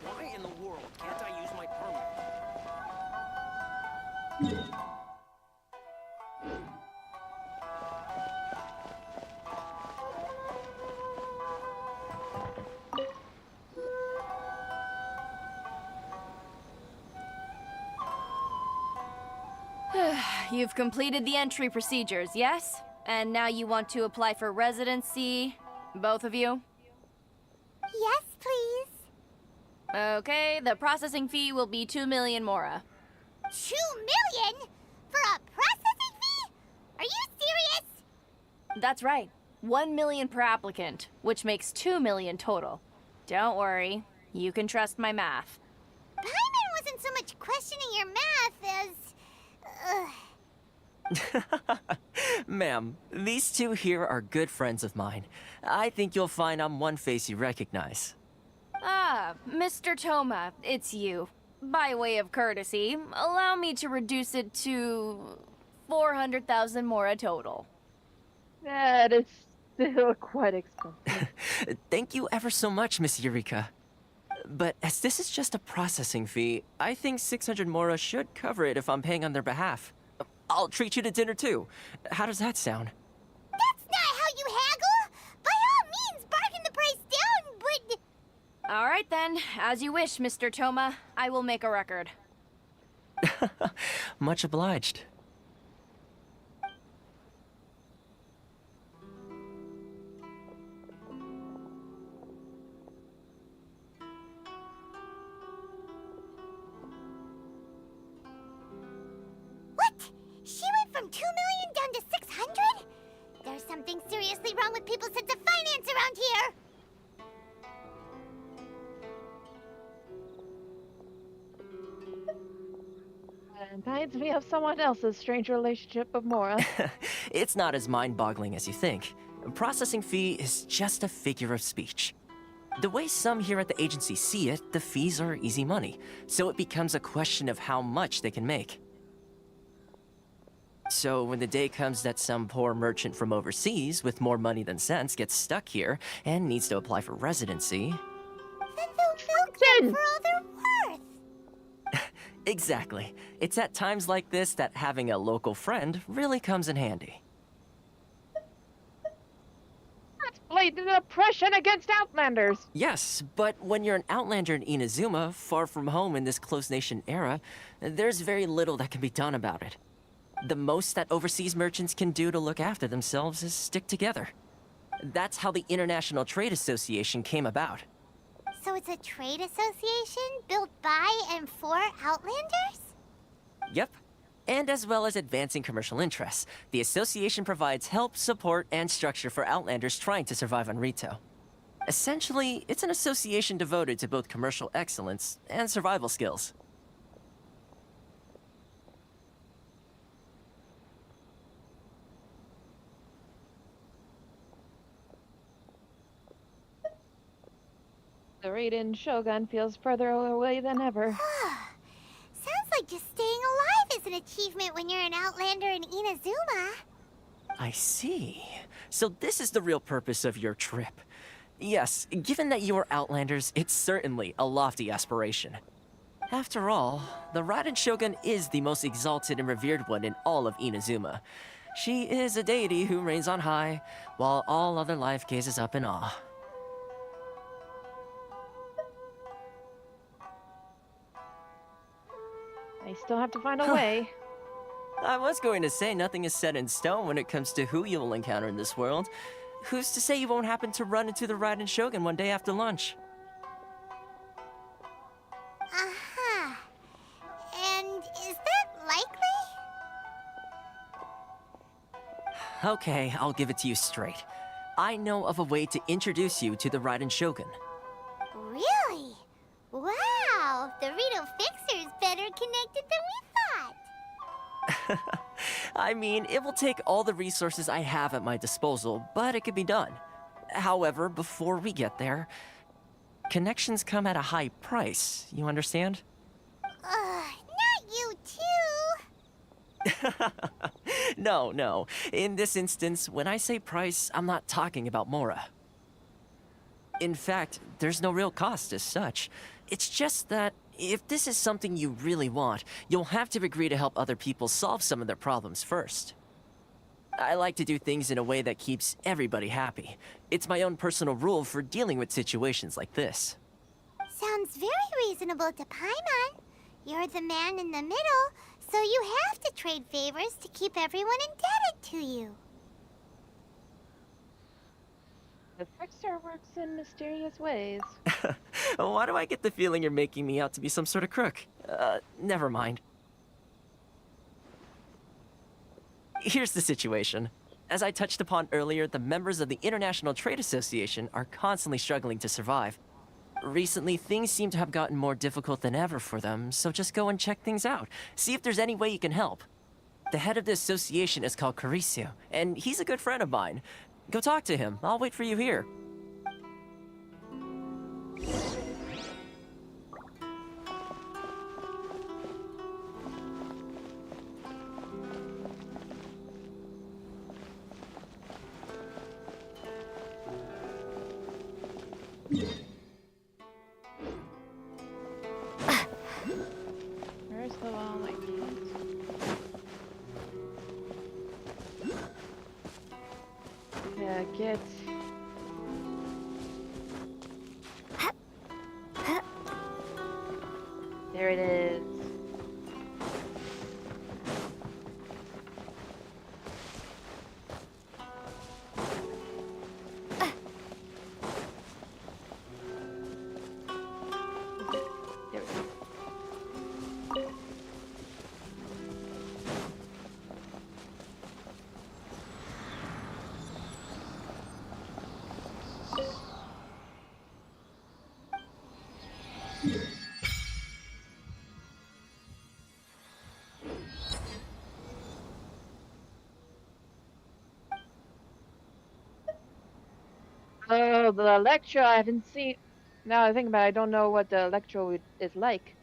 Why in the world can't I use my permit? You've completed the entry procedures, yes? And now you want to apply for residency? Both of you? Yes, please. Okay, the processing fee will be 2 million mora. 2 million? For a processing fee? Are you serious? That's right. 1 million per applicant, which makes 2 million total. Don't worry. You can trust my math. Paimon wasn't so much questioning your math as... Ma'am, these two here are good friends of mine. I think you'll find I'm one face you recognize. Ah, Mr. Toma, it's you. By way of courtesy, allow me to reduce it to 400,000 mora total. That is still quite expensive. Thank you ever so much, Miss Eureka. But as this is just a processing fee, I think 600 mora should cover it if I'm paying on their behalf. I'll treat you to dinner too. How does that sound? That's not how you haggle! By all means, bargain the price down, but... All right then, as you wish, Mr. Toma. I will make a record. Much obliged. What? She went from 2 million down to 600? There's something seriously wrong with people's sense of finance around here! Reminds me of someone else's strange relationship with Mora. It's not as mind-boggling as you think. A processing fee is just a figure of speech. The way some here at the agency see it, the fees are easy money, so it becomes a question of how much they can make. So when the day comes that some poor merchant from overseas with more money than sense gets stuck here and needs to apply for residency... Then they'll milk them for all they're worth! Exactly. It's at times like this that having a local friend really comes in handy. That's blatant oppression against Outlanders! Yes, but when you're an Outlander in Inazuma, far from home in this close nation era, there's very little that can be done about it. The most that overseas merchants can do to look after themselves is stick together. That's how the International Trade Association came about. So it's a trade association built by and for Outlanders? Yep. And as well as advancing commercial interests, the association provides help, support, and structure for Outlanders trying to survive on Rito. Essentially, it's an association devoted to both commercial excellence and survival skills. The Raiden Shogun feels further away than ever. Sounds like just staying alive is an achievement when you're an Outlander in Inazuma. I see. So this is the real purpose of your trip. Yes, given that you are Outlanders, it's certainly a lofty aspiration. After all, the Raiden Shogun is the most exalted and revered one in all of Inazuma. She is a deity who reigns on high, while all other life gazes up in awe. I still have to find a way. I was going to say nothing is set in stone when it comes to who you will encounter in this world. Who's to say you won't happen to run into the Raiden Shogun one day after lunch? Uh-huh. And is that likely? Okay, I'll give it to you straight. I know of a way to introduce you to the Raiden Shogun. Really? Wow, the Rito Fixer's better connected than we thought. I mean, it will take all the resources I have at my disposal, but it can be done. However, before we get there, connections come at a high price, you understand? Not you too. No. In this instance, when I say price, I'm not talking about Mora. In fact, there's no real cost as such. It's just that if this is something you really want, you'll have to agree to help other people solve some of their problems first. I like to do things in a way that keeps everybody happy. It's my own personal rule for dealing with situations like this. Sounds very reasonable to Paimon. You're the man in the middle, so you have to trade favors to keep everyone indebted to you. The Fixer works in mysterious ways. Why do I get the feeling you're making me out to be some sort of crook? Never mind. Here's the situation. As I touched upon earlier, the members of the International Trade Association are constantly struggling to survive. Recently, things seem to have gotten more difficult than ever for them, so just go and check things out. See if there's any way you can help. The head of the association is called Caricio, and he's a good friend of mine. Go talk to him. I'll wait for you here. Where's the wall? I can't. Yeah, get. There it is. There we go. Oh, the Electro, I haven't seen. Now I think about it, I don't know what the Electro is like.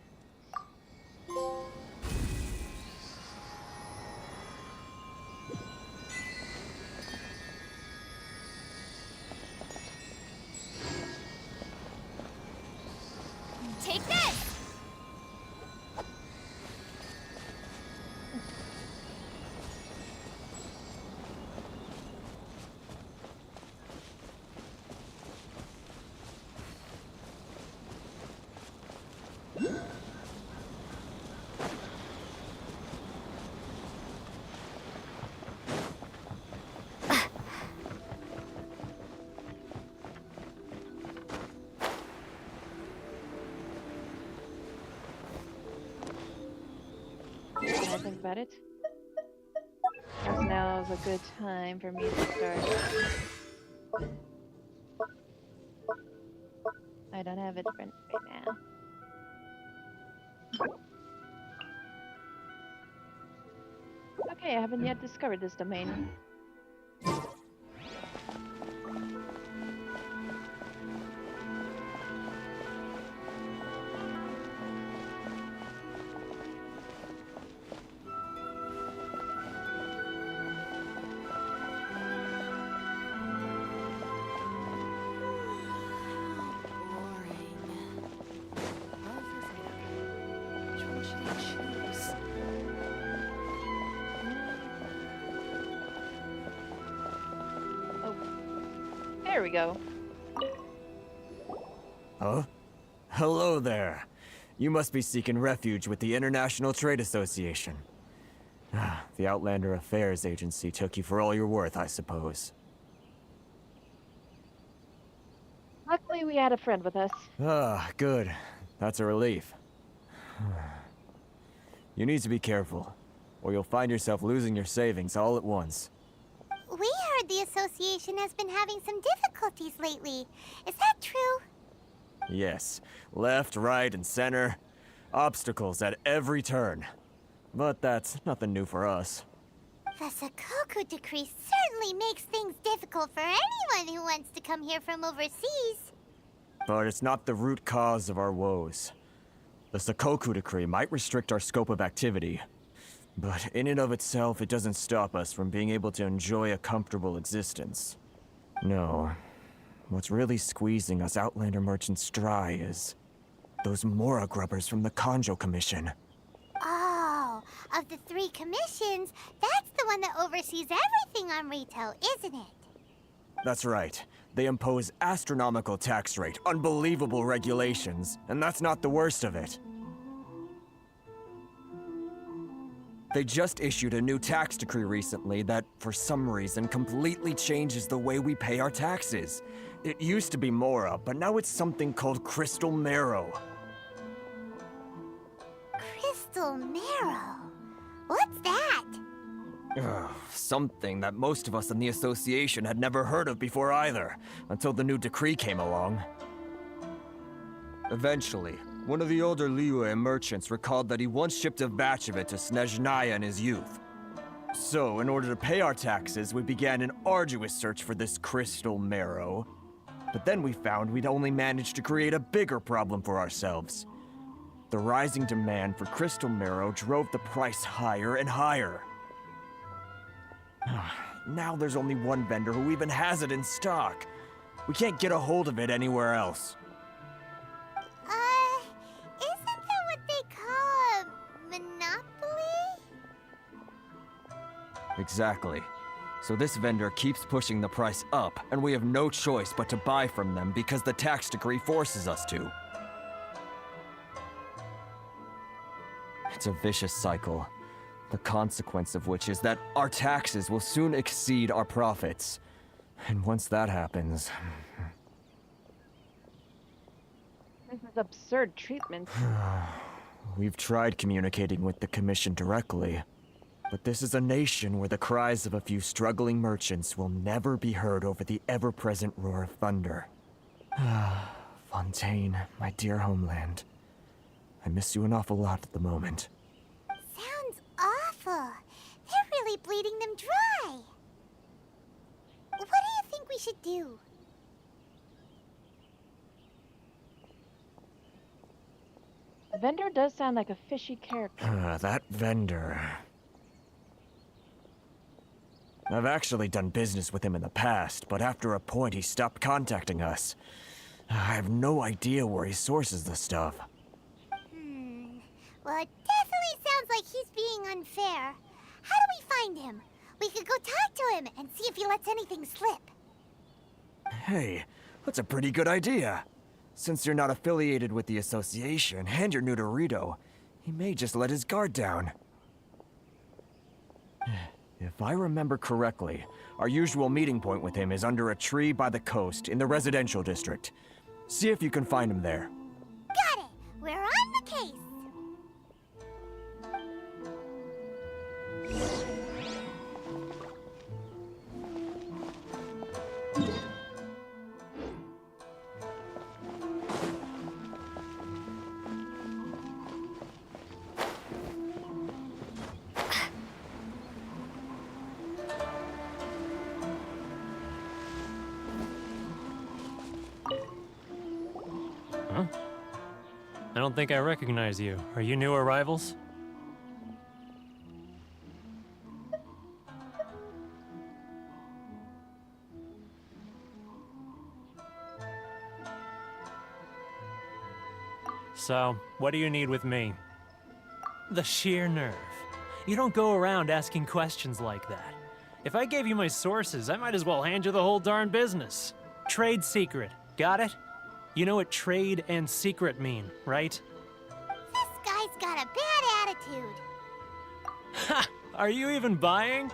Take this! When I think about it. Because now is a good time for me to start. I don't have it right now. Okay, I haven't yet discovered this domain. There we go. Huh? Hello there. You must be seeking refuge with the International Trade Association. The Outlander Affairs Agency took you for all you're worth, I suppose. Luckily, we had a friend with us. Ah, good. That's a relief. You need to be careful, or you'll find yourself losing your savings all at once. We heard the association has been having some difficulties lately. Is that true? Yes. Left, right, and center. Obstacles at every turn. But that's nothing new for us. The Sakoku decree certainly makes things difficult for anyone who wants to come here from overseas. But it's not the root cause of our woes. The Sakoku decree might restrict our scope of activity, but in and of itself, it doesn't stop us from being able to enjoy a comfortable existence. No. What's really squeezing us Outlander merchants dry is those Mora grubbers from the Kanjo Commission. Oh, of the 3 commissions, that's the one that oversees everything on retail, isn't it? That's right. They impose astronomical tax rate, unbelievable regulations, and that's not the worst of it. They just issued a new tax decree recently that, for some reason, completely changes the way we pay our taxes. It used to be Mora, but now it's something called Crystal Marrow. Crystal Marrow? What's that? Something that most of us in the association had never heard of before either, until the new decree came along. Eventually, one of the older Liyue merchants recalled that he once shipped a batch of it to Snezhnaya in his youth. So, in order to pay our taxes, we began an arduous search for this crystal marrow. But then we found we'd only managed to create a bigger problem for ourselves. The rising demand for crystal marrow drove the price higher and higher. Now there's only one vendor who even has it in stock. We can't get a hold of it anywhere else. Isn't that what they call a monopoly? Exactly. So this vendor keeps pushing the price up, and we have no choice but to buy from them because the tax decree forces us to. It's a vicious cycle, the consequence of which is that our taxes will soon exceed our profits. And once that happens... This is absurd treatment. We've tried communicating with the Commission directly, but this is a nation where the cries of a few struggling merchants will never be heard over the ever-present roar of thunder. Fontaine, my dear homeland. I miss you an awful lot at the moment. Sounds awful. They're really bleeding them dry. What do you think we should do? The vendor does sound like a fishy character. That vendor... I've actually done business with him in the past, but after a point he stopped contacting us. I have no idea where he sources the stuff. Well, it definitely sounds like he's being unfair. How do we find him? We could go talk to him and see if he lets anything slip. Hey, that's a pretty good idea. Since you're not affiliated with the association and you're new to Rito, he may just let his guard down. If I remember correctly, our usual meeting point with him is under a tree by the coast in the residential district. See if you can find him there. Got it! We're on the case! Huh? I don't think I recognize you. Are you new arrivals? So, what do you need with me? The sheer nerve. You don't go around asking questions like that. If I gave you my sources, I might as well hand you the whole darn business. Trade secret. Got it? You know what trade and secret mean, right? This guy's got a bad attitude. Ha! Are you even buying?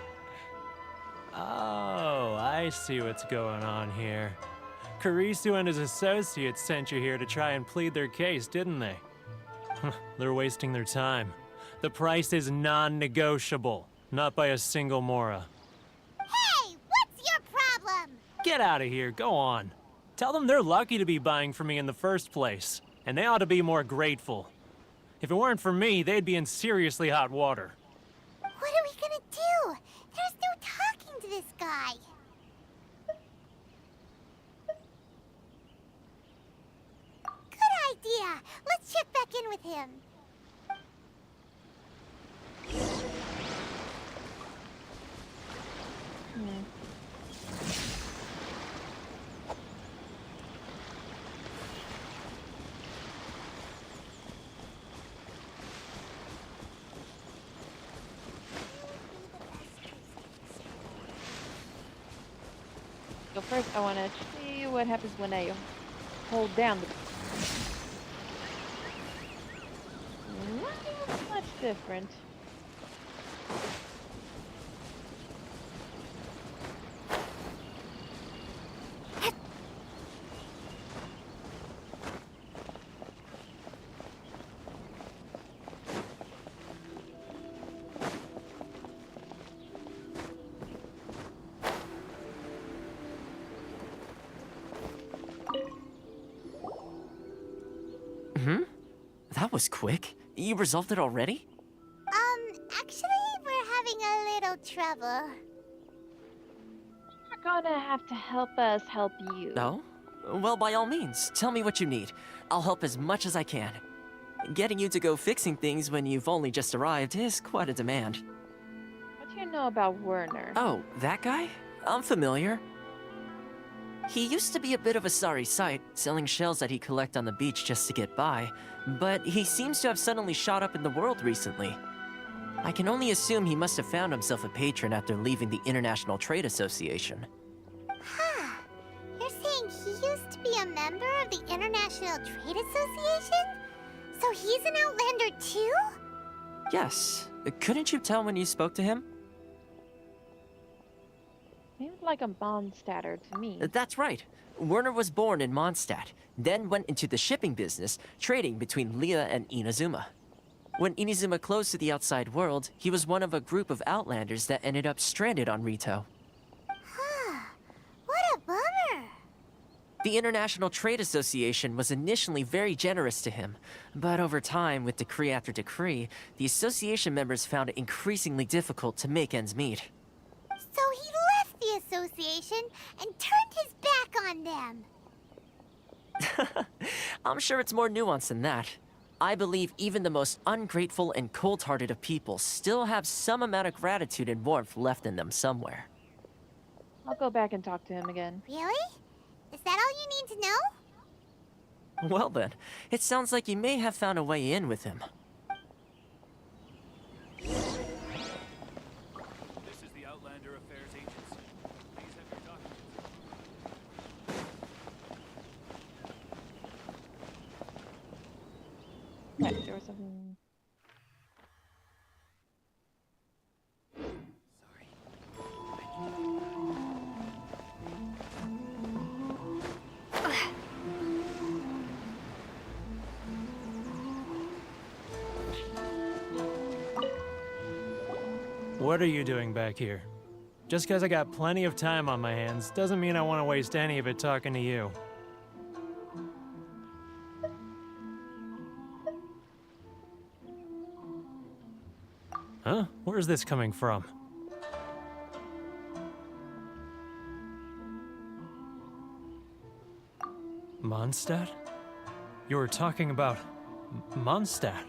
Oh, I see what's going on here. Karisu and his associates sent you here to try and plead their case, didn't they? They're wasting their time. The price is non-negotiable, not by a single Mora. Hey, what's your problem? Get out of here, go on. Tell them they're lucky to be buying from me in the first place, and they ought to be more grateful. If it weren't for me, they'd be in seriously hot water. What are we gonna do? There's no talking to this guy. Good idea. Let's check back in with him. So first I want to see what happens when I hold down the... Not much different. That was quick. You resolved it already? Actually, we're having a little trouble. You're gonna have to help us help you. No? Well, by all means, tell me what you need. I'll help as much as I can. Getting you to go fixing things when you've only just arrived is quite a demand. What do you know about Werner? Oh, that guy? I'm familiar. He used to be a bit of a sorry sight, selling shells that he collect on the beach just to get by, but he seems to have suddenly shot up in the world recently. I can only assume he must have found himself a patron after leaving the International Trade Association. Huh. You're saying he used to be a member of the International Trade Association? So he's an Outlander too? Yes. Couldn't you tell when you spoke to him? Seemed like a Mondstadter to me. That's right. Werner was born in Mondstadt, then went into the shipping business, trading between Leah and Inazuma. When Inazuma closed to the outside world, he was one of a group of Outlanders that ended up stranded on Rito. Huh. What a bummer. The International Trade Association was initially very generous to him, but over time, with decree after decree, the association members found it increasingly difficult to make ends meet. So he left the association and turned his back on them. I'm sure it's more nuanced than that. I believe even the most ungrateful and cold-hearted of people still have some amount of gratitude and warmth left in them somewhere. I'll go back and talk to him again. Really? Is that all you need to know? Well then, it sounds like you may have found a way in with him. This is the Outlander Affairs Agency. Please have your documents. Right, there was something. What are you doing back here? Just because I got plenty of time on my hands doesn't mean I want to waste any of it talking to you. Huh? Where's this coming from? Mondstadt? You were talking about Mondstadt.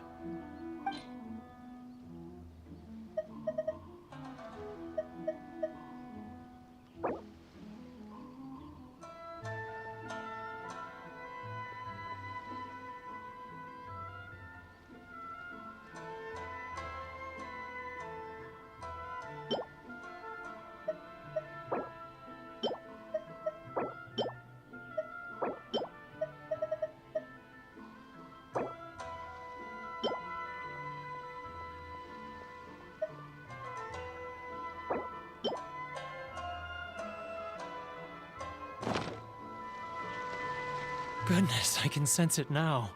Goodness, I can sense it now.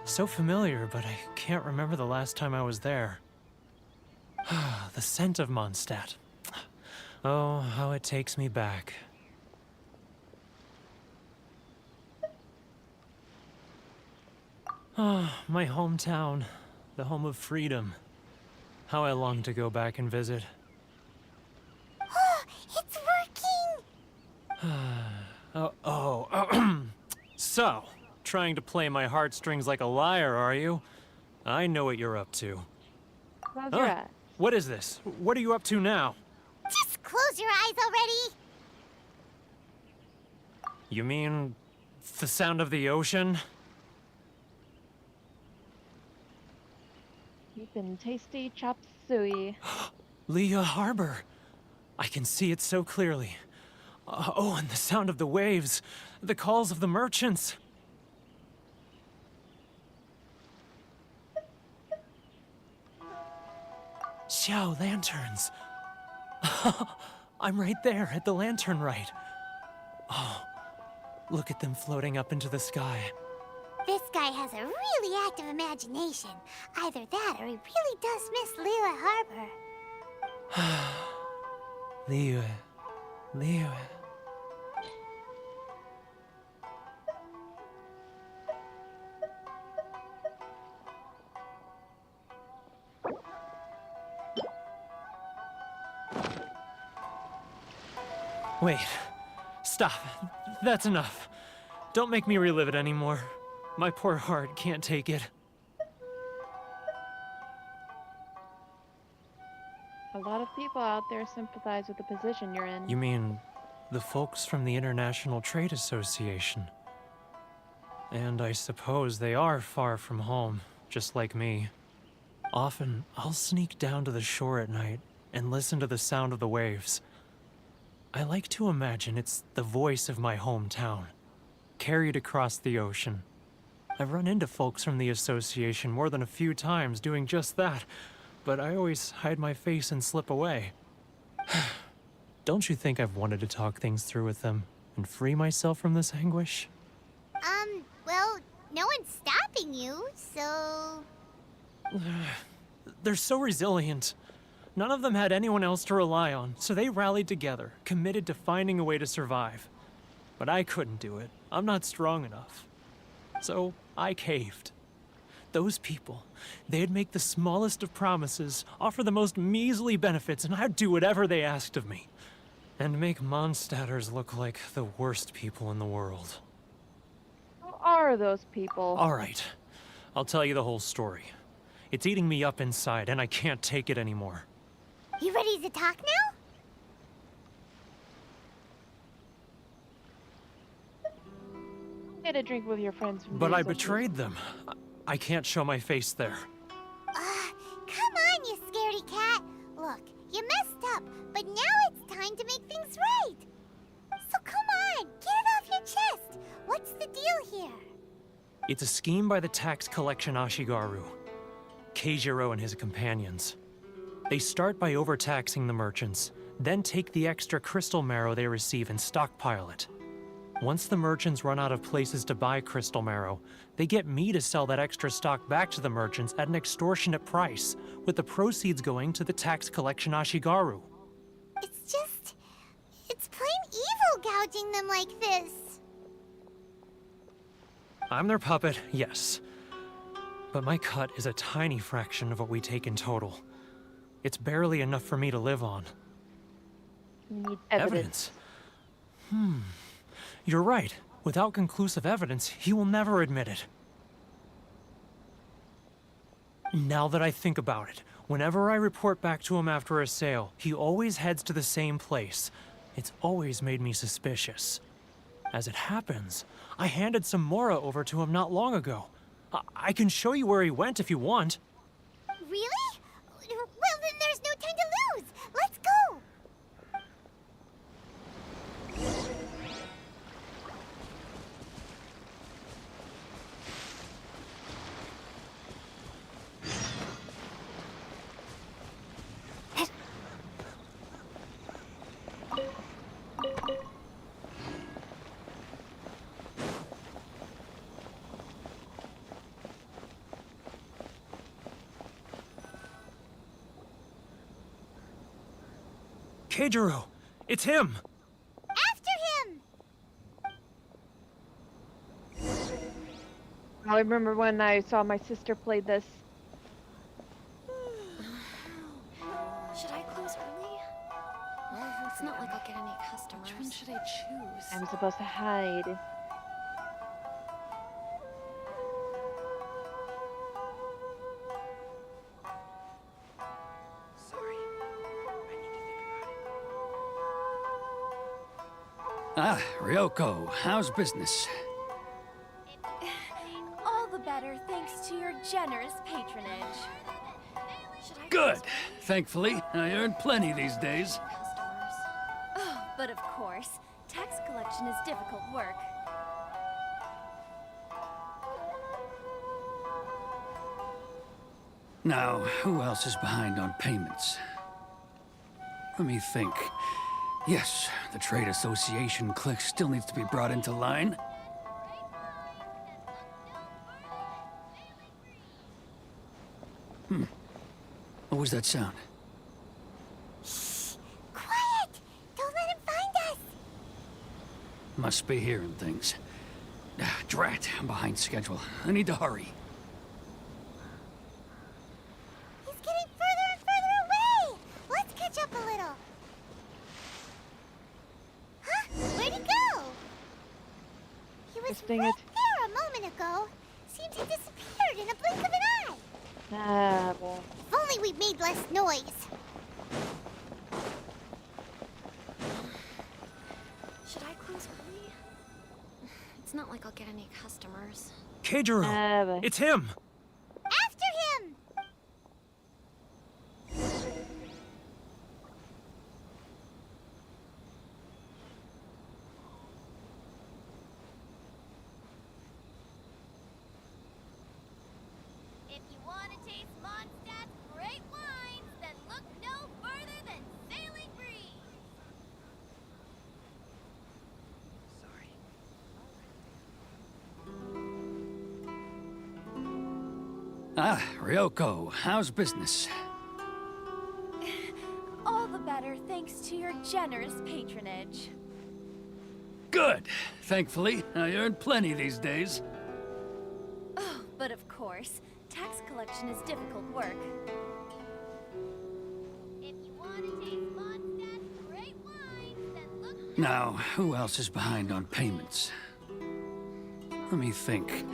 So familiar, but I can't remember the last time I was there. The scent of Mondstadt. Oh, how it takes me back. Ah, my hometown. The home of freedom. How I long to go back and visit. It's working! So, trying to play my heartstrings like a liar, are you? I know what you're up to. Close your eyes. What is this? What are you up to now? Just close your eyes already! You mean the sound of the ocean? You've been tasty chop suey. Leah Harbor. I can see it so clearly. Oh, and the sound of the waves. The calls of the merchants. Xiao lanterns. I'm right there at the lantern right. Oh, look at them floating up into the sky. This guy has a really active imagination. Either that or he really does miss Leela Harbor. Leah. Wait. Stop. That's enough. Don't make me relive it anymore. My poor heart can't take it. A lot of people out there sympathize with the position you're in. You mean the folks from the International Trade Association? And I suppose they are far from home, just like me. Often, I'll sneak down to the shore at night and listen to the sound of the waves. I like to imagine it's the voice of my hometown, carried across the ocean. I've run into folks from the association more than a few times doing just that, but I always hide my face and slip away. Don't you think I've wanted to talk things through with them and free myself from this anguish? Well, no one's stopping you, so... They're so resilient. None of them had anyone else to rely on, so they rallied together, committed to finding a way to survive. But I couldn't do it. I'm not strong enough. So I caved. Those people, they'd make the smallest of promises, offer the most measly benefits, and I'd do whatever they asked of me. And make Mondstadters look like the worst people in the world. Who are those people? All right. I'll tell you the whole story. It's eating me up inside, and I can't take it anymore. You ready to talk now? Get a drink with your friends from But the I betrayed them. I can't show my face there. Come on, you scaredy cat. Look, you messed up, but now it's time to make things right. So come on, get it off your chest. What's the deal here? It's a scheme by the tax collection Ashigaru, Keijiro and his companions. They start by overtaxing the merchants, then take the extra crystal marrow they receive and stockpile it. Once the merchants run out of places to buy crystal marrow, they get me to sell that extra stock back to the merchants at an extortionate price, with the proceeds going to the tax collection Ashigaru. It's plain evil gouging them like this. I'm their puppet, yes. But my cut is a tiny fraction of what we take in total. It's barely enough for me to live on. You need evidence. You're right. Without conclusive evidence, he will never admit it. Now that I think about it, whenever I report back to him after a sale, he always heads to the same place. It's always made me suspicious. As it happens, I handed some Mora over to him not long ago. I can show you where he went if you want. Really? Well, then there's no time to lose. Let's go. Keijiro! It's him! After him! I remember when I saw my sister play this. Should I close early? Well, it's not like I'll get any customers. Which one should I choose? I'm supposed to hide. Ah, Ryoko, how's business? All the better thanks to your generous patronage. Good. Thankfully, I earn plenty these days. Oh, but of course, tax collection is difficult work. Now, who else is behind on payments? Let me think. Yes, the Trade Association clique still needs to be brought into line. What was that sound? Shh! Quiet! Don't let him find us! Must be hearing things. Drat, I'm behind schedule. I need to hurry. He's getting further and further away! Let's catch up a little. dang it. There a moment ago. Seems he disappeared in a blink of an eye. Ah, well. If only we'd made less noise. Should I close early? It's not like I'll get any customers. Keijiro! It's him! After him! If you want to taste Mondstadt's great wines, then look no further than Sailing Breeze. Ah, Ryoko, how's business? All the better thanks to your generous patronage. Good. Thankfully, I earn plenty these days. Oh, but of course, tax collection is difficult work. If you want to taste Mondstadt's great wines, then look Now, who else is behind on payments? Let me think.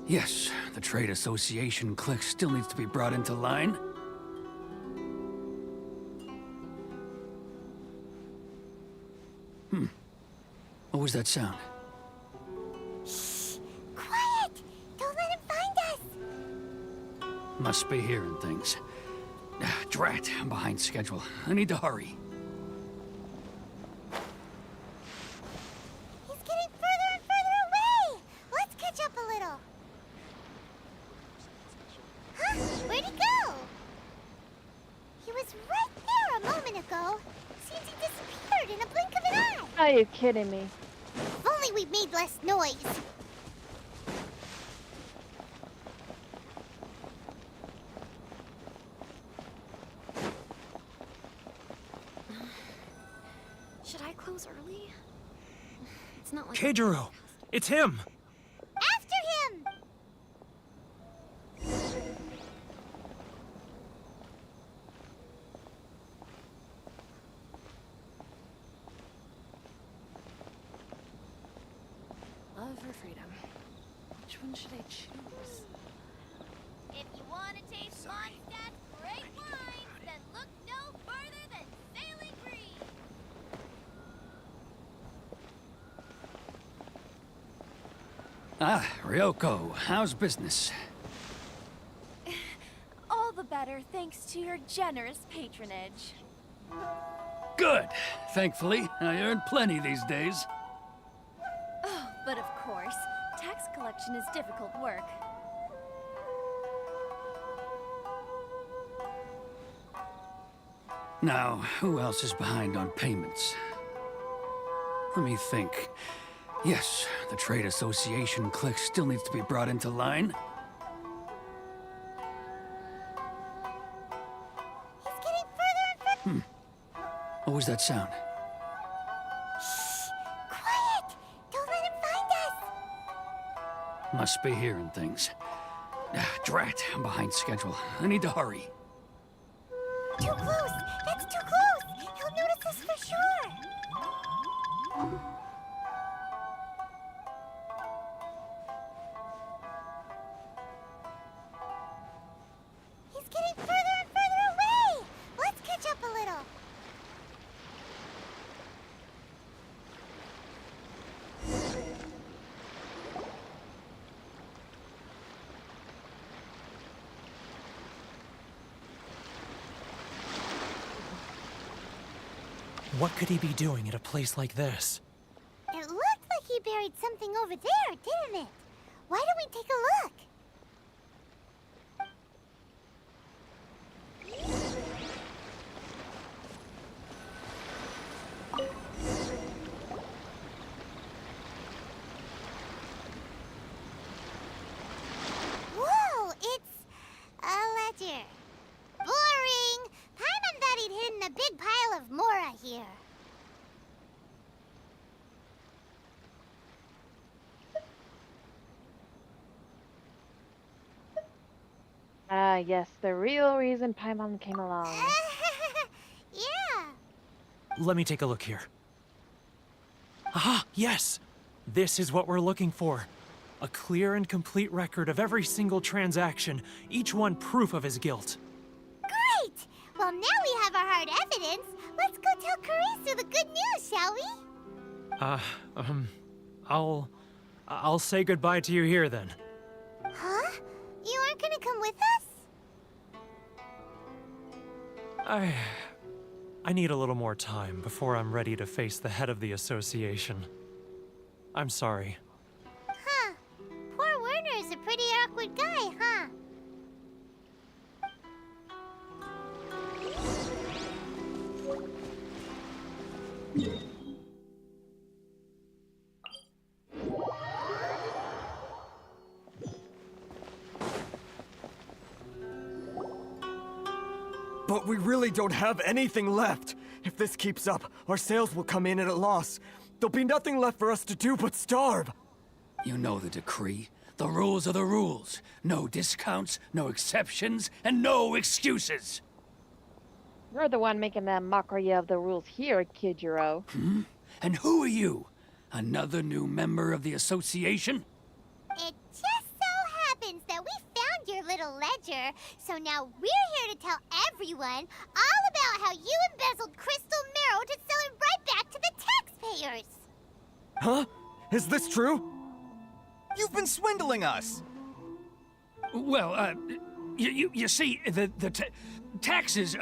Yes, the Trade Association clique still needs to be brought into line. What was that sound? Quiet! Don't let him find us! Must be hearing things. Ah, drat, I'm behind schedule. I need to hurry. He's getting further and further away! Let's catch up a little. Huh? Where'd he go? He was right there a moment ago. Seems he disappeared in a blink of an eye. Are you kidding me? If only we'd made less noise. Should I close early? It's not like Keijiro! It's him! After him! Love or freedom? Which one should I choose? If you want to taste Mondstadt's great wines, then look no further than Sailing Breeze. Ah, Ryoko, how's business? All the better thanks to your generous patronage. Good. Thankfully, I earn plenty these days. Oh, but of course, tax collection is difficult work. Now, who else is behind on payments? Let me think. Yes, the Trade Association clique still needs to be brought into line. He's getting further and further. What was that sound? Quiet! Don't let him find us! Must be hearing things. Ah, drat, I'm behind schedule. I need to hurry. Too close! That's too close! He'll notice us for sure! He's getting further and further away! Let's catch up a little. What could he be doing at a place like this? It looked like he buried something over there, didn't it? Why don't we take a look? Whoa, it's a ledger. Boring! Paimon thought he'd hidden a big pile of Mora here. Ah, yes, the real reason Paimon came along. Yeah. Let me take a look here. Ah, yes! This is what we're looking for. A clear and complete record of every single transaction, each one proof of his guilt. Great! Well, now we have our hard evidence. Let's go tell Karisu the good news, shall we? I'll say goodbye to you here then. Huh? You aren't gonna come with us? I need a little more time before I'm ready to face the head of the association. I'm sorry. Huh. Poor Werner's a pretty awkward guy, huh? But we really don't have anything left. If this keeps up, our sales will come in at a loss. There'll be nothing left for us to do but starve. You know the decree. The rules are the rules. No discounts, no exceptions, and no excuses. You're the one making that mockery of the rules here, Kijiro. Hmm? And who are you? Another new member of the association? It just so happens that we found your little ledger, so now we're here to tell everyone all about how you embezzled crystal marrow to sell it right back to the taxpayers. Huh? Is this true? You've been swindling us! Well, you see, the taxes,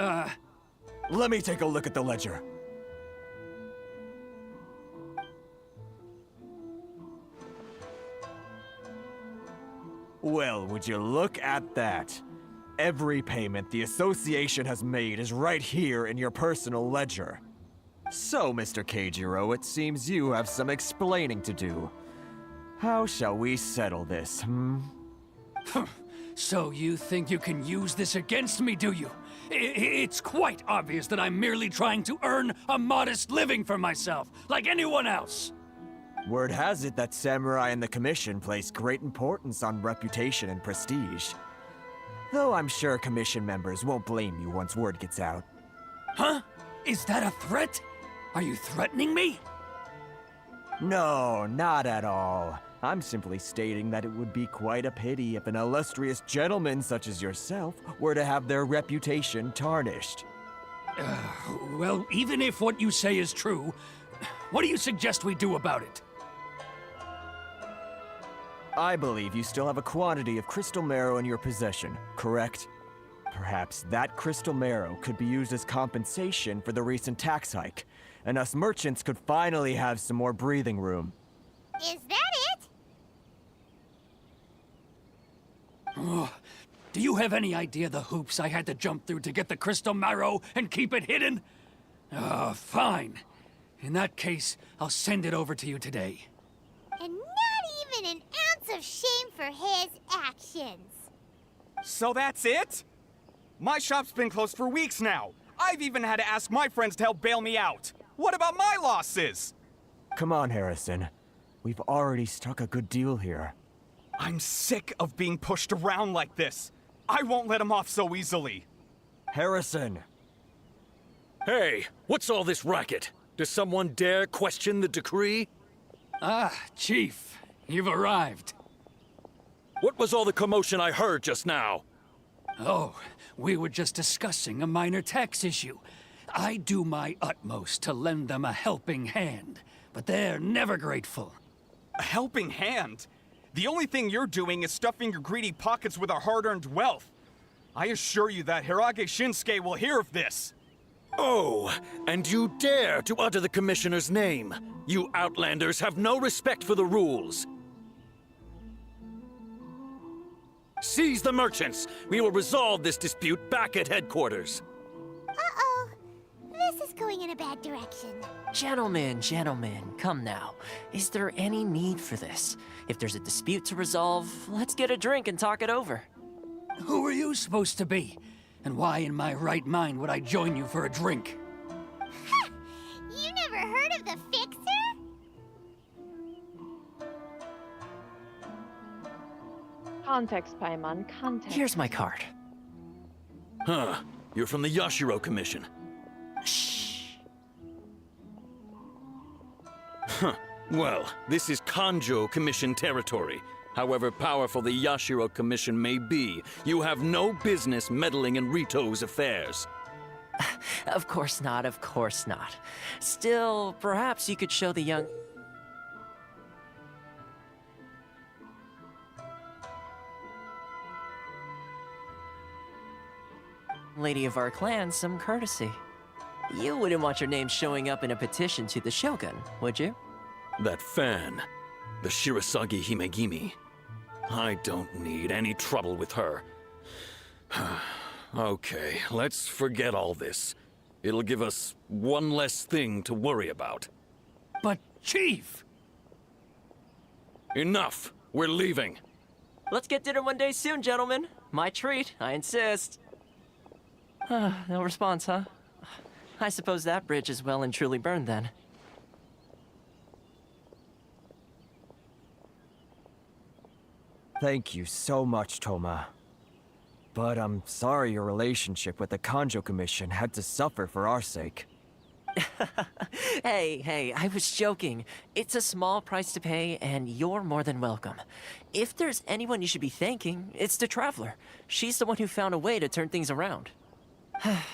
Let me take a look at the ledger. Well, would you look at that? Every payment the association has made is right here in your personal ledger. So, Mr. Keijiro, it seems you have some explaining to do. How shall we settle this, So you think you can use this against me, do you? It's quite obvious that I'm merely trying to earn a modest living for myself, like anyone else. Word has it that Samurai and the Commission place great importance on reputation and prestige. Though I'm sure Commission members won't blame you once word gets out. Huh? Is that a threat? Are you threatening me? No, not at all. I'm simply stating that it would be quite a pity if an illustrious gentleman such as yourself were to have their reputation tarnished. Well, even if what you say is true, what do you suggest we do about it? I believe you still have a quantity of crystal marrow in your possession, correct? Perhaps that crystal marrow could be used as compensation for the recent tax hike, and us merchants could finally have some more breathing room. Is that it? Oh, do you have any idea the hoops I had to jump through to get the crystal marrow and keep it hidden? Fine. In that case, I'll send it over to you today. And not even an ounce of shame for his actions. So that's it? My shop's been closed for weeks now. I've even had to ask my friends to help bail me out. What about my losses? Come on, Harrison. We've already struck a good deal here. I'm sick of being pushed around like this. I won't let him off so easily. Harrison! Hey, what's all this racket? Does someone dare question the decree? Ah, Chief, you've arrived. What was all the commotion I heard just now? Oh, we were just discussing a minor tax issue. I do my utmost to lend them a helping hand, but they're never grateful. A helping hand? The only thing you're doing is stuffing your greedy pockets with our hard-earned wealth. I assure you that Hirage Shinsuke will hear of this. Oh, and you dare to utter the Commissioner's name. You Outlanders have no respect for the rules. Seize the merchants. We will resolve this dispute back at headquarters. Uh-oh. This is going in a bad direction. Gentlemen, come now. Is there any need for this? If there's a dispute to resolve, let's get a drink and talk it over. Who are you supposed to be? And why in my right mind would I join you for a drink? Ha! You never heard of the Fixer? Context, Paimon, context. Here's my card. Huh. You're from the Yashiro Commission. Shh. Huh. Well, this is Kanjo Commission territory. However powerful the Yashiro Commission may be, you have no business meddling in Rito's affairs. Of course not, of course not. Still, perhaps you could show the young... lady of our clan some courtesy. You wouldn't want your name showing up in a petition to the Shogun, would you? That fan, the Shirasagi Himegimi. I don't need any trouble with her. Okay, let's forget all this. It'll give us one less thing to worry about. But, Chief! Enough! We're leaving! Let's get dinner one day soon, gentlemen. My treat, I insist. No response, huh? I suppose that bridge is well and truly burned then. Thank you so much, Toma. But I'm sorry your relationship with the Kanjo Commission had to suffer for our sake. Hey, I was joking. It's a small price to pay, and you're more than welcome. If there's anyone you should be thanking, it's the Traveler. She's the one who found a way to turn things around.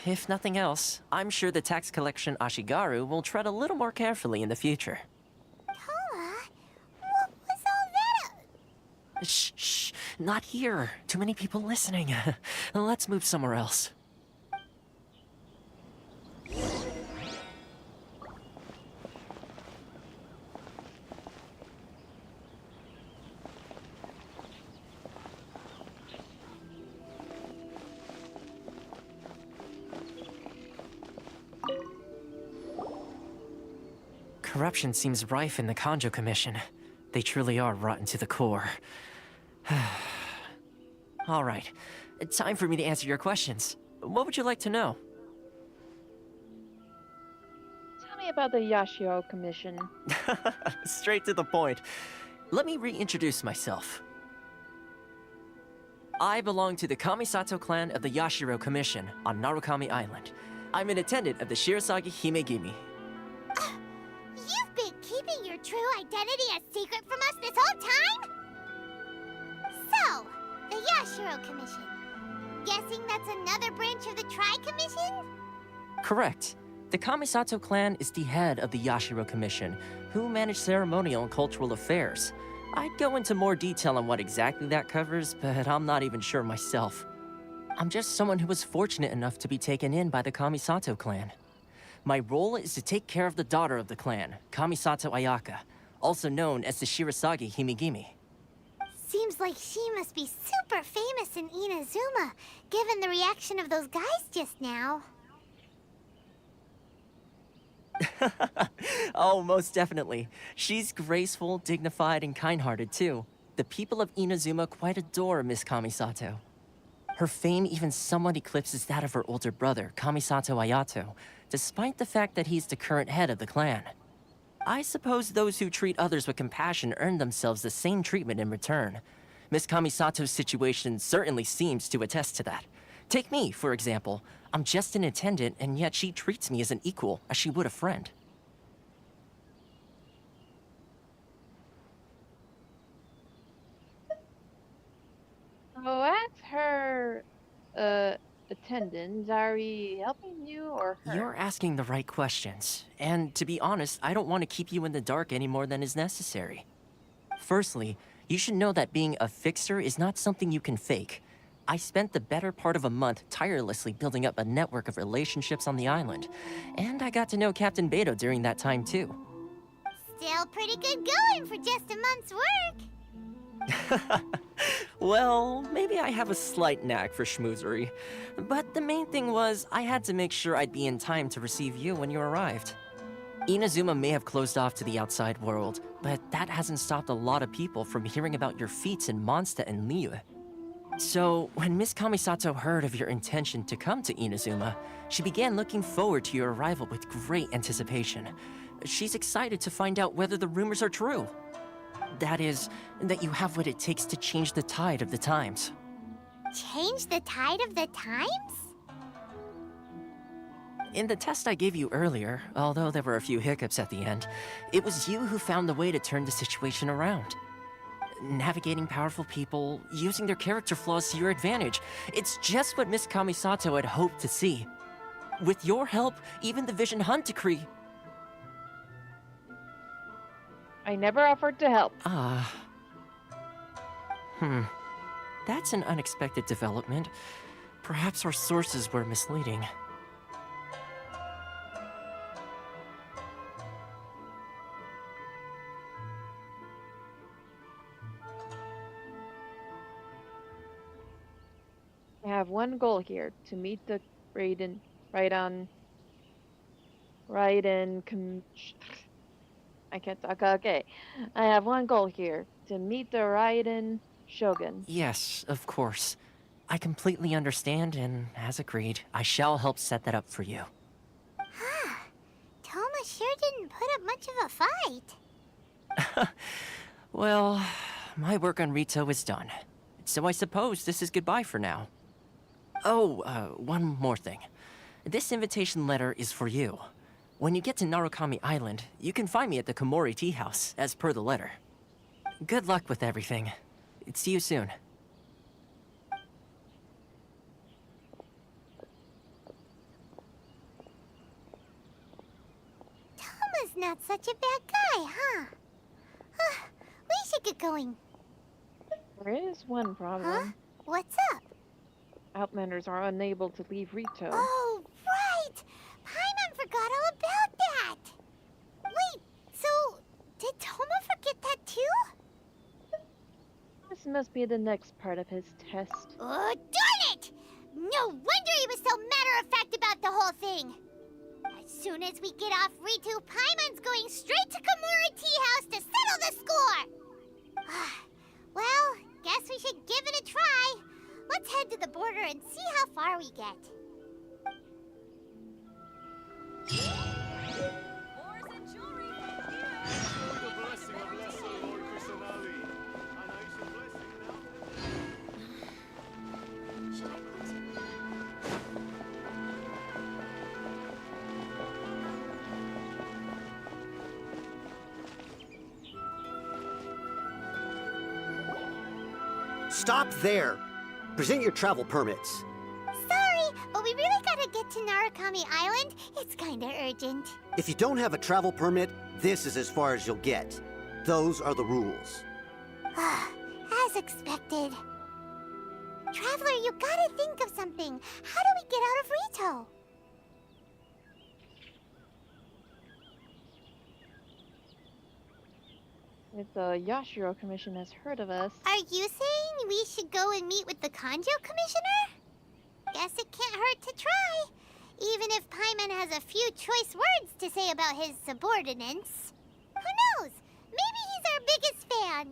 If nothing else, I'm sure the tax collection Ashigaru will tread a little more carefully in the future. Toma? What was all that? Shh, not here. Too many people listening. Let's move somewhere else. Corruption seems rife in the Kanjo Commission. They truly are rotten to the core. All right, time for me to answer your questions. What would you like to know? Tell me about the Yashiro Commission. Straight to the point. Let me reintroduce myself. I belong to the Kamisato clan of the Yashiro Commission on Narukami Island. I'm an attendant of the Shirasagi Himegimi. You've been keeping your true identity a secret from us this whole time? So, the Yashiro Commission. Guessing that's another branch of the Tri-Commission? Correct. The Kamisato clan is the head of the Yashiro Commission, who manage ceremonial and cultural affairs. I'd go into more detail on what exactly that covers, but I'm not even sure myself. I'm just someone who was fortunate enough to be taken in by the Kamisato clan. My role is to take care of the daughter of the clan, Kamisato Ayaka, also known as the Shirasagi Himegimi. Seems like she must be super famous in Inazuma, given the reaction of those guys just now. Oh, most definitely. She's graceful, dignified, and kind-hearted, too. The people of Inazuma quite adore Miss Kamisato. Her fame even somewhat eclipses that of her older brother, Kamisato Ayato, despite the fact that he's the current head of the clan. I suppose those who treat others with compassion earn themselves the same treatment in return. Miss Kamisato's situation certainly seems to attest to that. Take me, for example. I'm just an attendant, and yet she treats me as an equal, as she would a friend. So as her, attendant, are we helping you or her? You're asking the right questions, and to be honest, I don't want to keep you in the dark any more than is necessary. Firstly, you should know that being a fixer is not something you can fake. I spent the better part of a month tirelessly building up a network of relationships on the island, and I got to know Captain Beto during that time too. Still pretty good going for just a month's work. Well, maybe I have a slight knack for schmoozery, but the main thing was I had to make sure I'd be in time to receive you when you arrived. Inazuma may have closed off to the outside world, but that hasn't stopped a lot of people from hearing about your feats in Mondstadt and Liyue. So, when Miss Kamisato heard of your intention to come to Inazuma, she began looking forward to your arrival with great anticipation. She's excited to find out whether the rumors are true. That is, that you have what it takes to change the tide of the times. Change the tide of the times? In the test I gave you earlier, although there were a few hiccups at the end, it was you who found the way to turn the situation around. Navigating powerful people, using their character flaws to your advantage. It's just what Miss Kamisato had hoped to see. With your help, even the Vision Hunt Decree... I never offered to help. That's an unexpected development. Perhaps our sources were misleading. I have one goal here, to meet the Raiden I can't talk. Okay. I have one goal here, to meet the Raiden Shogun. Yes, of course. I completely understand, and as agreed, I shall help set that up for you. Toma sure didn't put up much of a fight. Well, my work on Rito is done. So I suppose this is goodbye for now. Oh, one more thing. This invitation letter is for you. When you get to Narukami Island, you can find me at the Komori Tea House, as per the letter. Good luck with everything. See you soon. Toma's not such a bad guy, huh? We should get going. There is one problem. Huh? What's up? Outlanders are unable to leave Rito. Oh, right! Paimon forgot all about that! Wait, so did Toma forget that too? This must be the next part of his test. Oh, darn it! No wonder he was so matter-of-fact about the whole thing! As soon as we get off Ritu, Paimon's going straight to Komori Tea House to settle the score! Well, guess we should give it a try. Let's head to the border and see how far we get. Stop there! Present your travel permits. Sorry, but we really gotta get to Narukami Island. It's kinda urgent. If you don't have a travel permit, this is as far as you'll get. Those are the rules. As expected. Traveler, you gotta think of something. How do we get out of Rito? If the Yashiro Commission has heard of us... Are you saying we should go and meet with the Kanjo Commissioner? Guess it can't hurt to try. Even if Paimon has a few choice words to say about his subordinates. Who knows? Maybe he's our biggest fan.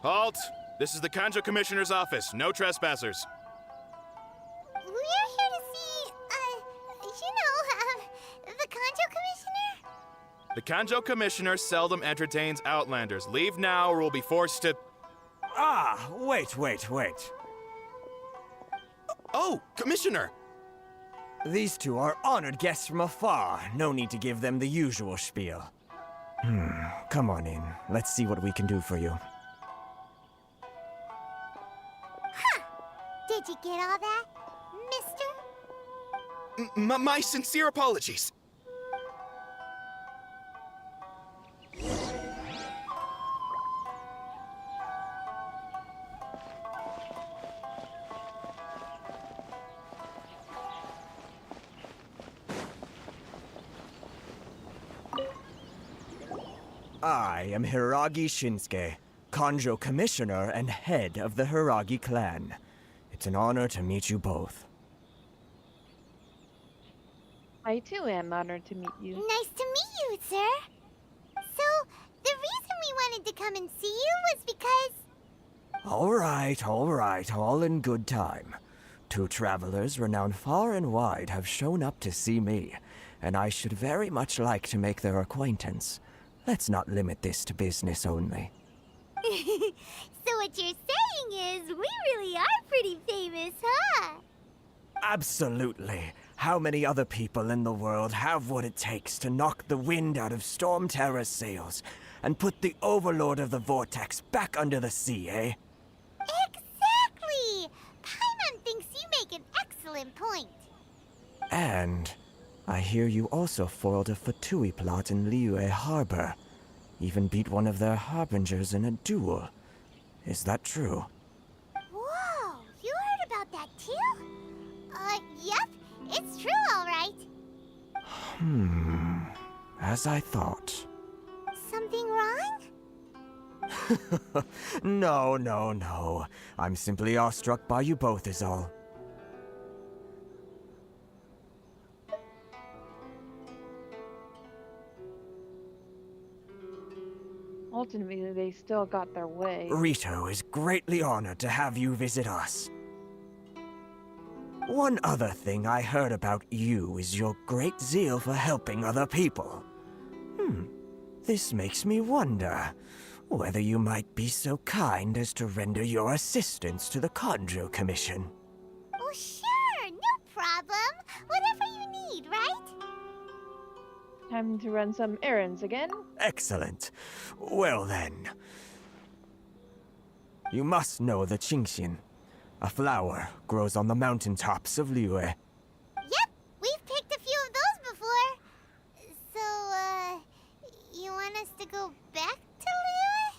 Halt! This is the Kanjo Commissioner's office. No trespassers. We're here to see, the Kanjo Commissioner? The Kanjo Commissioner seldom entertains Outlanders. Leave now or we'll be forced to... Wait. Oh, Commissioner! These two are honored guests from afar. No need to give them the usual spiel. Come on in. Let's see what we can do for you. Did you get all that, mister? My sincere apologies. I am Hiragi Shinsuke, Kanjo Commissioner and head of the Hiragi clan. It's an honor to meet you both. I too am honored to meet you. Nice to meet you, sir. So, the reason we wanted to come and see All right, all in good time. 2 travelers renowned far and wide have shown up to see me, and I should very much like to make their acquaintance. Let's not limit this to business only. So what you're saying is, we really are pretty famous, huh? Absolutely. How many other people in the world have what it takes to knock the wind out of Storm Terror's sails and put the Overlord of the Vortex back under the sea, eh? Exactly! Paimon thinks you make an excellent point. And I hear you also foiled a Fatui plot in Liyue Harbor. Even beat one of their harbingers in a duel. Is that true? Whoa, you heard about that too? Yep, it's true, all right. As I thought. Something wrong? No. I'm simply awestruck by you both is all. Ultimately, they still got their way. Rito is greatly honored to have you visit us. One other thing I heard about you is your great zeal for helping other people. This makes me wonder whether you might be so kind as to render your assistance to the Kanjo Commission. Oh, sure, no problem. Whatever you need, right? Time to run some errands again. Excellent. Well then. You must know the Qingxin. A flower grows on the mountaintops of Liyue. Yep, we've picked a few of those before. So, you want us to go back to Liyue?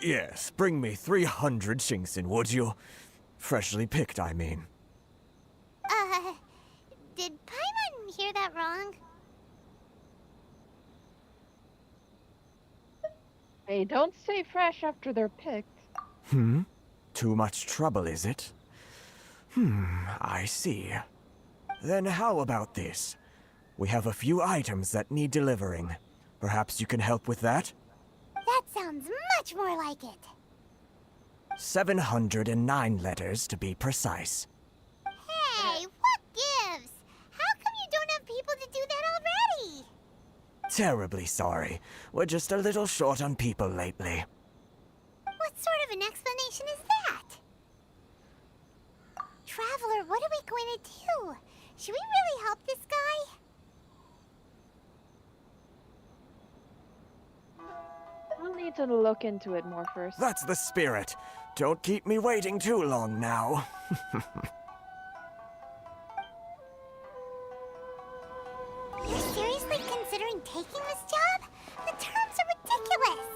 Yes, bring me 300 Qingxin, would you? Freshly picked, I mean. Did Paimon hear that wrong? They don't stay fresh after they're picked. Too much trouble, is it? I see. Then how about this? We have a few items that need delivering. Perhaps you can help with that? That sounds much more like it. 709 letters to be precise. Hey, what gives? How come you don't have people to do that already? Terribly sorry. We're just a little short on people lately. What sort of an explanation is that? Traveler, what are we going to do? Should we really help this guy? We'll need to look into it more first. That's the spirit. Don't keep me waiting too long now. You're seriously considering taking this job? The terms are ridiculous.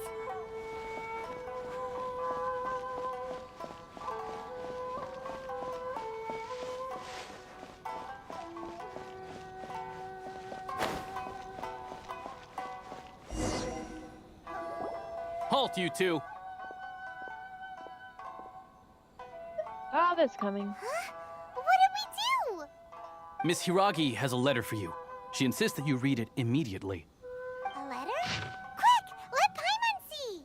Halt, you two! Ah, this coming. Huh? What did we do? Miss Hiragi has a letter for you. She insists that you read it immediately. A letter? Quick, let Paimon see!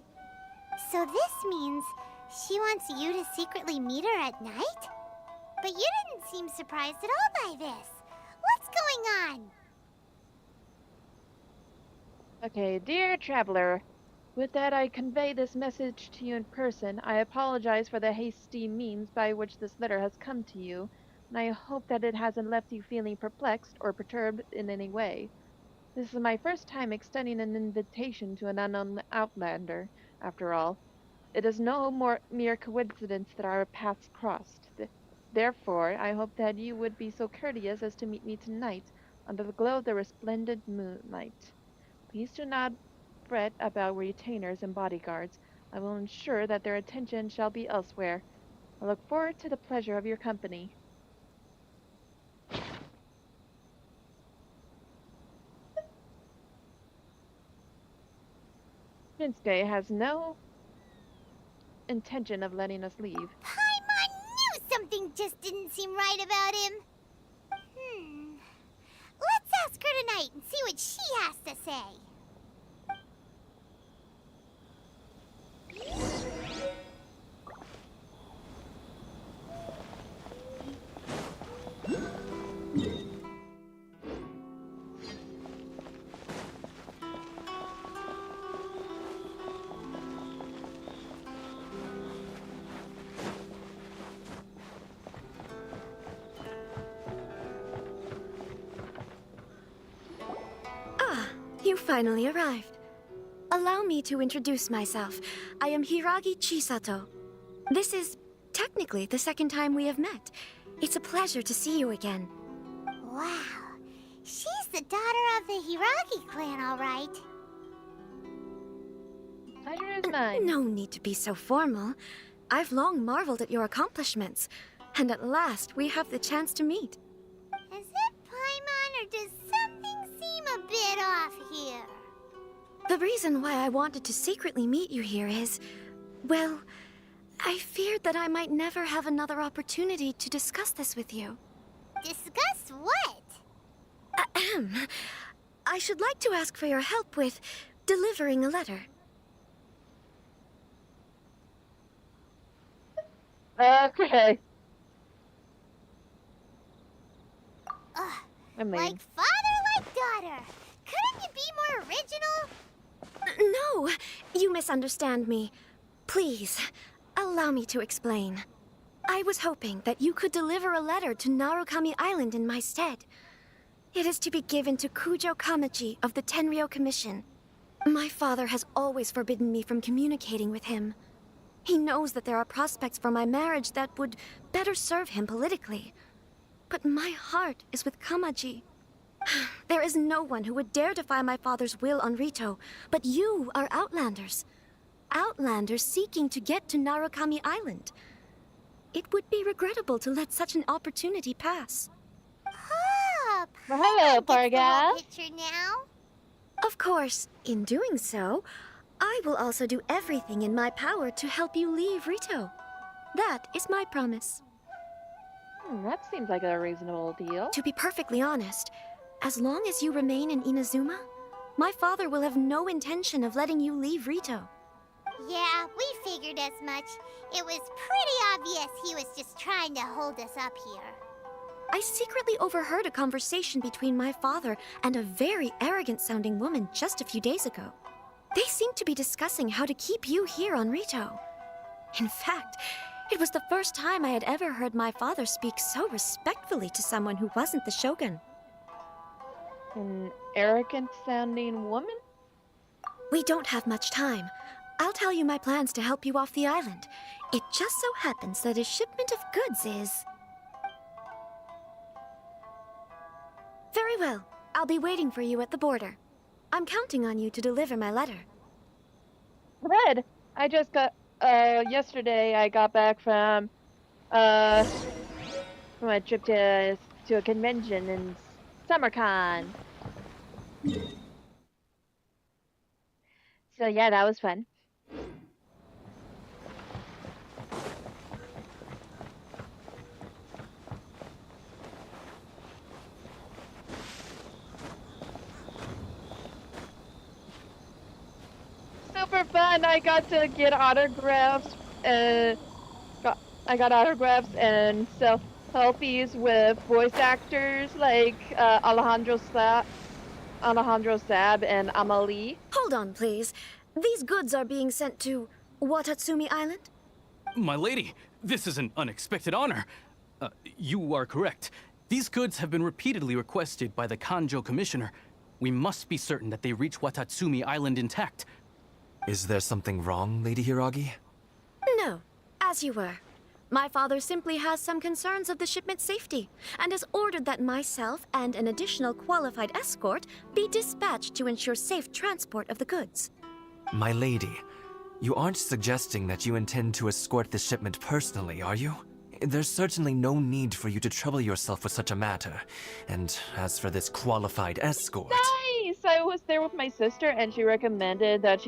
So this means she wants you to secretly meet her at night? But you didn't seem surprised at all by this. What's going on? Okay, dear traveler. With that, I convey this message to you in person. I apologize for the hasty means by which this letter has come to you, and I hope that it hasn't left you feeling perplexed or perturbed in any way. This is my first time extending an invitation to an unknown outlander, after all. It is no mere coincidence that our paths crossed. Therefore, I hope that you would be so courteous as to meet me tonight, under the glow of the resplendent moonlight. Please do not fret about retainers and bodyguards. I will ensure that their attention shall be elsewhere. I look forward to the pleasure of your company. Shinsuke has no intention of letting us leave. Paimon knew something just didn't seem right about him. Let's ask her tonight and see what she has to say. You finally arrived. Allow me to introduce myself. I am Hiragi Chisato. This is technically the second time we have met. It's a pleasure to see you again. Wow. She's the daughter of the Hiragi clan, all right. Pleasure is mine. No need to be so formal. I've long marveled at your accomplishments, and at last we have the chance to meet. Is it Paimon, or does something seem a bit off here? The reason why I wanted to secretly meet you here is, well, I feared that I might never have another opportunity to discuss this with you. Discuss what? Ahem. I should like to ask for your help with delivering a letter. Okay. Like father, like daughter. Couldn't you be more original? No, you misunderstand me. Please, allow me to explain. I was hoping that you could deliver a letter to Narukami Island in my stead. It is to be given to Kujo Kamachi of the Tenryou Commission. My father has always forbidden me from communicating with him. He knows that there are prospects for my marriage that would better serve him politically. But my heart is with Kamaji. There is no one who would dare defy my father's will on Rito, but you are Outlanders. Outlanders seeking to get to Narukami Island. It would be regrettable to let such an opportunity pass. Oh, hello, Parga. Picture now. Of course, in doing so, I will also do everything in my power to help you leave Rito. That is my promise. That seems like a reasonable deal. To be perfectly honest, as long as you remain in Inazuma, my father will have no intention of letting you leave Rito. Yeah, we figured as much. It was pretty obvious he was just trying to hold us up here. I secretly overheard a conversation between my father and a very arrogant-sounding woman just a few days ago. They seemed to be discussing how to keep you here on Rito. In fact, it was the first time I had ever heard my father speak so respectfully to someone who wasn't the Shogun. An arrogant-sounding woman? We don't have much time. I'll tell you my plans to help you off the island. It just so happens that a shipment of goods is... Very well. I'll be waiting for you at the border. I'm counting on you to deliver my letter. Red, I just got, yesterday I got back from a trip to a convention in SummerCon. So yeah, that was fun. Super fun. I got to get autographs. I got autographs and selfies with voice actors like Alejandro Sab and Amelie. Hold on, please. These goods are being sent to Watatsumi Island? My lady, this is an unexpected honor. You are correct. These goods have been repeatedly requested by the Kanjo Commissioner. We must be certain that they reach Watatsumi Island intact. Is there something wrong, Lady Hiragi? No, as you were. My father simply has some concerns of the shipment's safety, and has ordered that myself and an additional qualified escort be dispatched to ensure safe transport of the goods. My lady, you aren't suggesting that you intend to escort the shipment personally, are you? There's certainly no need for you to trouble yourself with such a matter. And as for this qualified escort... Nice! I was there with my sister, and she recommended that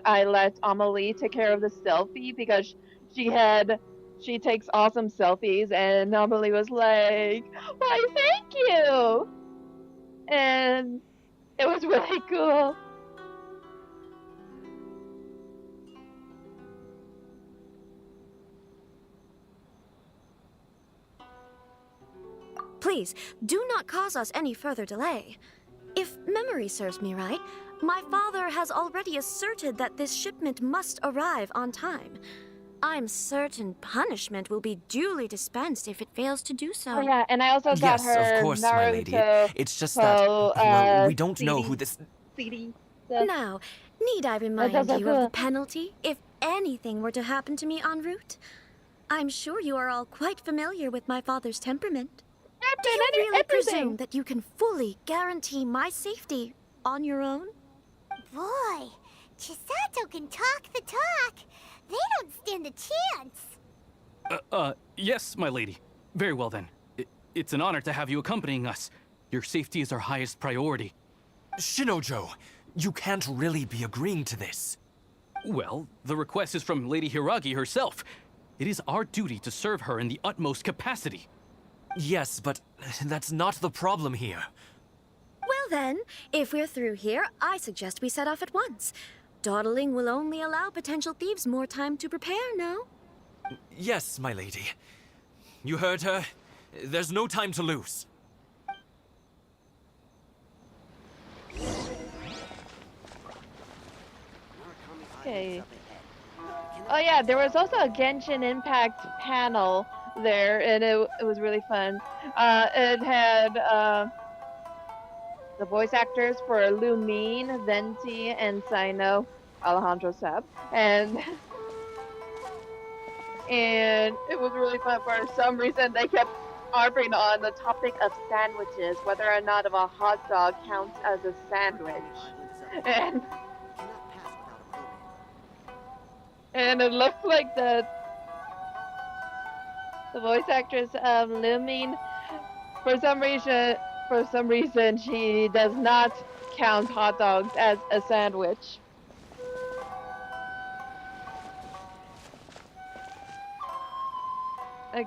I let Amelie take care of the selfie because she takes awesome selfies, and Amelie was like, "Why, thank you!" And it was really cool. Please, do not cause us any further delay. If memory serves me right, my father has already asserted that this shipment must arrive on time. I'm certain punishment will be duly dispensed if it fails to do so. Oh yeah, and I also got Yes, her of course, Naruto my lady. It's just that, well, we don't know who this... CD. Now, need I remind does look you of the good. penalty if anything were to happen to me en route? I'm sure you are all quite familiar with my father's temperament. Do you really presume that you can fully guarantee my safety on your own? Boy, Chisato can talk the talk. They don't stand a chance. Yes, my lady. Very well then. It's an honor to have you accompanying us. Your safety is our highest priority. Shinojo, you can't really be agreeing to this. Well, the request is from Lady Hiragi herself. It is our duty to serve her in the utmost capacity. Yes, but that's not the problem here. Well then, if we're through here, I suggest we set off at once. Dawdling will only allow potential thieves more time to prepare, no? Yes, my lady. You heard her. There's no time to lose. Okay. Oh yeah, there was also a Genshin Impact panel there, and it was really fun. It had the voice actors for Lumine, Venti, and Sino, Alejandro Sab, and it was really fun. For some reason, they kept harping on the topic of sandwiches, whether or not a hot dog counts as a sandwich, and it looked like the voice actress of Lumine, for some reason, she does not count hot dogs as a sandwich. Okay.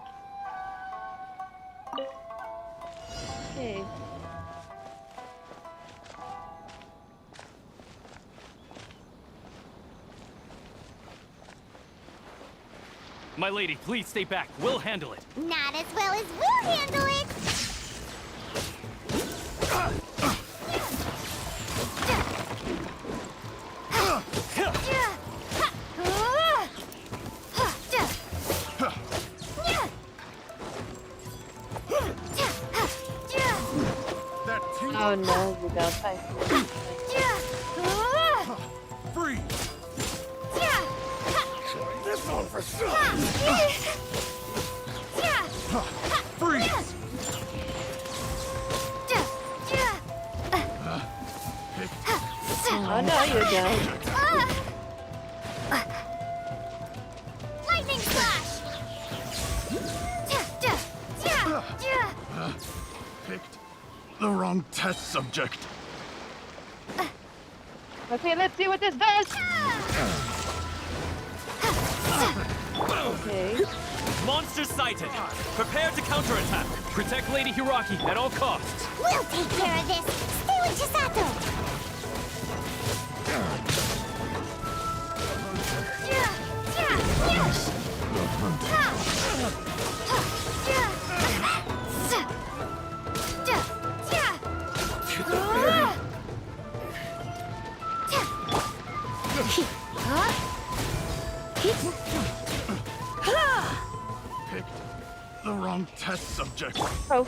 My lady, please stay back. We'll handle it. Not as well as we'll handle it. Oh no, you don't. Free. This one for sure. Freeze. Oh no, you don't. Lightning slash. Picked the wrong test subject. Okay, let's see what this does. Okay. Monster sighted. Prepare to counterattack. Protect Lady Hiragi at all costs. We'll take care of this. Stay with Chisato. Picked the wrong test subject. Oh.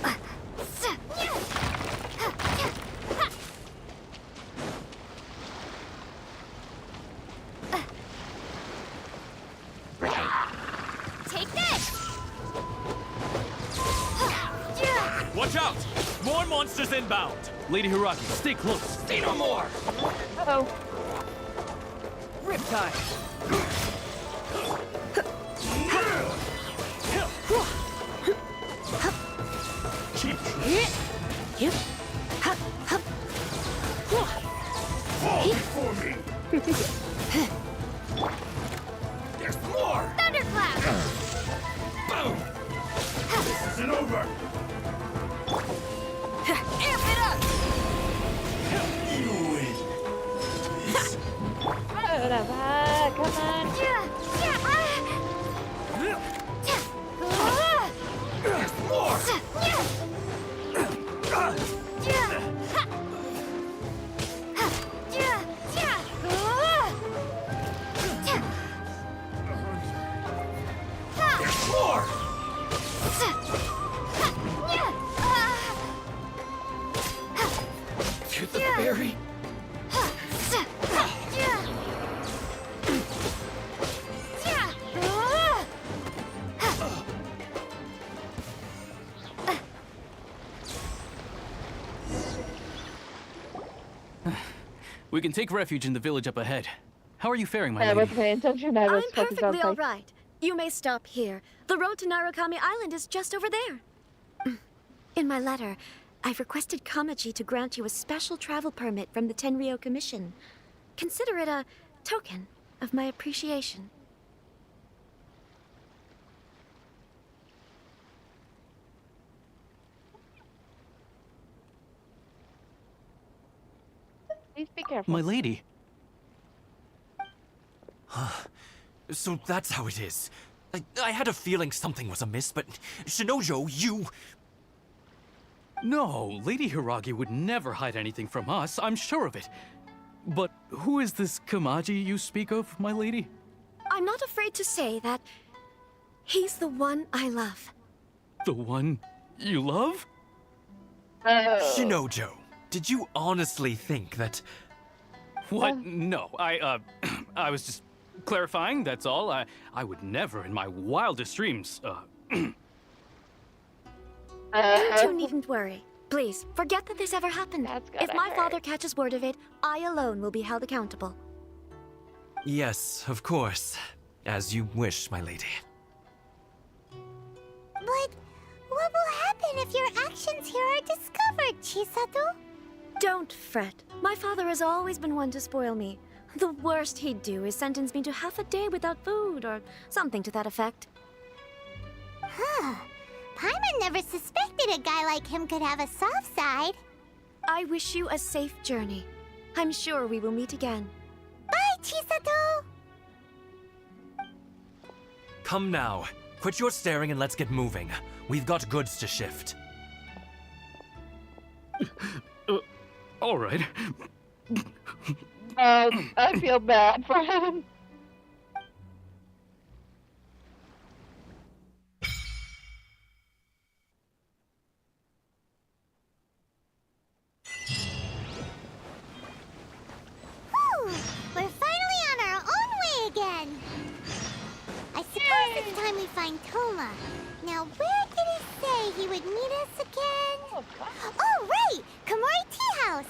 Take this. Watch out! More monsters inbound! Lady Hiragi, stay close. Say no more! Uh-oh. Riptide! Fall before me. There's more! Thunderclap. Boom! This isn't over. Amp it up. You win. Come on. There's more! We can take refuge in the village up ahead. How are you faring, my I lady? wasn't paying attention. I was I'm focused on perfectly all like, right. You may stop here. The road to Narukami Island is just over there. In my letter, I've requested Kamaji to grant you a special travel permit from the Tenryou Commission. Consider it a token of my appreciation. Please be careful. My lady. So that's how it is. I had a feeling something was amiss, but Shinojo, you... No, Lady Hiragi would never hide anything from us, I'm sure of it. But who is this Kamaji you speak of, my lady? I'm not afraid to say that he's the one I love. The one you love? Shinojo, did you honestly think that... What? No, I was just clarifying, that's all. I would never in my wildest dreams, You two needn't worry. Please, forget that this ever happened. If my father catches word of it, I alone will be held accountable. Yes, of course. As you wish, my lady. But what will happen if your actions here are discovered, Chisato? Don't fret. My father has always been one to spoil me. The worst he'd do is sentence me to half a day without food, or something to that effect. Huh. Paimon never suspected a guy like him could have a soft side. I wish you a safe journey. I'm sure we will meet again. Bye, Chisato! Come now. Quit your staring and let's get moving. We've got goods to shift. all right. I feel bad for him. Whew, we're finally on our own way again. I suppose it's time we find Toma. Now, where did he say he would meet us again? Oh, right! Komori Tea House!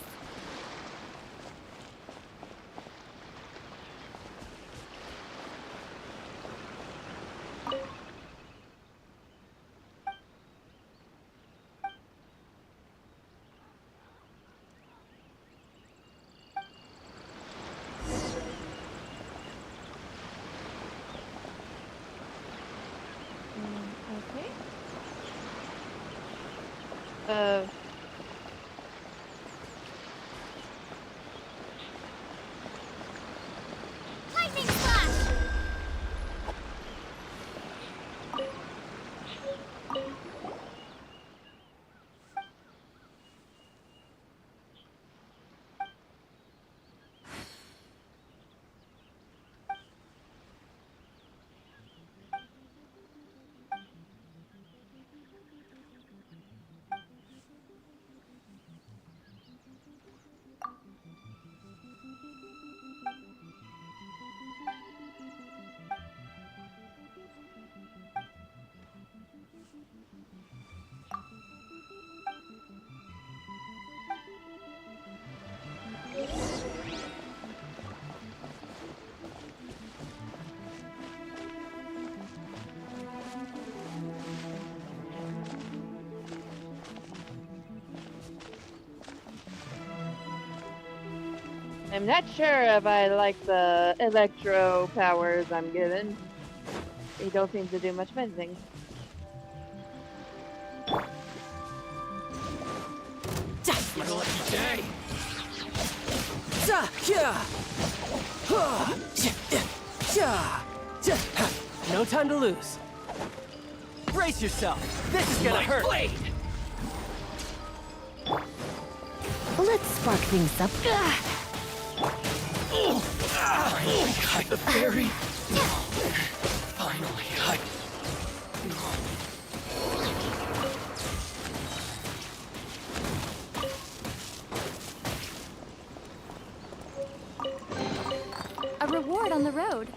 Okay. Lightning Slash! I'm not sure if I like the electro powers I'm given. They don't seem to do much of anything. That's my lucky day. No time to lose. Brace yourself. This is gonna My hurt. blade. Let's spark things up. Finally got the fairy. Finally, A reward on the road.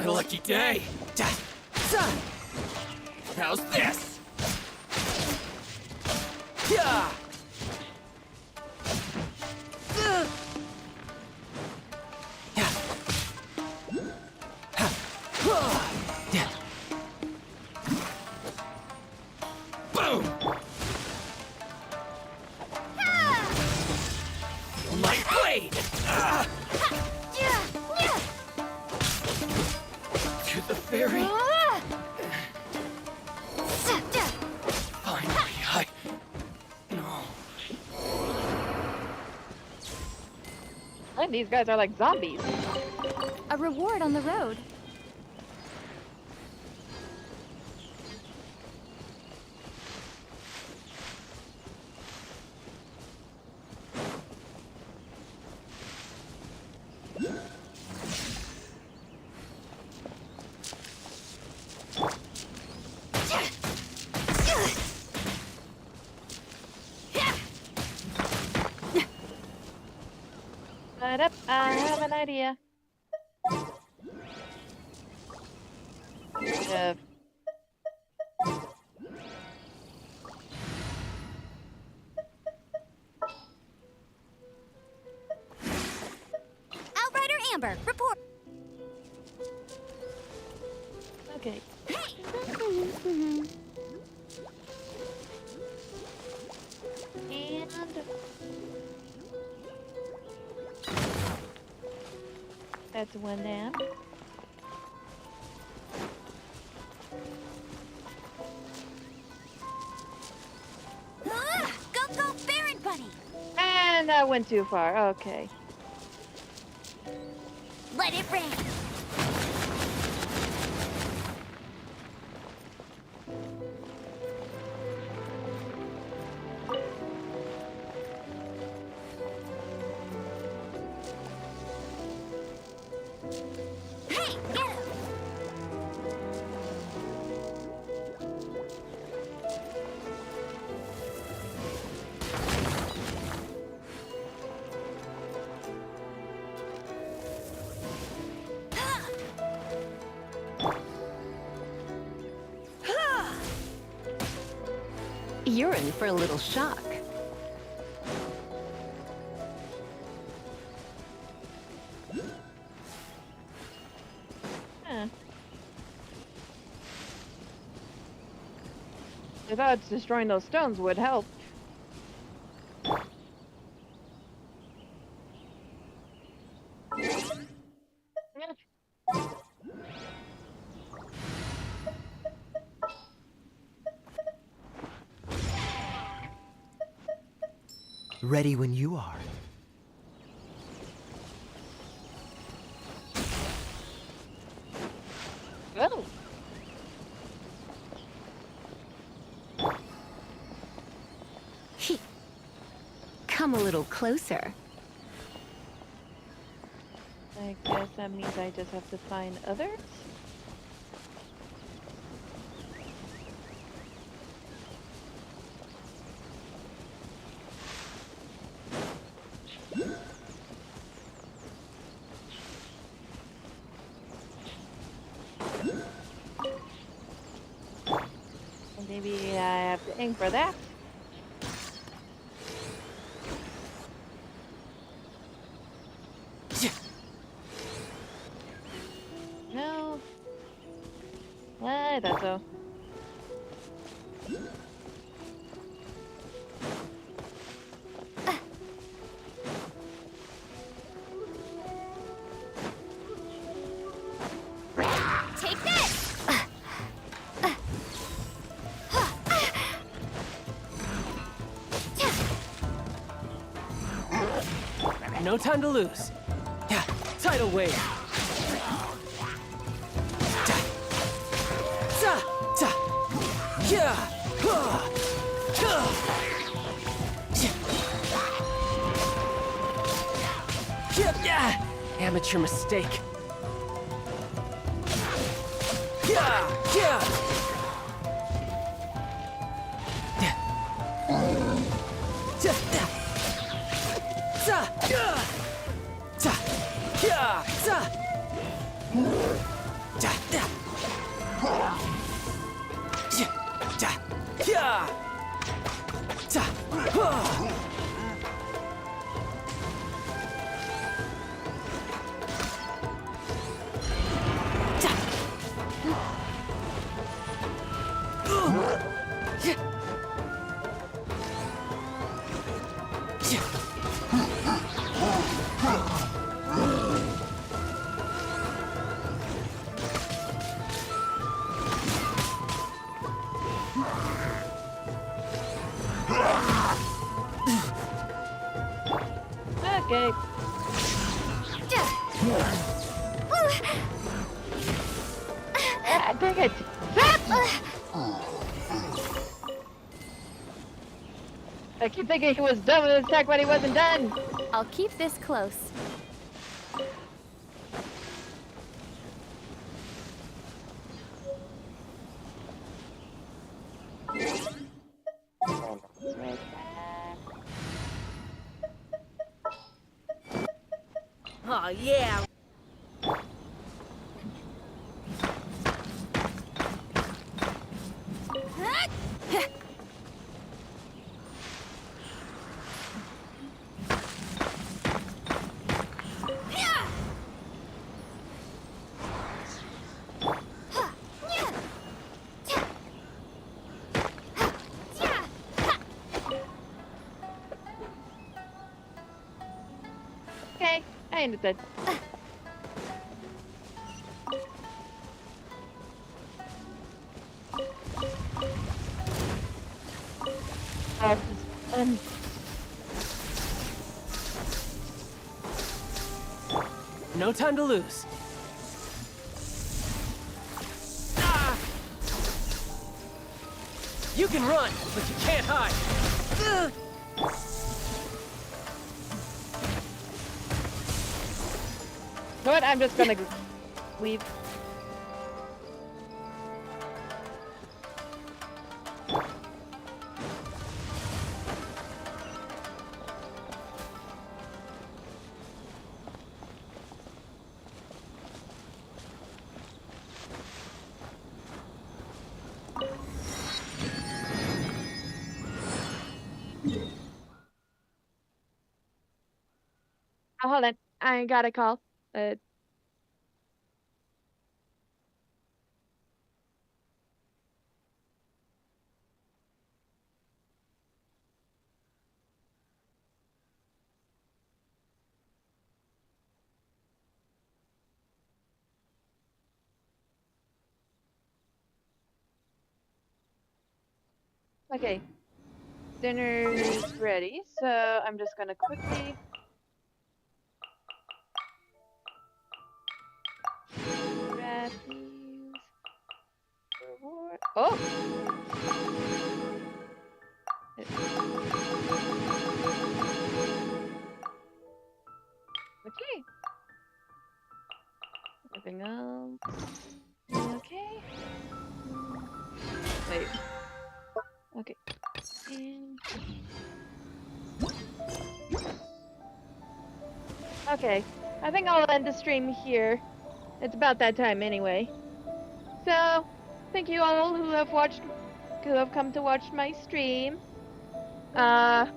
my lucky day. How's this? Yeah. Boom! My blade! To the fairy. Finally, And these guys are like zombies. A reward on the road. I have an idea. Outrider Amber, report. Okay. And that's one down. Go, Baron Bunny! And that went too far. Okay. Let it rain! Hey, get him! You're in for a little shock. Huh. I thought destroying those stones would help. Ready when you are. Oh. Come a little closer. I guess that means I just have to find others. Maybe I have to ink for that. No. I thought so. Take this! No time to lose. Yeah, tidal wave. Amateur mistake. Okay. Ah, dang it! I keep thinking he was done with his attack, but he wasn't done. I'll keep this close. Oh, yeah. Okay, I understood. No time to lose. Ah! You can run, but you can't hide. Ugh. You know what? I'm just gonna leave. Oh, hold on. I got a call. Okay. Dinner's ready, so I'm just gonna quickly grab these. Reward. Oh! Okay. Nothing else. Okay. Wait. Okay. And... Okay. I think I'll end the stream here. It's about that time anyway. So, thank you all who have come to watch my stream. For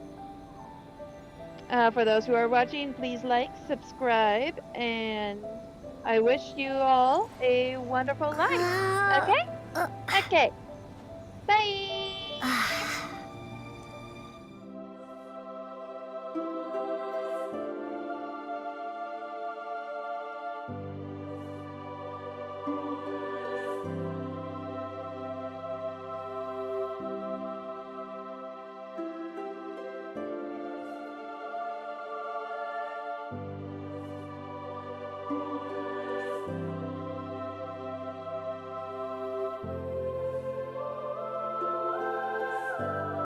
those who are watching, please like, subscribe, and I wish you all a wonderful life. Okay? Okay. Bye!